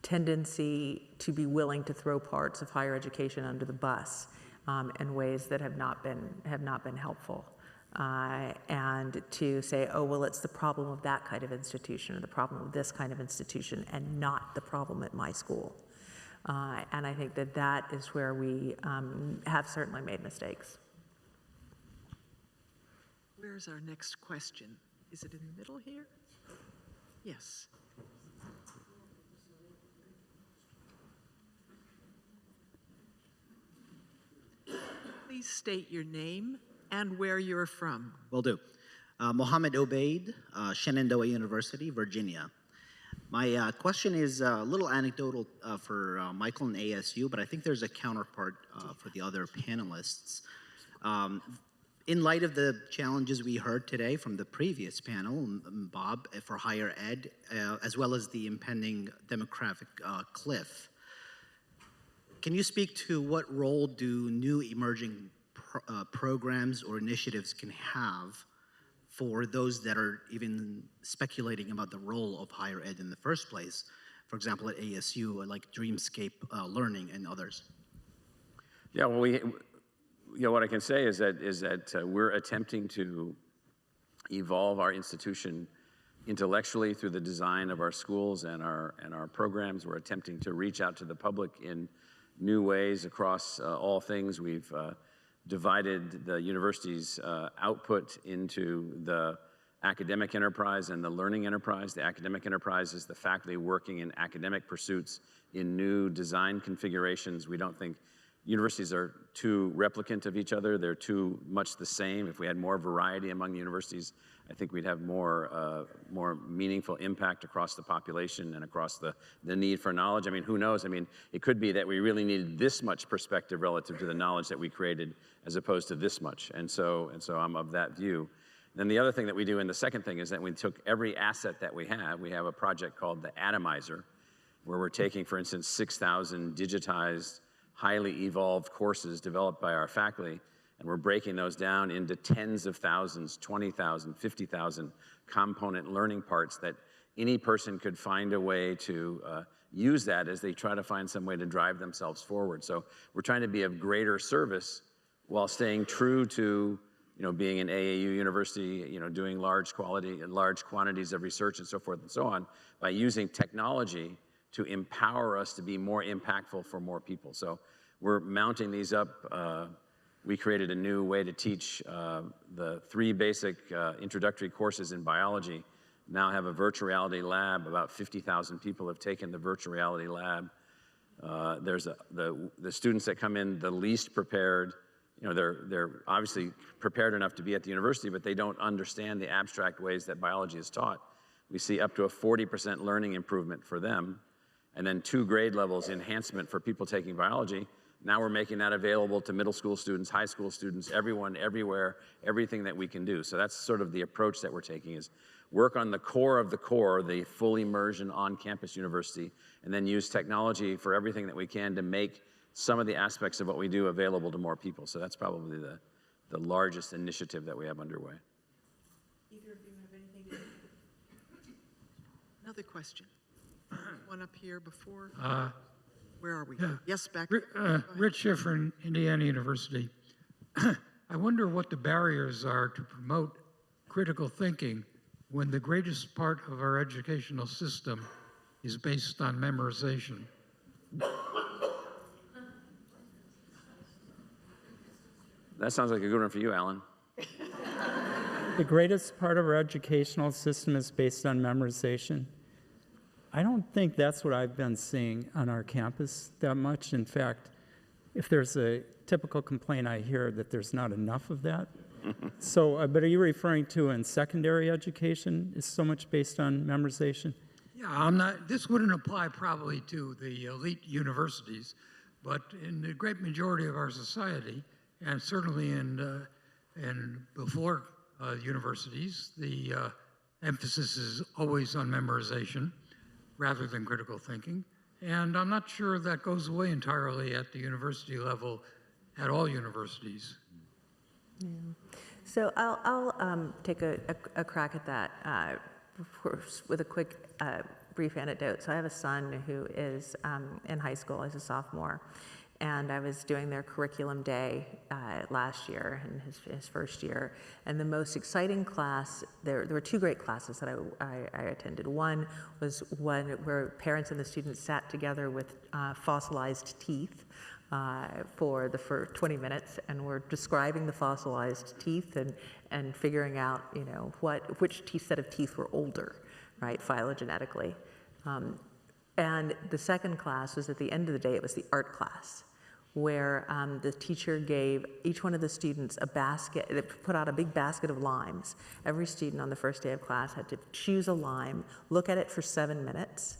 tendency to be willing to throw parts of higher education under the bus in ways that have not been helpful, and to say, oh well, it's the problem of that kind of institution or the problem of this kind of institution, and not the problem at my school. And I think that is where we have certainly made mistakes. Where's our next question? Is it in the middle here? Yes. Please state your name and where you're from. Will do. Mohammed Obeid, Shenandoah University, Virginia. My question is a little anecdotal for Michael and ASU, but I think there's a counterpart for the other panelists. In light of the challenges we heard today from the previous panel, Bob, for higher ed, as well as the impending demographic cliff, can you speak to what role do new emerging programs or initiatives can have for those that are even speculating about the role of higher ed in the first place? For example, at ASU, like Dreamscape Learning and others. Yeah, well, what I can say is that we're attempting to evolve our institution intellectually through the design of our schools and our programs. We're attempting to reach out to the public in new ways across all things. We've divided the university's output into the academic enterprise and the learning enterprise. The academic enterprise is the faculty working in academic pursuits in new design configurations. We don't think universities are too replicant of each other. They're too much the same. If we had more variety among the universities, I think we'd have more meaningful impact across the population and across the need for knowledge. I mean, who knows? I mean, it could be that we really needed this much perspective relative to the knowledge that we created as opposed to this much. And so I'm of that view. Then the other thing that we do, and the second thing, is that we took every asset that we have a project called the Atomizer, where we're taking, for instance, 6,000 digitized, highly evolved courses developed by our faculty, and we're breaking those down into tens of thousands, 20,000, 50,000 component learning parts that any person could find a way to use that as they try to find some way to drive themselves forward. So we're trying to be of greater service while staying true to being an AAU university, doing large quantities of research and so forth and so on, by using technology to empower us to be more impactful for more people. So we're mounting these up. We created a new way to teach the 3 basic introductory courses in biology. Now have a virtual reality lab. About 50,000 people have taken the virtual reality lab. There's the students that come in the least prepared. They're obviously prepared enough to be at the university, but they don't understand the abstract ways that biology is taught. We see up to a 40% learning improvement for them, and then 2 grade levels enhancement for people taking biology. Now we're making that available to middle school students, high school students, everyone, everywhere, everything that we can do. So that's sort of the approach that we're taking, is work on the core of the core, the full immersion on-campus university, and then use technology for everything that we can to make some of the aspects of what we do available to more people. So that's probably the largest initiative that we have underway. Either of you have anything to add? Another question. One up here before. Where are we? Yes, back. Rich Schifrin, Indiana University. I wonder what the barriers are to promote critical thinking when the greatest part of our educational system is based on memorization. That sounds like a good one for you, Alan. The greatest part of our educational system is based on memorization. I don't think that's what I've been seeing on our campus that much. In fact, if there's a typical complaint I hear, that there's not enough of that. So, but are you referring to in secondary education is so much based on memorization? Yeah, this wouldn't apply probably to the elite universities, but in the great majority of our society, and certainly in before universities, the emphasis is always on memorization rather than critical thinking. And I'm not sure that goes away entirely at the university level at all universities. Yeah. So I'll take a crack at that with a quick brief anecdote. So I have a son who is in high school, he's a sophomore, and I was doing their curriculum day last year in his first year. And the most exciting class, there were 2 great classes that I attended. One was one where parents and the students sat together with fossilized teeth for 20 minutes, and we're describing the fossilized teeth and figuring out, which set of teeth were older, right, phylogenetically. And the second class was at the end of the day, it was the art class, where the teacher gave each one of the students a basket, they put out a big basket of limes. Every student on the first day of class had to choose a lime, look at it for 7 minutes.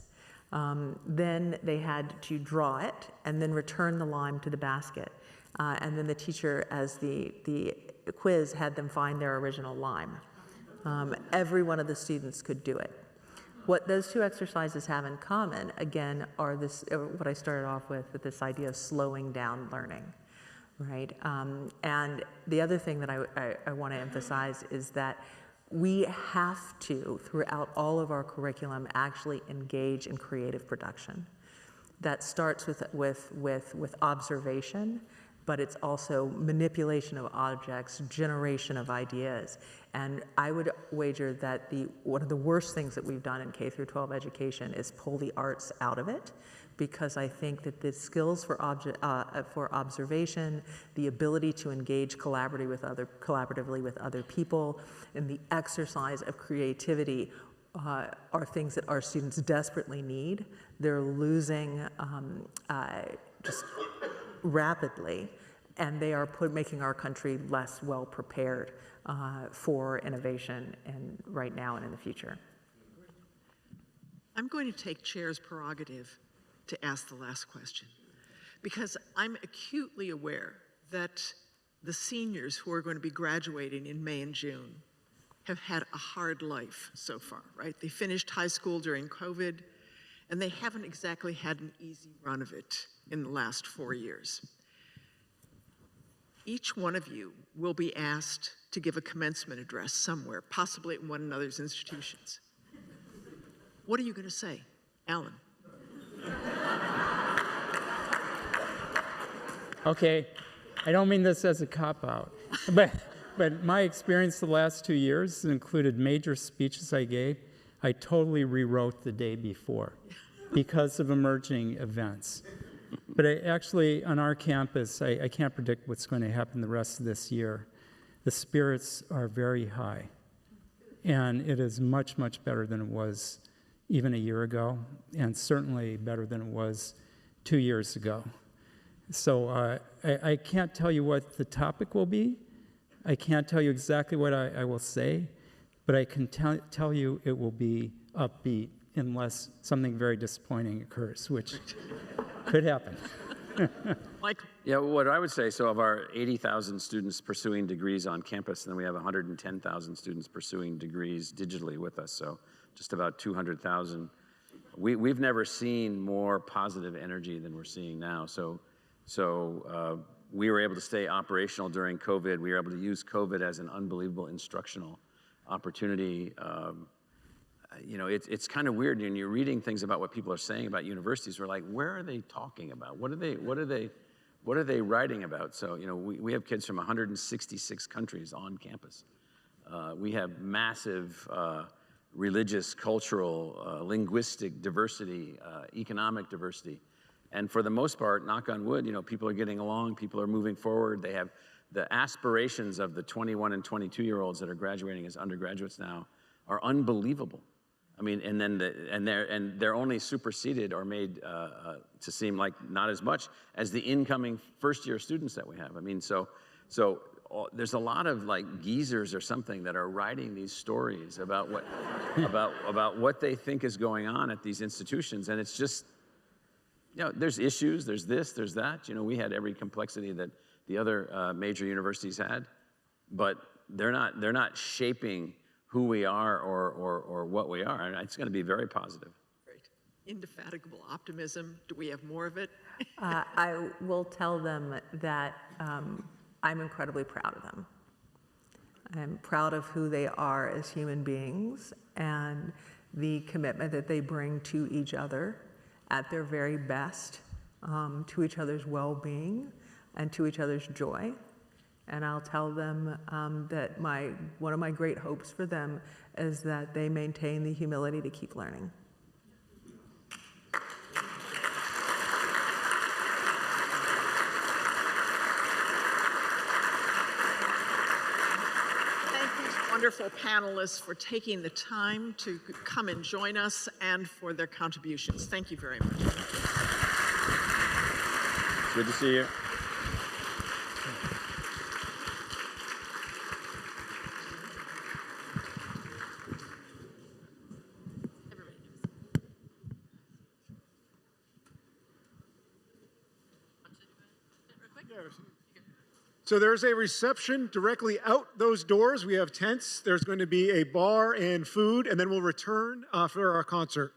Then they had to draw it and then return the lime to the basket. And then the teacher, as the quiz, had them find their original lime. Every one of the students could do it. What those 2 exercises have in common, again, are what I started off with this idea of slowing down learning, right? And the other thing that I want to emphasize is that we have to, throughout all of our curriculum, actually engage in creative production. That starts with observation, but it's also manipulation of objects, generation of ideas. And I would wager that one of the worst things that we've done in K through 12 education is pull the arts out of it, because I think that the skills for observation, the ability to engage collaboratively with other people, and the exercise of creativity are things that our students desperately need. They're losing just rapidly, and they are making our country less well prepared for innovation and right now and in the future. I'm going to take Chair's prerogative to ask the last question, because I'm acutely aware that the seniors who are going to be graduating in May and June have had a hard life so far, right? They finished high school during COVID, and they haven't exactly had an easy run of it in the last 4 years. Each one of you will be asked to give a commencement address somewhere, possibly at one another's institutions. What are you going to say, Alan? Okay, I don't mean this as a cop-out, but my experience the last 2 years included major speeches I gave. I totally rewrote the day before because of emerging events. But actually, on our campus, I can't predict what's going to happen the rest of this year. The spirits are very high, and it is much, much better than it was even a year ago, and certainly better than it was 2 years ago. So I can't tell you what the topic will be. I can't tell you exactly what I will say, but I can tell you it will be upbeat unless something very disappointing occurs, which could happen. Mike? Yeah, what I would say, so of our 80,000 students pursuing degrees on campus, then we have 110,000 students pursuing degrees digitally with us, so just about 200,000. We've never seen more positive energy than we're seeing now. So we were able to stay operational during COVID. We were able to use COVID as an unbelievable instructional opportunity. You know, it's kind of weird when you're reading things about what people are saying about universities. We're like, where are they talking about? What are they writing about? So, you know, we have kids from 166 countries on campus. We have massive religious, cultural, linguistic diversity, economic diversity. And for the most part, knock on wood, you know, people are getting along, people are moving forward. They have the aspirations of the 21 and 22-year-olds that are graduating as undergraduates now are unbelievable. I mean, and then they're only superseded or made to seem like not as much as the incoming first-year students that we have. I mean, so there's a lot of like geezers or something that are writing these stories about what about what they think is going on at these institutions, and it's just, you know, there's issues, there's this, there's that. You know, we had every complexity that the other major universities had, but they're not shaping who we are or what we are. And it's going to be very positive. Great. Indefatigable optimism. Do we have more of it? I will tell them that I'm incredibly proud of them. I'm proud of who they are as human beings and the commitment that they bring to each other at their very best, to each other's well-being and to each other's joy. And I'll tell them that one of my great hopes for them is that they maintain the humility to keep learning. Thank these wonderful panelists for taking the time to come and join us and for their contributions. Thank you very much. Good to see you. So there's a reception directly out those doors. We have tents. There's going to be a bar and food, and then we'll return for our concert.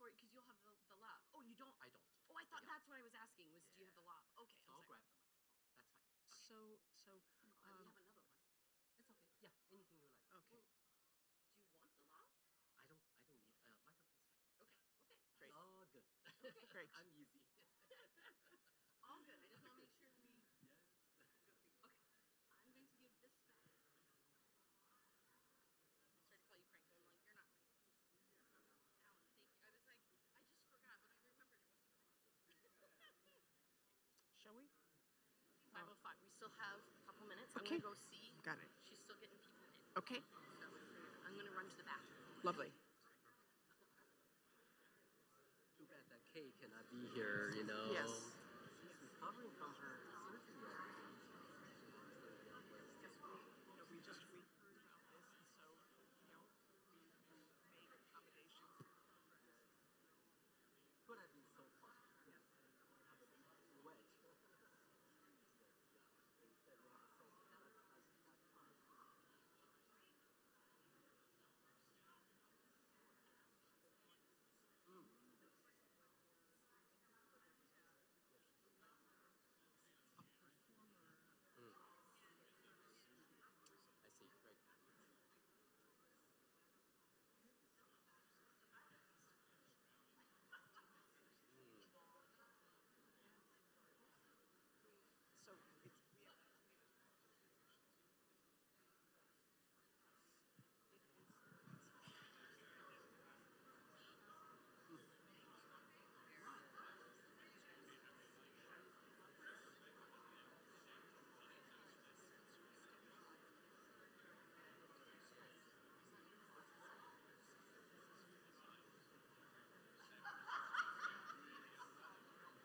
for you? Because you'll have the lav. Oh, you don't? I don't. Oh, I thought Yeah. that's what I was asking, was do you have the lav? Okay, So I'm I'll sorry. grab the microphone. That's fine. So, We have another one. It's okay. Yeah, anything you like. okay, Do you want the lav? I don't need microphone's fine. Okay, okay. great. All good. Okay. Great. I'm easy. All good. I just want to make sure we. Yes. Okay. I'm going to give this back. I started to call you Franco. I'm like, you're not Franco. Alan, thank you. I was like, I just forgot, but I remembered it wasn't Franco. Shall we? 5:05. We still have a couple minutes. I'm Okay. going to go see. Got it. She's still getting people in. Okay, So I'm going to run to the bathroom. lovely. Too bad that Kay cannot be here, you know. Yes. She's recovering from her surgery. We heard about this, and so, we made accommodations. Could have been so fun. Yes. Wet. Instead we have to say, let's have fun. I see, right. So it's,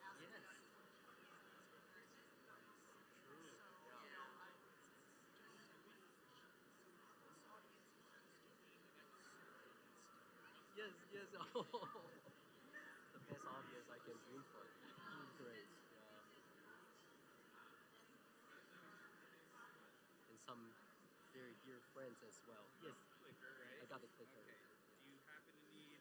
we have, Yes. Yes, yes. Oh, the best audience I can dream for. Great. Yeah. And some very dear friends as well. Yes. Clicker, right? I got the clicker. Okay. Do you happen to need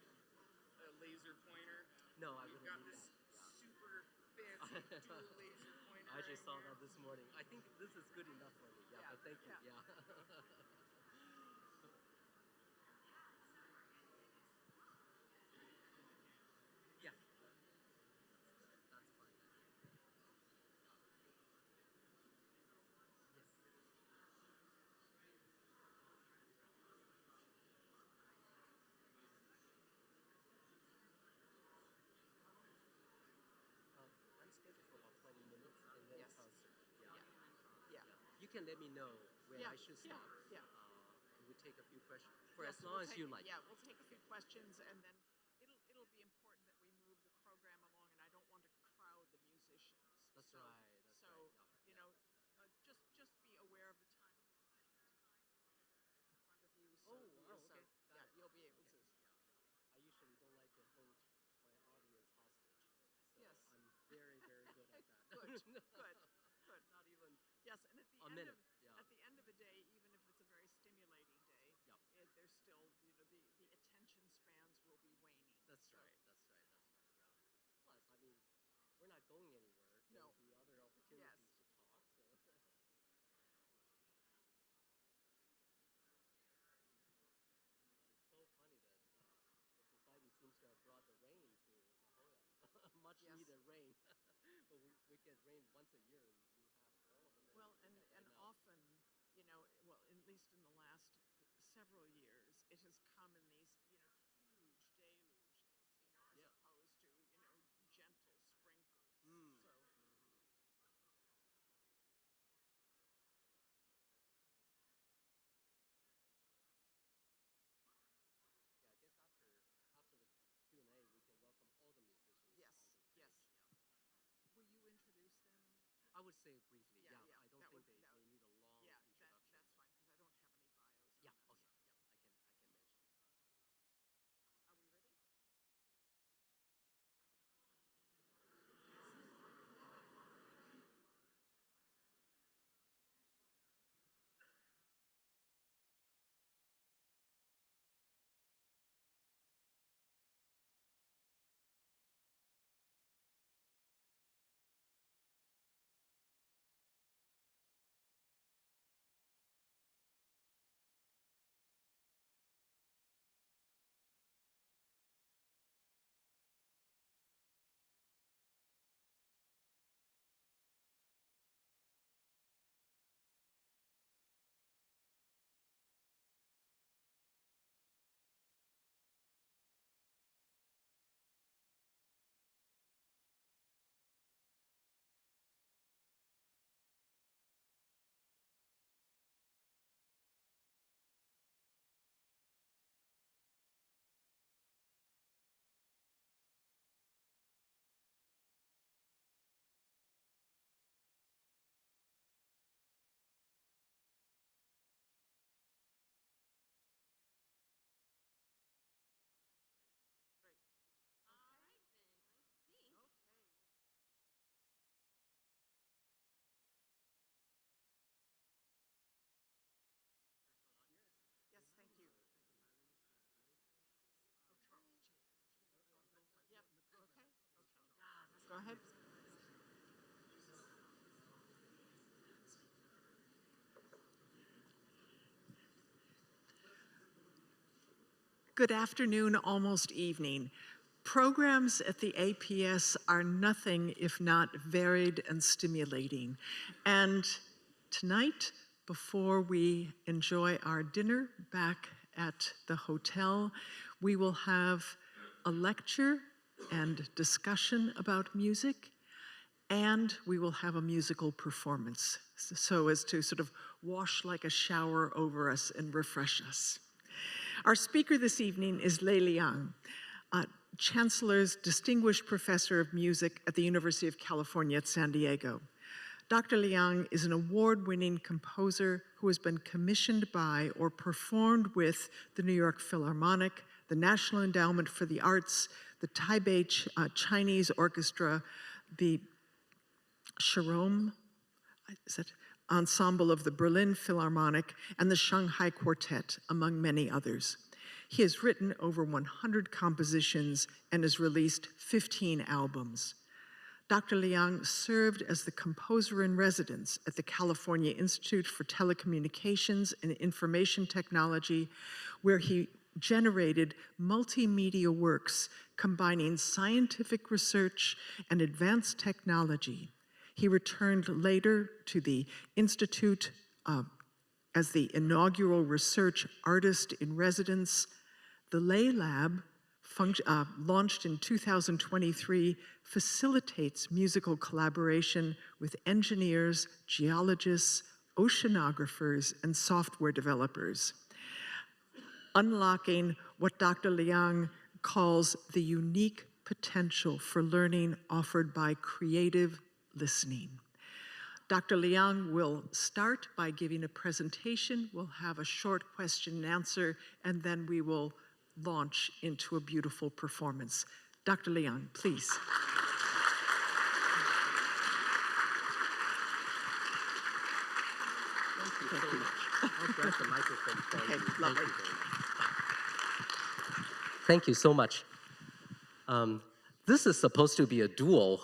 a laser pointer? No, I We've wouldn't got need this that. super fancy dual laser pointer. I just right saw here. that this morning. I think this is good enough for me. Yeah, but thank you. Yeah. Yeah. That's fine. Yes. I'm scheduled for about 20 minutes and then Yes. concert. Yeah. You can let me know when Yeah, I should stop. yeah. And we take a few questions for Yes, as long as take, you like. Yeah, we'll take a few questions, and then it'll be important that we move the program along, and I don't want to crowd the musicians. That's so, right. That's so, right. Yeah. Just be aware of the time in front of you. So, Oh, wow, so, okay. Got yeah, it. you'll be able Okay. to. Yeah. I usually don't like to hold my audience hostage. So Yes. I'm very, very good at that. Good, good. Not even Yes, and at the a end minute. of Yeah. at the end of a day, even if it's a very stimulating day, Yep. there's still the attention spans will be waning. That's So, right. That's right. That's right. Yeah. Plus, I mean, we're not going anywhere. No. There'll be other opportunities Yes. to talk. So. It's so funny that the society seems to have brought the rain to La Jolla. Much Yes. needed rain. But we get rain once a year, and you have all of the rain. Well, that you and have right now. often, well, at least in the last several years, it has come in these, huge deluges, as Yeah. opposed to, gentle sprinkles. Mm. So, Yeah, I guess after the Q&A, we can welcome all the musicians Yes, onto stage. yes. Yeah, that's fine. will you introduce them? I would say briefly. Yeah, I don't that think would- that they would- need a long Yeah, introduction. that's fine, because I don't have any bios on Yeah. them. Okay. So. Yeah, I can mention. Are we ready? Good afternoon, almost evening. Programs at the APS are nothing if not varied and stimulating. And tonight, before we enjoy our dinner back at the hotel, we will have a lecture and discussion about music, and we will have a musical performance so as to sort of wash like a shower over us and refresh us. Our speaker this evening is Lei Liang, Chancellor's Distinguished Professor of Music at the University of California at San Diego. Dr. Liang is an award-winning composer who has been commissioned by or performed with the New York Philharmonic, the National Endowment for the Arts, the Taipei Chinese Orchestra, the Sharome Ensemble of the Berlin Philharmonic, and the Shanghai Quartet, among many others. He has written over 100 compositions and has released 15 albums. Dr. Liang served as the composer in residence at the California Institute for Telecommunications and Information Technology, where he generated multimedia works combining scientific research and advanced technology. He returned later to the Institute as the inaugural research artist in residence. The Lei Lab, launched in 2023, facilitates musical collaboration with engineers, geologists, oceanographers, and software developers, unlocking what Dr. Liang calls the unique potential for learning offered by creative listening. Dr. Liang will start by giving a presentation. We'll have a short question and answer, and then we will launch into a beautiful performance. Dr. Liang, please. Thank you so much. I'll grab the microphone for Okay, you. lovely. Thank you so much. This is supposed to be a duel.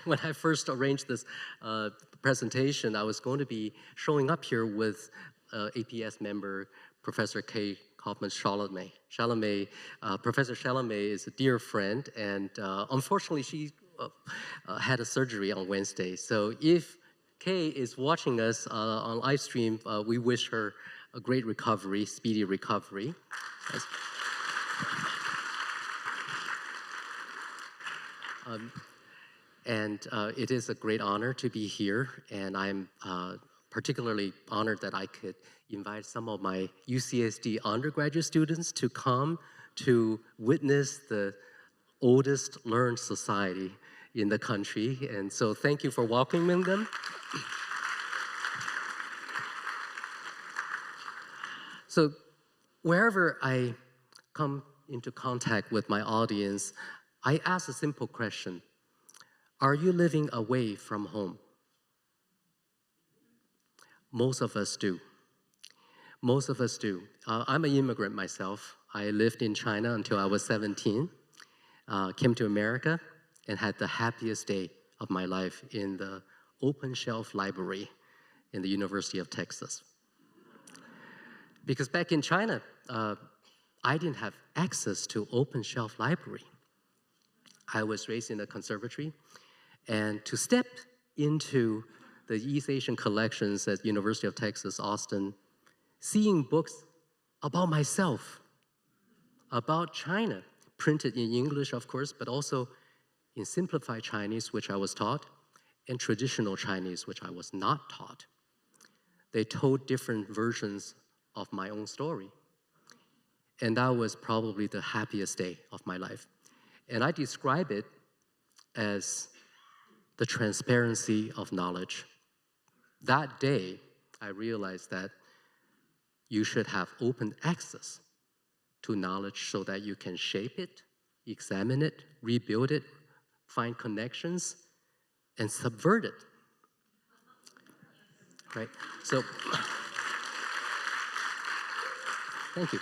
When I first arranged this presentation, I was going to be showing up here with APS member Professor K. Chalamet. Professor Chalamet is a dear friend, and unfortunately she had a surgery on Wednesday. So if Kay is watching us on live stream, we wish her a great recovery, speedy recovery. It is a great honor to be here, and I'm particularly honored that I could invite some of my UCSD undergraduate students to come to witness the oldest learned society in the country. And so thank you for welcoming them. So wherever I come into contact with my audience, I ask a simple question. Are you living away from home? Most of us do. Most of us do. I'm an immigrant myself. I lived in China until I was 17, came to America, and had the happiest day of my life in the open shelf library in the University of Texas. Because back in China, I didn't have access to open shelf library. I was raised in a conservatory, and to step into the East Asian collections at University of Texas, Austin, seeing books about myself, about China, printed in English, of course, but also in simplified Chinese, which I was taught, and traditional Chinese, which I was not taught. They told different versions of my own story. And that was probably the happiest day of my life. And I describe it as the transparency of knowledge. That day, I realized that you should have open access to knowledge so that you can shape it, examine it, rebuild it, find connections, and subvert it. Right? So, thank you.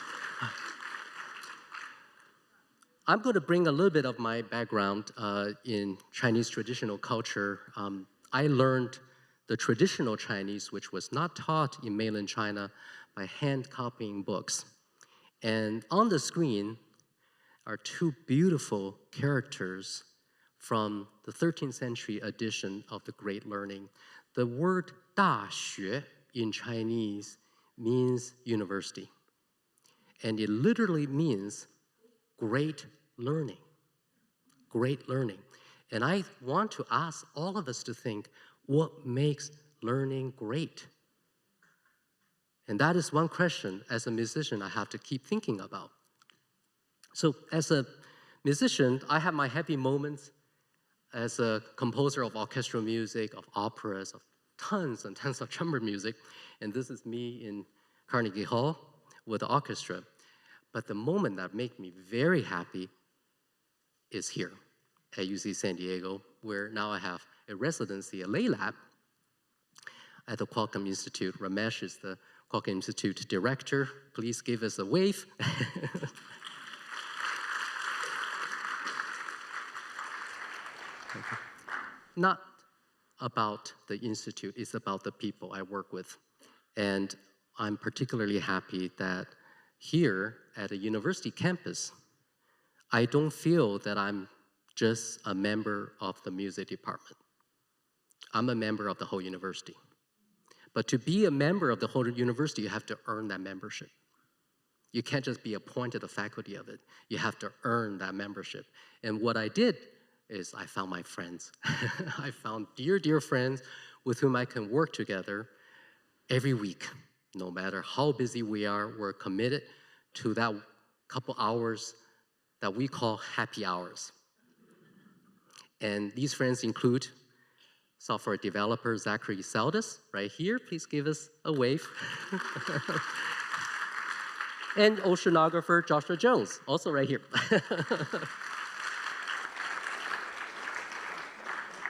I'm going to bring a little bit of my background in Chinese traditional culture. I learned the traditional Chinese, which was not taught in mainland China, by hand copying books. And on the screen are two beautiful characters from the 13th century edition of the Great Learning. The word 大学 in Chinese means university. And it literally means great learning. Great learning. And I want to ask all of us to think, what makes learning great? And that is one question as a musician I have to keep thinking about. So as a musician, I have my happy moments as a composer of orchestral music, of operas, of tons and tons of chamber music. And this is me in Carnegie Hall with the orchestra. But the moment that makes me very happy is here at UC San Diego, where now I have a residency, a lay lab at the Qualcomm Institute. Ramesh is the Qualcomm Institute director. Please give us a wave. Not about the institute, it's about the people I work with. And I'm particularly happy that here at a university campus, I don't feel that I'm just a member of the music department. I'm a member of the whole university. But to be a member of the whole university, you have to earn that membership. You can't just be appointed a faculty of it. You have to earn that membership. And what I did is I found my friends. I found dear, dear friends with whom I can work together every week. No matter how busy we are, we're committed to that couple hours that we call happy hours. And these friends include software developer Zachary Saldus, right here. Please give us a wave. And oceanographer Joshua Jones, also right here.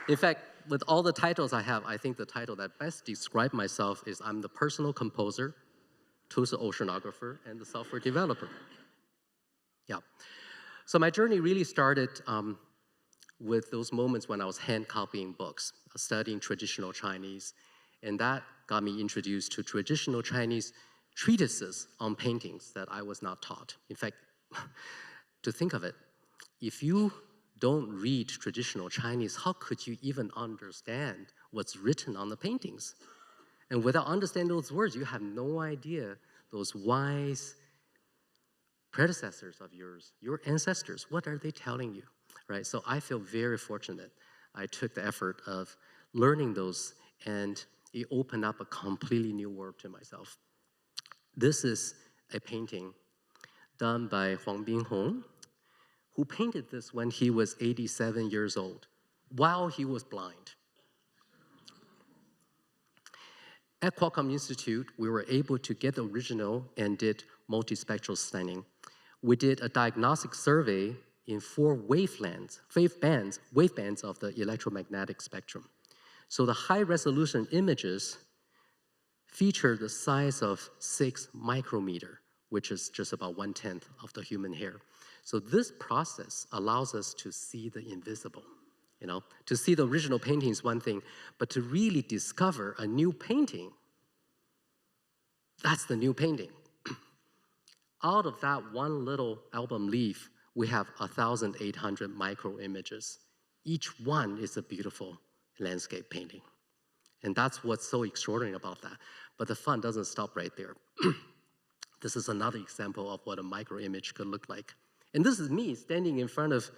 In fact, with all the titles I have, I think the title that best describes myself is I'm the personal composer, Tulsa oceanographer, and the software developer. Yeah. So my journey really started with those moments when I was hand copying books, studying traditional Chinese, and that got me introduced to traditional Chinese treatises on paintings that I was not taught. In fact, to think of it, if you don't read traditional Chinese, how could you even understand what's written on the paintings? And without understanding those words, you have no idea those wise predecessors of yours, your ancestors, what are they telling you, right? So I feel very fortunate. I took the effort of learning those, and it opened up a completely new world to myself. This is a painting done by Huang Binghong, who painted this when he was 87 years old, while he was blind. At Qualcomm Institute, we were able to get the original and did multispectral scanning. We did a diagnostic survey in 4 wavebands of the electromagnetic spectrum. So the high-resolution images feature the size of 6 micrometer, which is just about 1/10 of the human hair. So this process allows us to see the invisible. You know, to see the original painting is one thing, but to really discover a new painting, that's the new painting. Out of that one little album leaf, we have 1,800 micro images. Each one is a beautiful landscape painting. And that's what's so extraordinary about that. But the fun doesn't stop right there. This is another example of what a micro image could look like. And this is me standing in front of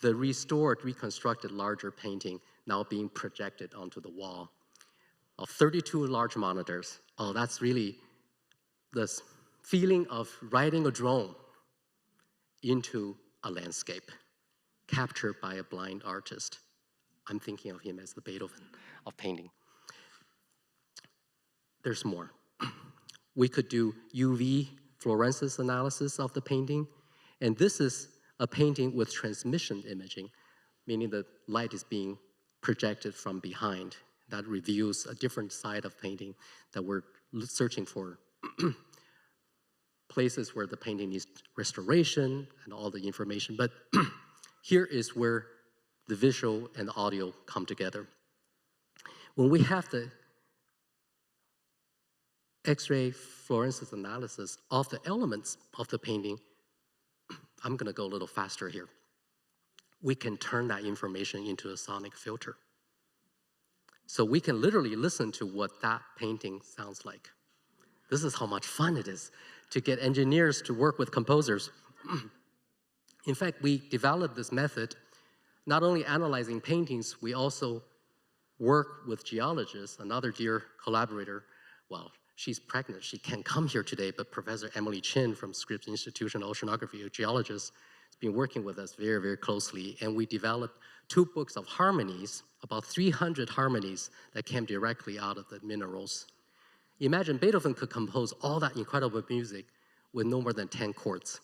the restored, reconstructed larger painting now being projected onto the wall of 32 large monitors. Oh, that's really this feeling of riding a drone into a landscape captured by a blind artist. I'm thinking of him as the Beethoven of painting. There's more. We could do UV fluorescence analysis of the painting, and this is a painting with transmission imaging, meaning the light is being projected from behind. That reveals a different side of painting that we're searching for. Places where the painting needs restoration and all the information. But here is where the visual and the audio come together. When we have the X-ray fluorescence analysis of the elements of the painting, I'm gonna go a little faster here. We can turn that information into a sonic filter. So we can literally listen to what that painting sounds like. This is how much fun it is to get engineers to work with composers. In fact, we developed this method, not only analyzing paintings, we also work with geologists, another dear collaborator. Well, she's pregnant, she can't come here today, but Professor Emily Chin from Scripps Institution of Oceanography, a geologist, has been working with us very, very closely, and we developed 2 books of harmonies, about 300 harmonies that came directly out of the minerals. Imagine Beethoven could compose all that incredible music with no more than 10 chords.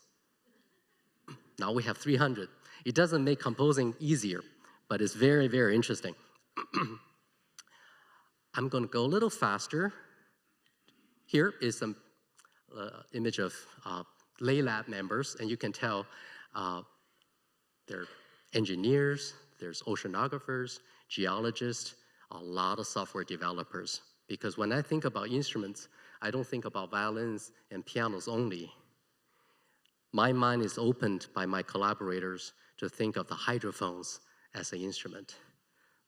Now we have 300. It doesn't make composing easier, but it's very, very interesting. I'm going to go a little faster. Here is some image of lay lab members, and you can tell they're engineers, there's oceanographers, geologists, a lot of software developers. Because when I think about instruments, I don't think about violins and pianos only. My mind is opened by my collaborators to think of the hydrophones as an instrument,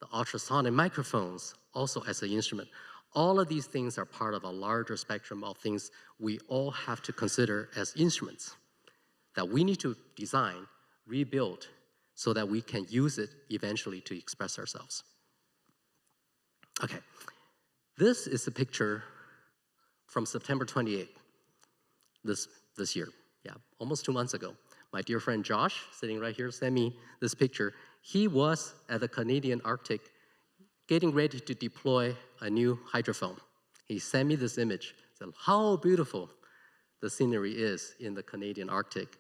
the ultrasonic microphones also as an instrument. All of these things are part of a larger spectrum of things we all have to consider as instruments that we need to design, rebuild, so that we can use it eventually to express ourselves. Okay, this is a picture from September 28th, this year. Yeah, almost 2 months ago. My dear friend Josh, sitting right here, sent me this picture. He was at the Canadian Arctic getting ready to deploy a new hydrophone. He sent me this image, said how beautiful the scenery is in the Canadian Arctic.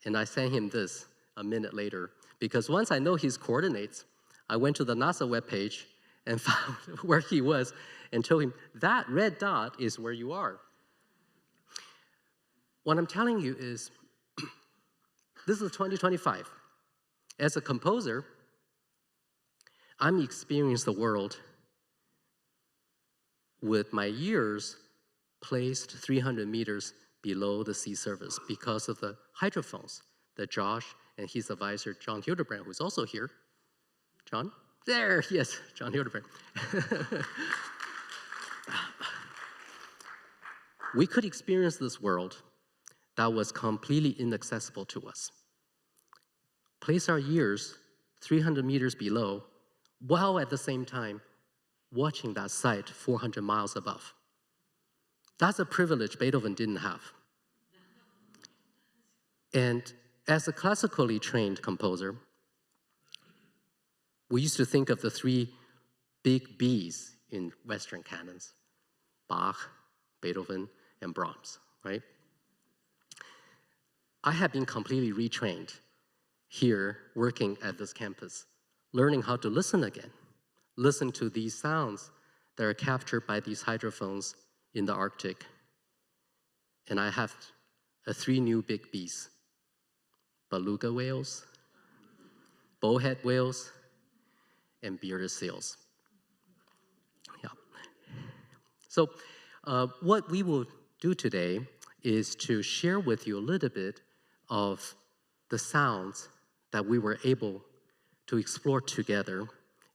And I sent him this a minute later, because once I know his coordinates, I went to the NASA webpage and found where he was and told him, that red dot is where you are. What I'm telling you is, this is 2025. As a composer, I'm experiencing the world with my ears placed 300 meters below the sea surface because of the hydrophones that Josh and his advisor, John Hildebrand, who's also here. John? There, yes, John Hildebrand. We could experience this world that was completely inaccessible to us. Place our ears 300 meters below, while at the same time watching that sight 400 miles above. That's a privilege Beethoven didn't have. And as a classically trained composer, we used to think of the 3 big B's in Western canons: Bach, Beethoven, and Brahms, right? I have been completely retrained here, working at this campus, learning how to listen again, listen to these sounds that are captured by these hydrophones in the Arctic. And I have 3 new big B's: beluga whales, bowhead whales, and bearded seals. Yeah. So what we will do today is to share with you a little bit of the sounds that we were able to explore together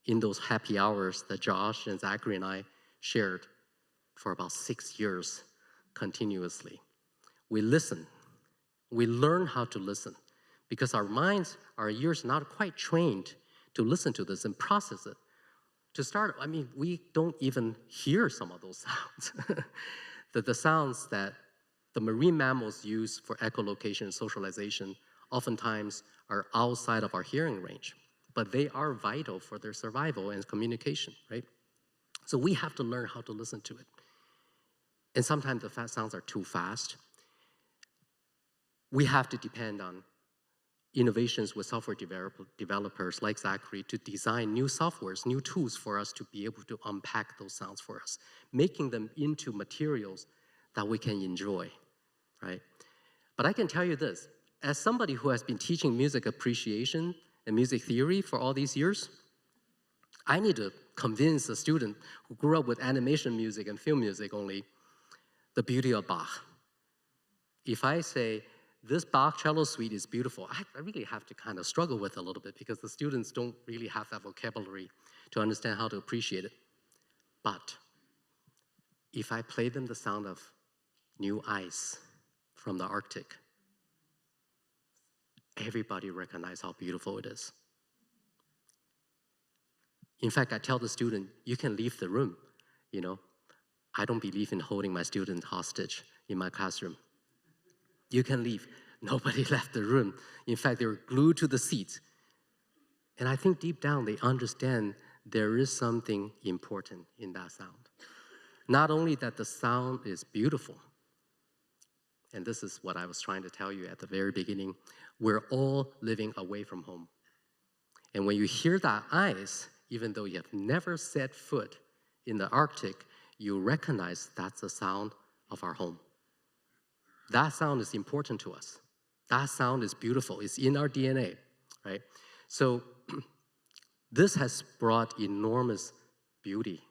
in those happy hours that Josh and Zachary and I shared for about 6 years continuously. We listen. We learn how to listen because our minds, our ears are not quite trained to listen to this and process it. To start, I mean, we don't even hear some of those sounds. The sounds that the marine mammals use for echolocation and socialization oftentimes are outside of our hearing range, but they are vital for their survival and communication, right? So we have to learn how to listen to it. And sometimes the fast sounds are too fast. We have to depend on innovations with software developers like Zachary to design new softwares, new tools for us to be able to unpack those sounds for us, making them into materials that we can enjoy, right? But I can tell you this, as somebody who has been teaching music appreciation and music theory for all these years, I need to convince a student who grew up with animation music and film music only the beauty of Bach. If I say, this Bach cello suite is beautiful, I really have to kind of struggle with it a little bit because the students don't really have that vocabulary to understand how to appreciate it. But if I play them the sound of new ice from the Arctic, everybody recognizes how beautiful it is. In fact, I tell the student, you can leave the room. You know, I don't believe in holding my student hostage in my classroom. You can leave. Nobody left the room. In fact, they were glued to the seats. And I think deep down they understand there is something important in that sound. Not only that the sound is beautiful, and this is what I was trying to tell you at the very beginning, we're all living away from home. And when you hear that ice, even though you have never set foot in the Arctic, you recognize that's the sound of our home. That sound is important to us. That sound is beautiful. It's in our DNA, right? So this has brought enormous beauty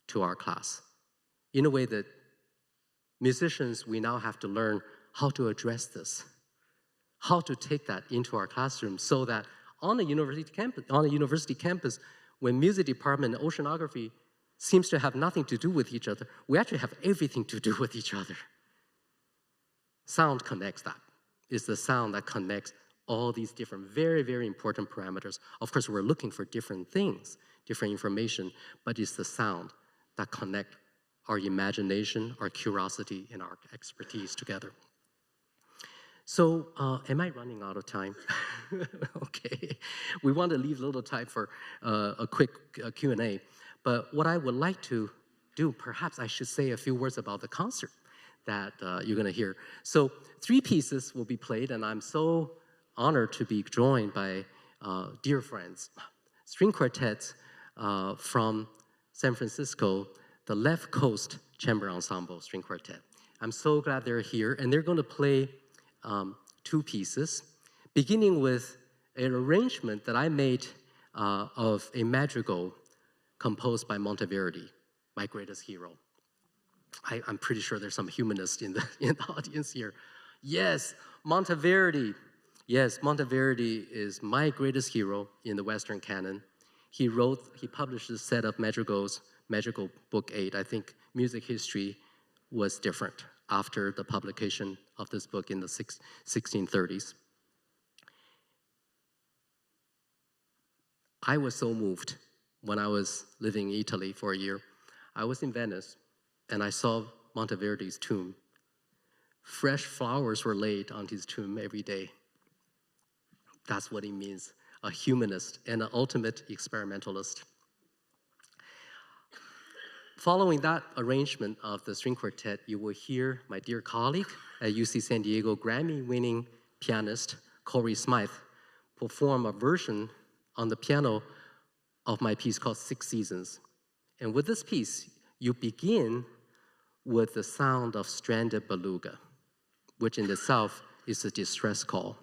to our class in a way that musicians, we now have to learn how to address this, how to take that into our classroom so that on a university campus, when music department and oceanography seems to have nothing to do with each other, we actually have everything to do with each other. Sound connects that. It's the sound that connects all these different, very, very important parameters. Of course, we're looking for different things, different information, but it's the sound that connect our imagination, our curiosity, and our expertise together. So, am I running out of time? Okay. We want to leave a little time for a quick Q&A. But what I would like to do, perhaps I should say a few words about the concert that you're going to hear. So 3 pieces will be played, and I'm so honored to be joined by dear friends, string quartets from San Francisco, the Left Coast Chamber Ensemble String Quartet. I'm so glad they're here, and they're going to play 2 pieces, beginning with an arrangement that I made of a madrigal composed by Monteverdi, my greatest hero. I'm pretty sure there's some humanists in the audience here. Yes, Monteverdi. Yes, Monteverdi is my greatest hero in the Western canon. He published a set of madrigals, Madrigal Book 8. I think music history was different after the publication of this book in the 1630s. I was so moved when I was living in Italy for a year. I was in Venice, and I saw Monteverdi's tomb. Fresh flowers were laid on his tomb every day. That's what he means, a humanist and an ultimate experimentalist. Following that arrangement of the string quartet, you will hear my dear colleague at UC San Diego, Grammy-winning pianist Corey Smythe, perform a version on the piano of my piece called 6 Seasons. And with this piece, you begin with the sound of stranded beluga, which in itself is a distress call.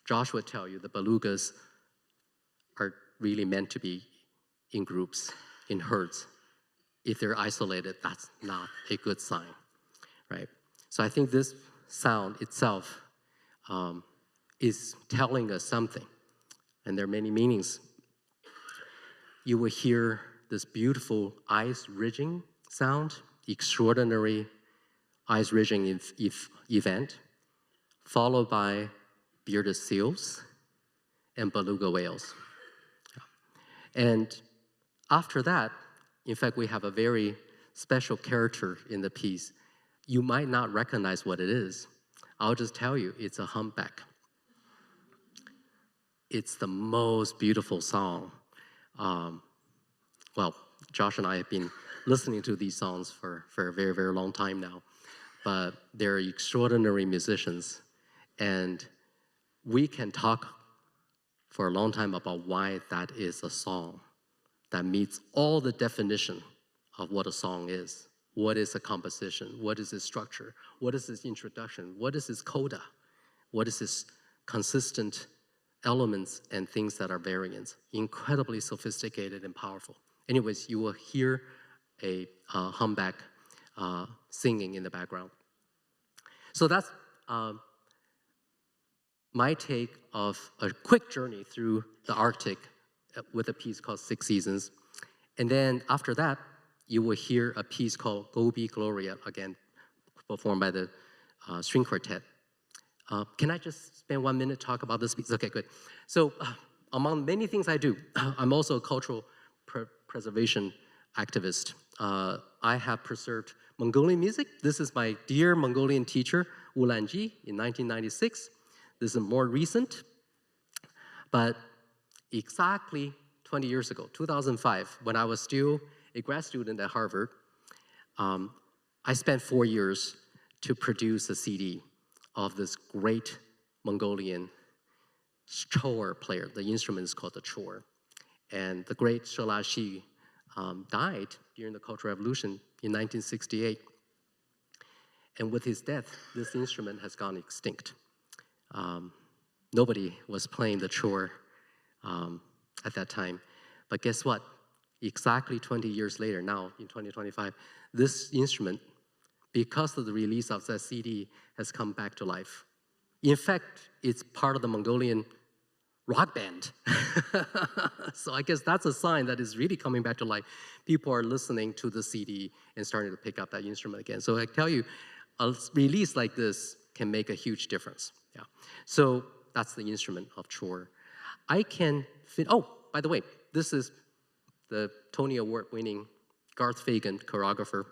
Josh would tell you the belugas are really meant to be in groups, in herds. If they're isolated, that's not a good sign, right? So I think this sound itself is telling us something, and there are many meanings. You will hear this beautiful ice ridging sound, extraordinary ice ridging event, followed by bearded seals and beluga whales. And after that, in fact, we have a very special character in the piece. You might not recognize what it is. I'll just tell you, it's a humpback. It's the most beautiful song. Well, Josh and I have been listening to these songs for a very, very long time now, but they're extraordinary musicians, and we can talk for a long time about why that is a song that meets all the definition of what a song is. What is a composition? What is its structure? What is its introduction? What is its coda? What is its consistent elements and things that are variants? Incredibly sophisticated and powerful. Anyways, you will hear a humpback singing in the background. So that's my take of a quick journey through the Arctic with a piece called 6 Seasons. And then after that, you will hear a piece called Gobi Gloria, again, performed by the string quartet. Can I just spend 1 minute talk about this piece? Okay, good. So among many things I do, I'm also a cultural preservation activist. I have preserved Mongolian music. This is my dear Mongolian teacher, Ulanji, in 1996. This is more recent, but exactly 20 years ago, 2005, when I was still a grad student at Harvard, I spent 4 years to produce a CD of this great Mongolian chor player. The instrument is called the chor. And the great Shalashi died during the Cultural Revolution in 1968. And with his death, this instrument has gone extinct. Nobody was playing the chor at that time. But guess what? Exactly 20 years later, now in 2025, this instrument, because of the release of that CD, has come back to life. In fact, it's part of the Mongolian rock band. So I guess that's a sign that it's really coming back to life. People are listening to the CD and starting to pick up that instrument again. So I tell you, a release like this can make a huge difference. Yeah. So that's the instrument of chor. Oh, by the way, this is the Tony Award winning Garth Fagan choreographer.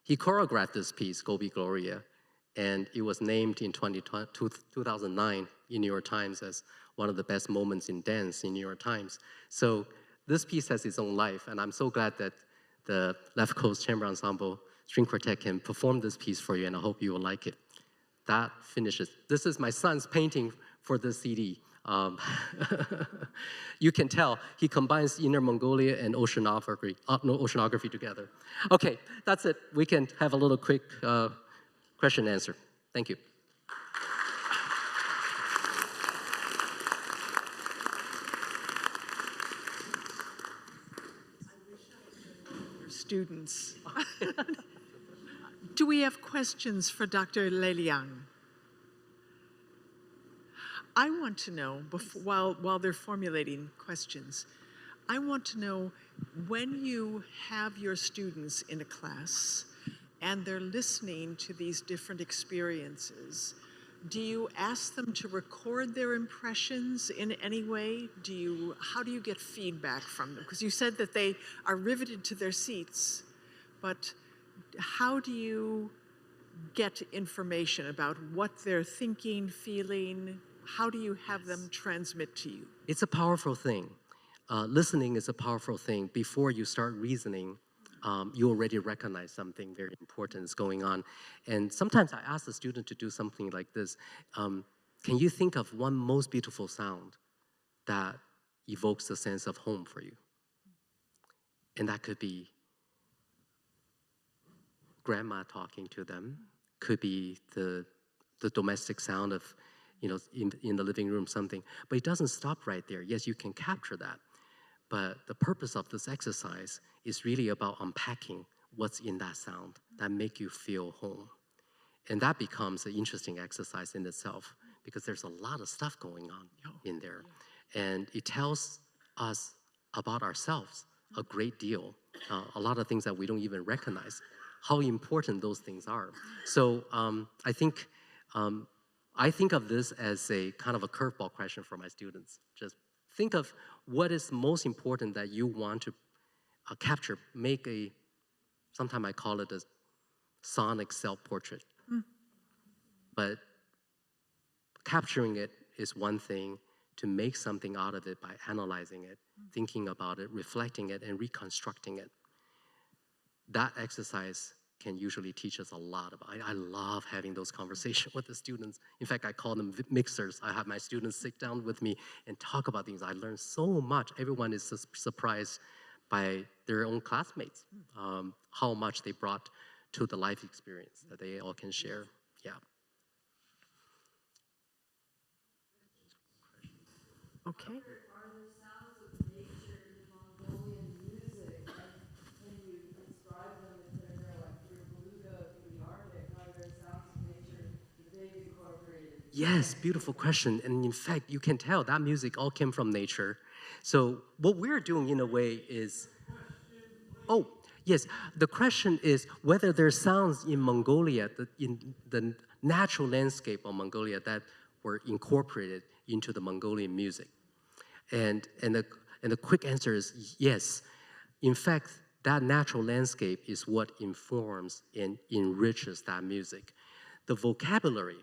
He choreographed this piece, Gobi Gloria, and it was named in 2009 in New York Times as one of the best moments in dance in New York Times. So this piece has its own life, and I'm so glad that the Left Coast Chamber Ensemble String Quartet can perform this piece for you, and I hope you will like it. That finishes. This is my son's painting for this CD. You can tell he combines Inner Mongolia and oceanography together. Okay, that's it. We can have a little quick question and answer. Thank you. Students. Do we have questions for Dr. Lei Liang? I want to know, while they're formulating questions, I want to know when you have your students in a class and they're listening to these different experiences, do you ask them to record their impressions in any way? How do you get feedback from them? Because you said that they are riveted to their seats, but how do you get information about what they're thinking, feeling? How do you have them transmit to you? It's a powerful thing. Listening is a powerful thing. Before you start reasoning, you already recognize something very important is going on. And sometimes I ask the student to do something like this. Can you think of one most beautiful sound that evokes a sense of home for you? And that could be grandma talking to them, could be the domestic sound of, in the living room, something. But it doesn't stop right there. Yes, you can capture that. But the purpose of this exercise is really about unpacking what's in that sound that make you feel home. And that becomes an interesting exercise in itself because there's a lot of stuff going on in there. And it tells us about ourselves a great deal, a lot of things that we don't even recognize, how important those things are. So I think of this as a kind of a curveball question for my students. Just think of what is most important that you want to capture. Sometimes I call it a sonic self-portrait. But capturing it is one thing. To make something out of it by analyzing it, thinking about it, reflecting it, and reconstructing it. That exercise can usually teach us a lot about. I love having those conversations with the students. In fact, I call them mixers. I have my students sit down with me and talk about things. I learn so much. Everyone is surprised by their own classmates, how much they brought to the life experience that they all can share. Yeah. Okay. Yes, beautiful question. And in fact, you can tell that music all came from nature. So what we're doing in a way is, oh, yes, the question is whether there are sounds in Mongolia, in the natural landscape of Mongolia that were incorporated into the Mongolian music. And the quick answer is yes. In fact, that natural landscape is what informs and enriches that music. The vocabulary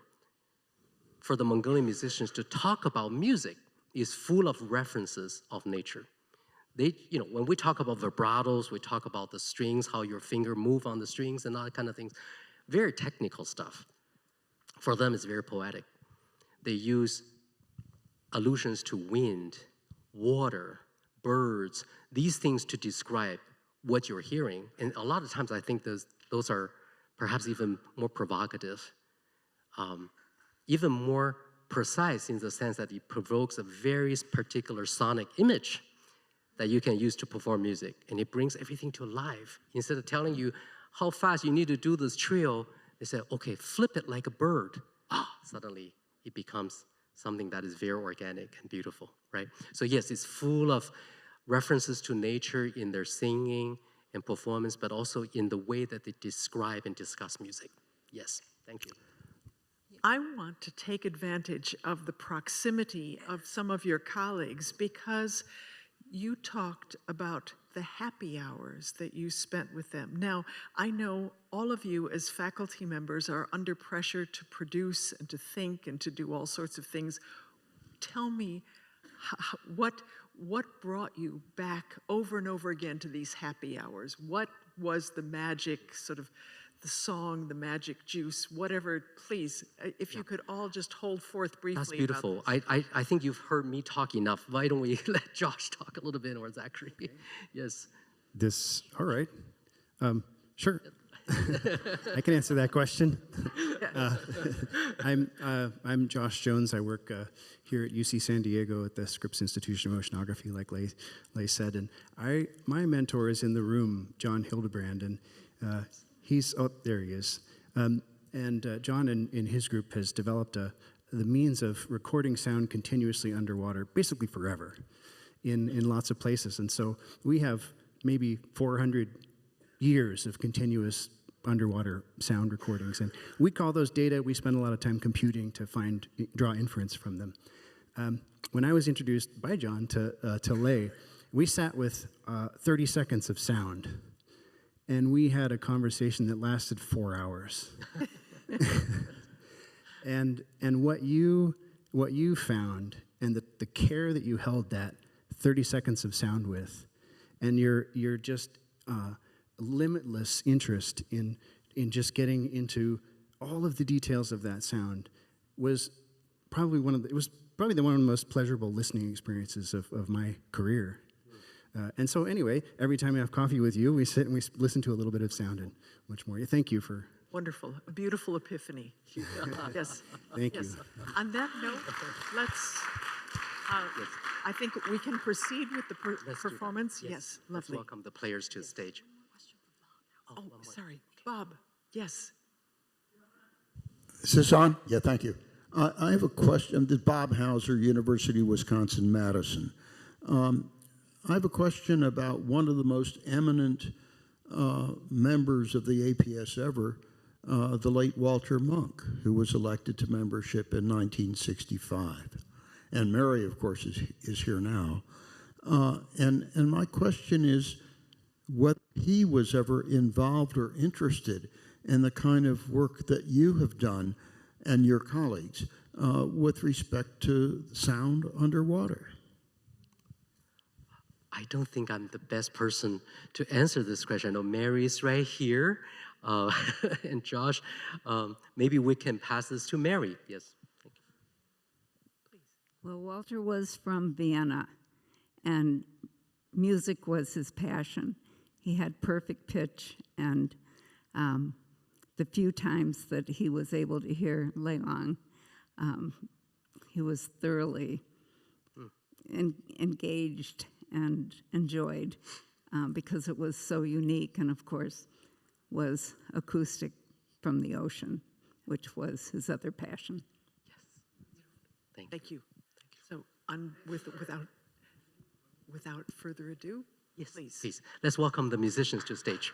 for the Mongolian musicians to talk about music is full of references of nature. They, when we talk about vibratos, we talk about the strings, how your finger move on the strings and all that kind of things. Very technical stuff. For them, it's very poetic. They use allusions to wind, water, birds, these things to describe what you're hearing. And a lot of times I think those are perhaps even more provocative, even more precise in the sense that it provokes a very particular sonic image that you can use to perform music. And it brings everything to life. Instead of telling you how fast you need to do this trill, they say, okay, flip it like a bird. Suddenly it becomes something that is very organic and beautiful, right? So yes, it's full of references to nature in their singing and performance, but also in the way that they describe and discuss music. Yes, thank you. I want to take advantage of the proximity of some of your colleagues because you talked about the happy hours that you spent with them. Now, I know all of you as faculty members are under pressure to produce and to think and to do all sorts of things. Tell me what brought you back over and over again to these happy hours? What was the magic, sort of the song, the magic juice, whatever, please, if you could all just hold forth briefly. That's beautiful. I think you've heard me talk enough. Why don't we let Josh talk a little bit more, Zachary? Yes. All right. Sure. I can answer that question. I'm Josh Jones. I work here at UC San Diego at the Scripps Institution of Oceanography, like Lei said. And my mentor is in the room, John Hildebrand, and there he is. John in his group has developed the means of recording sound continuously underwater, basically forever, in lots of places. And so we have maybe 400 years of continuous underwater sound recordings. And we call those data. We spend a lot of time computing to draw inference from them. When I was introduced by John to Lei, we sat with 30 seconds of sound. And we had a conversation that lasted 4 hours. and what you found, and the care that you held that 30 seconds of sound with, and your just limitless interest in just getting into all of the details of that sound was probably one of the most pleasurable listening experiences of my career. And so anyway, every time I have coffee with you, we sit and we listen to a little bit of sound and much more. Thank you for... Wonderful. A beautiful epiphany. Yes. Thank you. On that note, let's... I think we can proceed with the performance. Yes, lovely. Let's welcome the players to the stage. Oh, sorry. Bob, yes. Is this on? Yeah, thank you. I have a question. This is Bob Hauser, University of Wisconsin-Madison. I have a question about one of the most eminent members of the APS ever, the late Walter Monk, who was elected to membership in 1965. And Mary, of course, is here now. And my question is whether he was ever involved or interested in the kind of work that you have done and your colleagues with respect to sound underwater. I don't think I'm the best person to answer this question. I know Mary's right here, and Josh. Maybe we can pass this to Mary. Yes. Thank you. Well, Walter was from Vienna, and music was his passion. He had perfect pitch, and the few times that he was able to hear Lei Long, he was thoroughly engaged and enjoyed because it was so unique, and of course was acoustic from the ocean, which was his other passion. Thank you. So, without further ado, Yes, please. please. Let's welcome the musicians to the stage.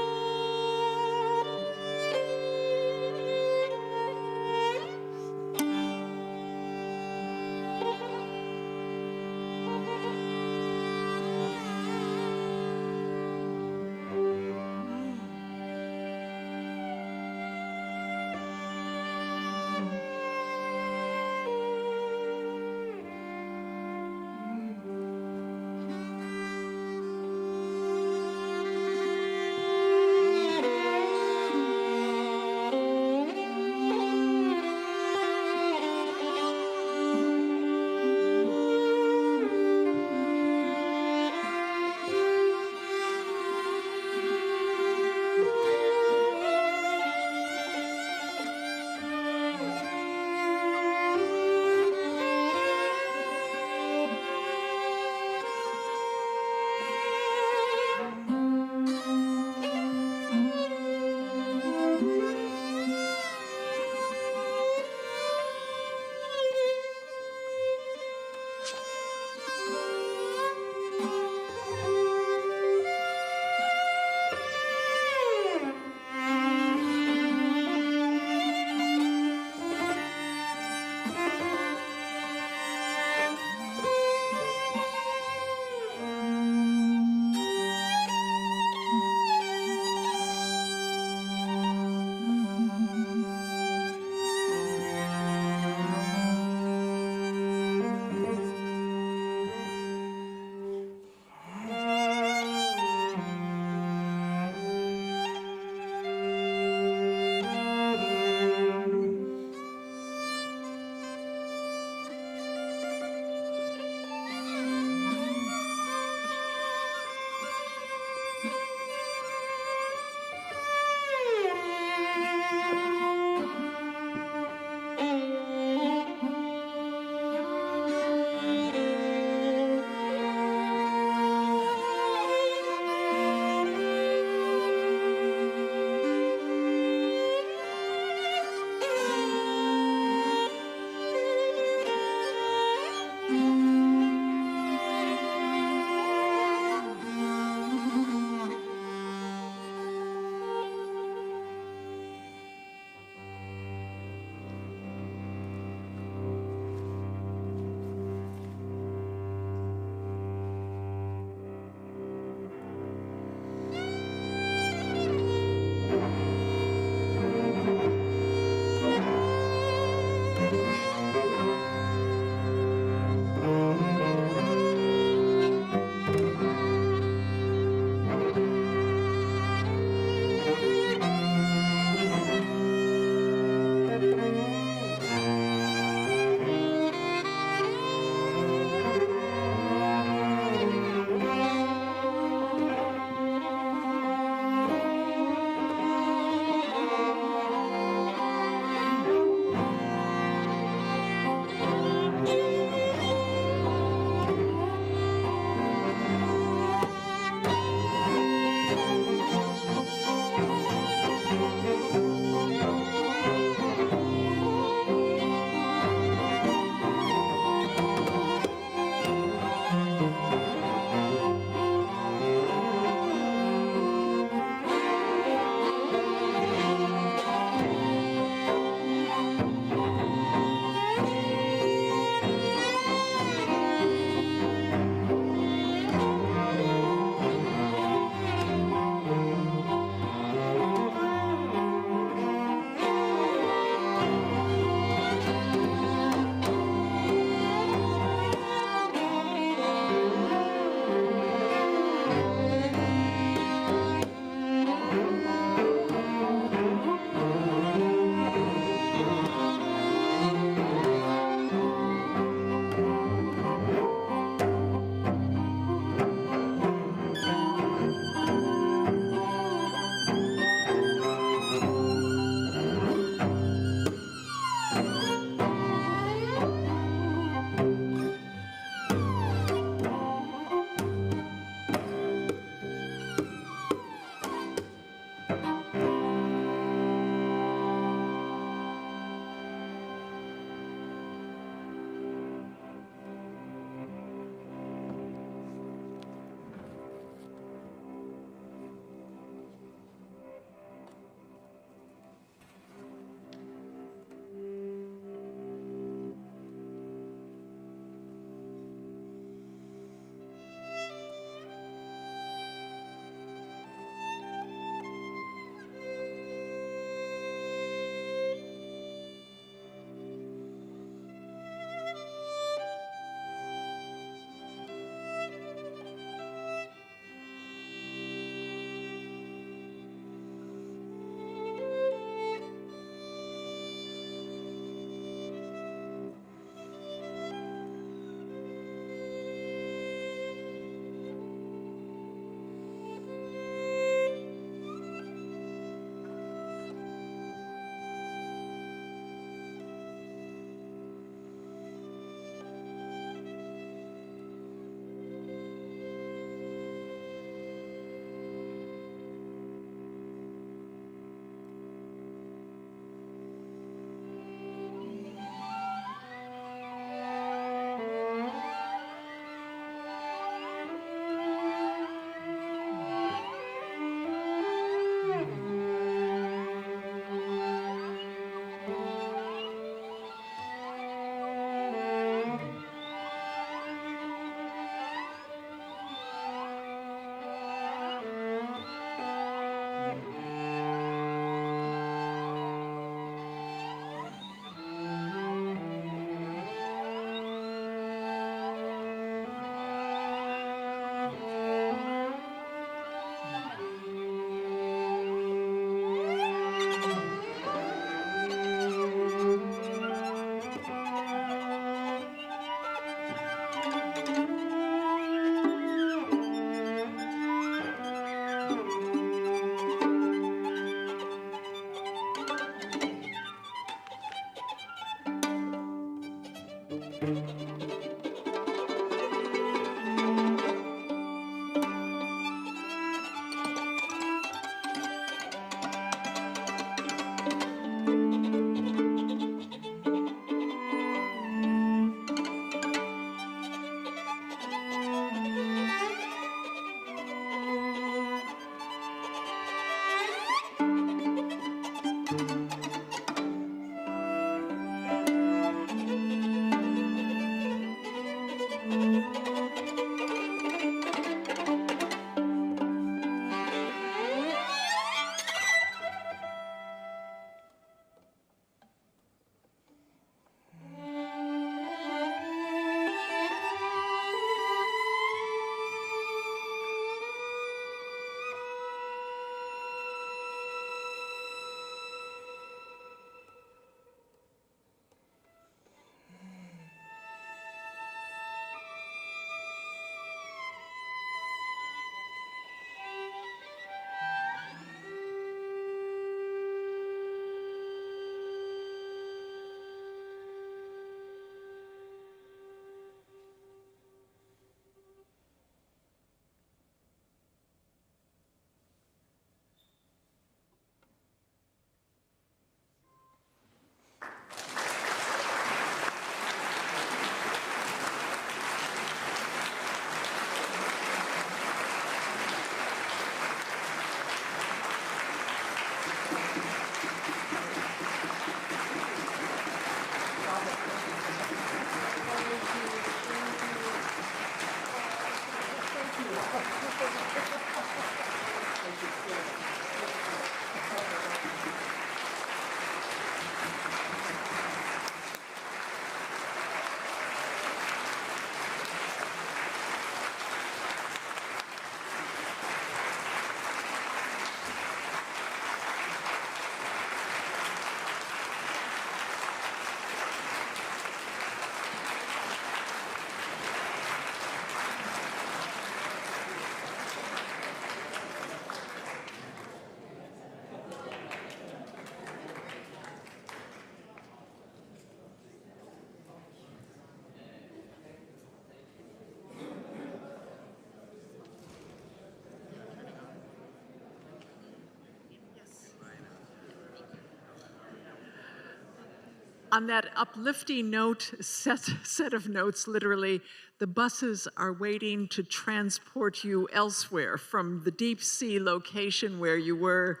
On that uplifting note, set of notes, literally, the buses are waiting to transport you elsewhere from the deep sea location where you were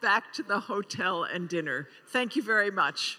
back to the hotel and dinner. Thank you very much.